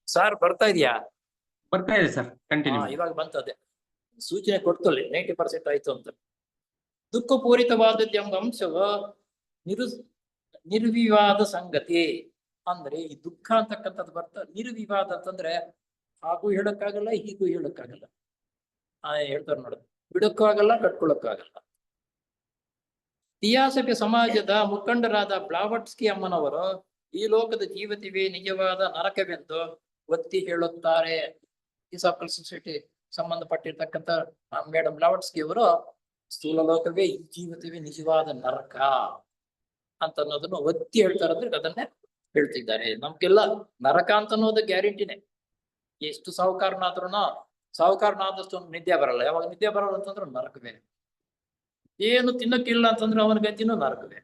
ಸಾರ್ ಬರ್ತಾ ಇದೆಯಾ? ಬರ್ತಾ ಇದೆ ಸರ್, ಕಂಟಿನ್ಯೂ. ಇವಾಗ ಬಂತದೆ ಸೂಚನೆ ಕೊಡ್ತಲ್ಲಿ 90% ಆಯ್ತು ಅಂತ. ದುಃಖಪೂರಿತವಾದದ್ದು ಎಂಬ ಅಂಶವು ನಿರ್ವಿವಾದ ಸಂಗತಿ. ಅಂದ್ರೆ ಈ ದುಃಖ ಅಂತಕ್ಕಂಥದ್ದು ನಿರ್ವಿವಾದ ಅಂತಂದ್ರೆ ಹಾಗೂ ಹೇಳಕ್ಕಾಗಲ್ಲ, ಹೀಗೂ ಹೇಳಕ್ಕಾಗಲ್ಲ. ಹೇಳ್ತಾರೆ ನೋಡ, ಬಿಡಕ್ಕಾಗಲ್ಲ, ಕಟ್ಕೊಳಕ್ಕಾಗಲ್ಲ. ಥಿಯಾಸಫಿ ಸಮಾಜದ ಮುಖಂಡರಾದ ಬ್ಲಾವಟ್ಸ್ಕಿ ಅಮ್ಮನವರು ಈ ಲೋಕದ ಜೀವಿತವೇ ನಿಜವಾದ ನರಕವೆಂದು ಒತ್ತಿ ಹೇಳುತ್ತಾರೆ. ಥಿಯಾಸಫಿಕಲ್ ಸೊಸೈಟಿ ಸಂಬಂಧಪಟ್ಟಿರ್ತಕ್ಕಂಥ ಮೇಡಮ್ ಬ್ಲಾವಟ್ಸ್ಕಿ ಅವರು ಸ್ಥೂಲ ಲೋಕವೇ ಈ ಜೀವಿತವೇ ನಿಜವಾದ ನರಕ ಅಂತ ಅನ್ನೋದನ್ನು ಒತ್ತಿ ಹೇಳ್ತಾರೆ. ಅಂದ್ರೆ ಅದನ್ನೇ ಹೇಳ್ತಿದ್ದಾರೆ. ನಮ್ಗೆಲ್ಲ ನರಕ ಅಂತ ಅನ್ನೋದು ಗ್ಯಾರಂಟಿನೇ. ಎಷ್ಟು ಸಾಹುಕಾರನಾದಷ್ಟು ನಿದ್ದೆ ಬರಲ್ಲ. ಯಾವಾಗ ನಿದ್ದೆ ಬರಲ್ಲ ಅಂತಂದ್ರೆ ನರಕವೇ. ಏನು ತಿನ್ನಕ್ಕಿಲ್ಲ ಅಂತಂದ್ರೆ ಅವನ ಗತಿನೂ ನರಕವೇ.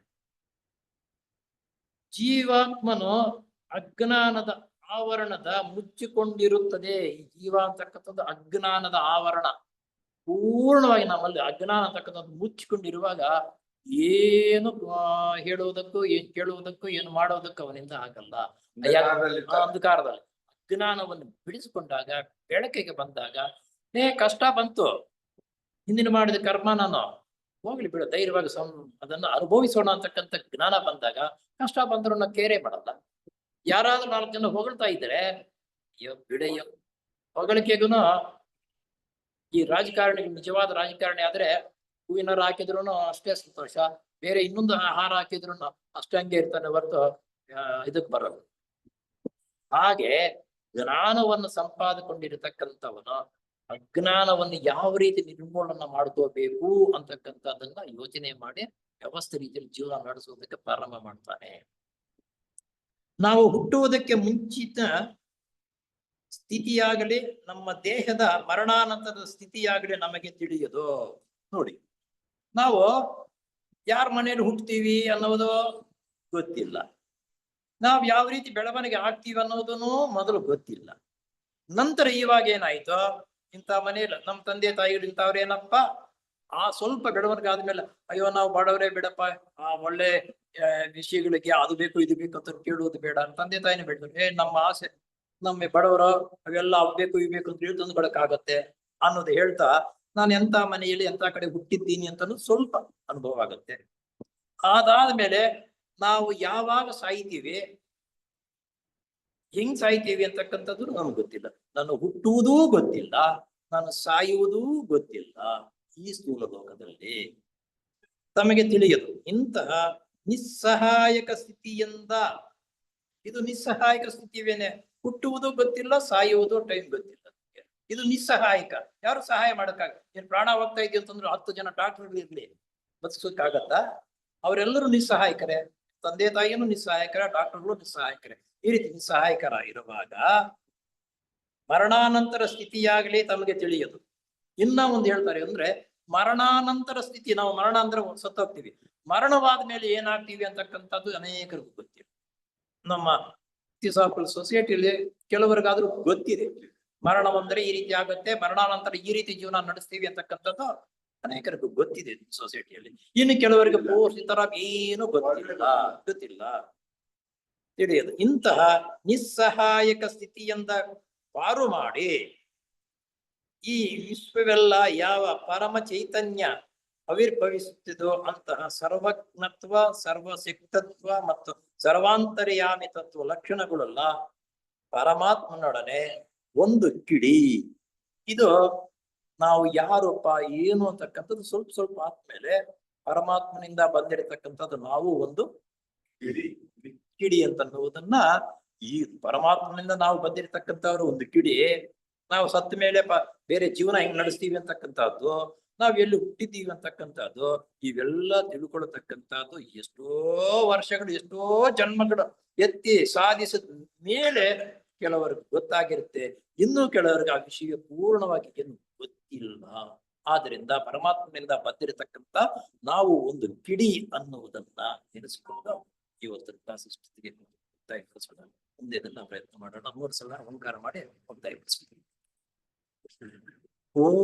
ಜೀವಾತ್ಮನು ಅಜ್ಞಾನದ ಆವರಣದ ಮುಚ್ಚಿಕೊಂಡಿರುತ್ತದೆ. ಈ ಜೀವ ಅಂತಕ್ಕಂಥದ್ದು ಅಜ್ಞಾನದ ಆವರಣ. ಪೂರ್ಣವಾಗಿ ನಮ್ಮಲ್ಲಿ ಅಜ್ಞಾನ ಅಂತಕ್ಕಂಥದ್ದು ಮುಚ್ಚಿಕೊಂಡಿರುವಾಗ ಏನು ಹೇಳುವುದಕ್ಕೂ, ಏನ್ ಕೇಳುವುದಕ್ಕೂ, ಏನು ಮಾಡೋದಕ್ಕೂ ಅವನಿಂದ ಆಗಲ್ಲ. ಅಂಧಕಾರದಲ್ಲಿ ಅಜ್ಞಾನವನ್ನು ಬಿಡಿಸಿಕೊಂಡಾಗ, ಬೆಳಕಿಗೆ ಬಂದಾಗ, ಕಷ್ಟ ಬಂತು, ಹಿಂದಿನ ಮಾಡಿದ ಕರ್ಮ ನಾನು ಹೋಗ್ಲಿ ಬಿಡು, ಧೈರ್ಯವಾಗಿ ಅದನ್ನ ಅನುಭವಿಸೋಣ ಅಂತಕ್ಕಂಥ ಜ್ಞಾನ ಬಂದಾಗ ಕಷ್ಟ ಬಂದ್ರು ನಾವು ಕೇರೆ ಮಾಡಲ್ಲ. ಯಾರಾದ್ರೂ 4 ಜನ ಹೊಗಳ್ತಾ ಇದ್ರೆ ಅಯ್ಯೋ ಬಿಡಯ್ಯೋ, ಹೊಗಳಿಕೆಗೂನು ಈ ರಾಜಕಾರಣಿ ನಿಜವಾದ ರಾಜಕಾರಣಿ ಆದ್ರೆ ಹೂವಿನಾರ ಹಾಕಿದ್ರು ಅಷ್ಟೇ ಸಂತೋಷ, ಬೇರೆ ಇನ್ನೊಂದು ಆಹಾರ ಹಾಕಿದ್ರು ಅಷ್ಟೇ ಹಂಗೆ ಇರ್ತಾನೆ ಹೊರತು ಇದಕ್ ಬರಲ್ಲ. ಹಾಗೆ ಜ್ಞಾನವನ್ನು ಸಂಪಾದಿಕೊಂಡಿರತಕ್ಕಂಥವನು ಅಜ್ಞಾನವನ್ನು ಯಾವ ರೀತಿ ನಿರ್ಮೂಲನ ಮಾಡ್ಕೋಬೇಕು ಅಂತಕ್ಕಂಥದ್ದನ್ನ ಯೋಚನೆ ಮಾಡಿ ವ್ಯವಸ್ಥೆ ರೀತಿಯಲ್ಲಿ ಜೀವನ ನಡೆಸುವುದಕ್ಕೆ ಪ್ರಾರಂಭ ಮಾಡ್ತಾನೆ. ನಾವು ಹುಟ್ಟುವುದಕ್ಕೆ ಮುಂಚಿತ ಸ್ಥಿತಿಯಾಗಲಿ ನಮ್ಮ ದೇಹದ ಮರಣಾನಂತರದ ಸ್ಥಿತಿಯಾಗಲಿ ನಮಗೆ ತಿಳಿಯದು. ನೋಡಿ, ನಾವು ಯಾರ ಮನೆಯಲ್ಲಿ ಹುಟ್ಟುತ್ತೀವಿ ಅನ್ನೋದು ಗೊತ್ತಿಲ್ಲ, ನಾವ್ ಯಾವ ರೀತಿ ಬೆಳವಣಿಗೆ ಆಗ್ತೀವಿ ಅನ್ನೋದನ್ನು ಮೊದಲು ಗೊತ್ತಿಲ್ಲ. ನಂತರ ಇವಾಗ ಏನಾಯ್ತು, ಇಂಥ ಮನೆಯಲ್ಲಿ ನಮ್ಮ ತಂದೆ ತಾಯಿಗಳು ಇಂಥವ್ರೇನಪ್ಪ ಸ್ವಲ್ಪ ಬೆಳವಣಿಗೆ ಆದ್ಮೇಲೆ ಅಯ್ಯೋ ನಾವು ಬಡವರೇ ಬಿಡಪ್ಪ, ಒಳ್ಳೆ ವಿಷಯಗಳಿಗೆ ಅದು ಬೇಕು ಇದು ಬೇಕು ಅಂತ ಕೇಳುವುದು ಬೇಡ. ತಂದೆ ತಾಯಿನೇ ಬೇಡ, ನಮ್ಮ ಆಸೆ ನಮ್ಮ ಬಡವರು ಅವೆಲ್ಲ ಆಗ್ಬೇಕು ಇವ್ ಬೇಕು ಅಂತ ಹೇಳಿ ತಂದು ಕೊಡಕ್ಕಾಗತ್ತೆ ಅನ್ನೋದು ಹೇಳ್ತಾ ನಾನು ಎಂತ ಮನೆಯಲ್ಲಿ ಎಂತ ಕಡೆ ಹುಟ್ಟಿದ್ದೀನಿ ಅಂತ ಸ್ವಲ್ಪ ಅನುಭವ ಆಗತ್ತೆ. ಅದಾದ್ಮೇಲೆ ನಾವು ಯಾವಾಗ ಸಾಯ್ತೀವಿ, ಹೆಂಗ್ ಸಾಯ್ತೀವಿ ಅಂತಕ್ಕಂಥದ್ದು ನಮ್ಗೆ ಗೊತ್ತಿಲ್ಲ. ನಾನು ಹುಟ್ಟುವುದೂ ಗೊತ್ತಿಲ್ಲ, ನಾನು ಸಾಯುವುದೂ ಗೊತ್ತಿಲ್ಲ. ಈ ಸ್ಥೂಲ ಲೋಕದಲ್ಲಿ ತಮಗೆ ತಿಳಿಯದು. ಇಂತಹ ನಿಸ್ಸಹಾಯಕ ಸ್ಥಿತಿಯಿಂದ, ಇದು ನಿಸ್ಸಹಾಯಕ ಸ್ಥಿತಿವೇನೆ. ಹುಟ್ಟುವುದು ಗೊತ್ತಿಲ್ಲ, ಸಾಯುವುದು ಟೈಮ್ ಗೊತ್ತಿಲ್ಲ. ಇದು ನಿಸ್ಸಹಾಯಕ. ಯಾರು ಸಹಾಯ ಮಾಡಕ್ಕಾಗ? ಏನ್ ಪ್ರಾಣ ಹೋಗ್ತಾ ಇದೆಯಾ ಅಂತಂದ್ರೆ 10 ಜನ ಡಾಕ್ಟರ್ ಇರ್ಲಿ, ಬದುಕೋಕ್ಕಾಗತ್ತಾ? ಅವರೆಲ್ಲರೂ ನಿಸ್ಸಹಾಯಕರೇ. ತಂದೆ ತಾಯಿನೂ ನಿಸ್ಸಹಾಯಕರ, ಡಾಕ್ಟರ್ಗಳು ನಿಸ್ಸಹಾಯಕರೇ. ಈ ರೀತಿ ನಿಸ್ಸಹಾಯಕರ ಇರುವಾಗ ಮರಣಾನಂತರ ಸ್ಥಿತಿಯಾಗಲಿ ತಮಗೆ ತಿಳಿಯದು. ಇನ್ನ ಒಂದು ಹೇಳ್ತಾರೆ ಅಂದ್ರೆ ಮರಣಾನಂತರ ಸ್ಥಿತಿ. ನಾವು ಮರಣ ಅಂದ್ರೆ ಸತ್ತೋಗ್ತೀವಿ, ಮರಣವಾದ ಮೇಲೆ ಏನಾಗ್ತೀವಿ ಅಂತಕ್ಕಂಥದ್ದು ಅನೇಕರಿಗೂ ಗೊತ್ತಿಲ್ಲ. ನಮ್ಮ ಸೊಸೈಟಿಯಲ್ಲಿ ಕೆಲವರಿಗಾದ್ರೂ ಗೊತ್ತಿದೆ, ಮರಣ ಬಂದ್ರೆ ಈ ರೀತಿ ಆಗತ್ತೆ, ಮರಣಾನಂತರ ಈ ರೀತಿ ಜೀವನ ನಡೆಸ್ತೀವಿ ಅಂತಕ್ಕಂಥದ್ದು ಅನೇಕರಿಗೂ ಗೊತ್ತಿದೆ ಸೊಸೈಟಿಯಲ್ಲಿ. ಇನ್ನು ಕೆಲವರಿಗೆ ಈ ತರ ಏನು ಗೊತ್ತಿಲ್ಲ, ತಿಳಿಯದು. ಇಂತಹ ನಿಸ್ಸಹಾಯಕ ಸ್ಥಿತಿಯಿಂದ ಪಾರು ಮಾಡಿ ಈ ವಿಶ್ವವೆಲ್ಲ ಯಾವ ಪರಮ ಚೈತನ್ಯ ಆವಿರ್ಭವಿಸುತ್ತಿದೋ ಅಂತಹ ಸರ್ವಜ್ಞತ್ವ, ಸರ್ವಶಕ್ತತ್ವ ಮತ್ತು ಸರ್ವಾಂತರ್ಯಾಮಿ ತತ್ವ ಲಕ್ಷಣಗಳೆಲ್ಲ ಪರಮಾತ್ಮನೊಡನೆ ಒಂದು ಕಿಡಿ. ಇದು ನಾವು ಯಾರಪ್ಪ ಏನು ಅಂತಕ್ಕಂಥದ್ದು ಸ್ವಲ್ಪ ಸ್ವಲ್ಪ ಆದ್ಮೇಲೆ ಪರಮಾತ್ಮನಿಂದ ಬಂದಿರತಕ್ಕಂಥದ್ದು ನಾವು ಒಂದು ಕಿಡಿ ಅಂತನ್ನುವುದನ್ನ, ಈ ಪರಮಾತ್ಮನಿಂದ ನಾವು ಬಂದಿರತಕ್ಕಂಥವ್ರು ಒಂದು ಕಿಡಿ. ನಾವು ಸತ್ತ ಮೇಲೆ ಬೇರೆ ಜೀವನ ಹೆಂಗ್ ನಡೆಸ್ತೀವಿ ಅಂತಕ್ಕಂಥದ್ದು, ನಾವ್ ಎಲ್ಲಿ ಹುಟ್ಟಿದ್ದೀವಿ ಅಂತಕ್ಕಂಥದ್ದು, ಇವೆಲ್ಲ ತಿಳ್ಕೊಳ್ತಕ್ಕಂಥದ್ದು ಎಷ್ಟೋ ವರ್ಷಗಳು, ಎಷ್ಟೋ ಜನ್ಮಗಳು ಎತ್ತಿ ಸಾಧಿಸಿದ ಮೇಲೆ ಕೆಲವರಿಗೆ ಗೊತ್ತಾಗಿರುತ್ತೆ. ಇನ್ನೂ ಕೆಲವರಿಗೆ ಆ ವಿಷಯ ಪೂರ್ಣವಾಗಿ ಏನು ಗೊತ್ತಿಲ್ಲ. ಆದ್ರಿಂದ ಪರಮಾತ್ಮನಿಂದ ಬಂದಿರತಕ್ಕಂಥ ನಾವು ಒಂದು ಕಿಡಿ ಅನ್ನುವುದನ್ನ ನೆನೆಸಿಕೊಂಡು ಇವತ್ತಿನ ಕ್ಲಾಸಿಗೆ ಮುಕ್ತಾಯಗೊಳಿಸೋಣ. ಮುಂದೆ ಇದನ್ನ ಪ್ರಯತ್ನ ಮಾಡೋಣ. 3 ಸಲ ಓಂಕಾರ ಮಾಡಿ ಮುಕ್ತಾಯಗೊಳಿಸ್ತೀವಿ. ಓಂ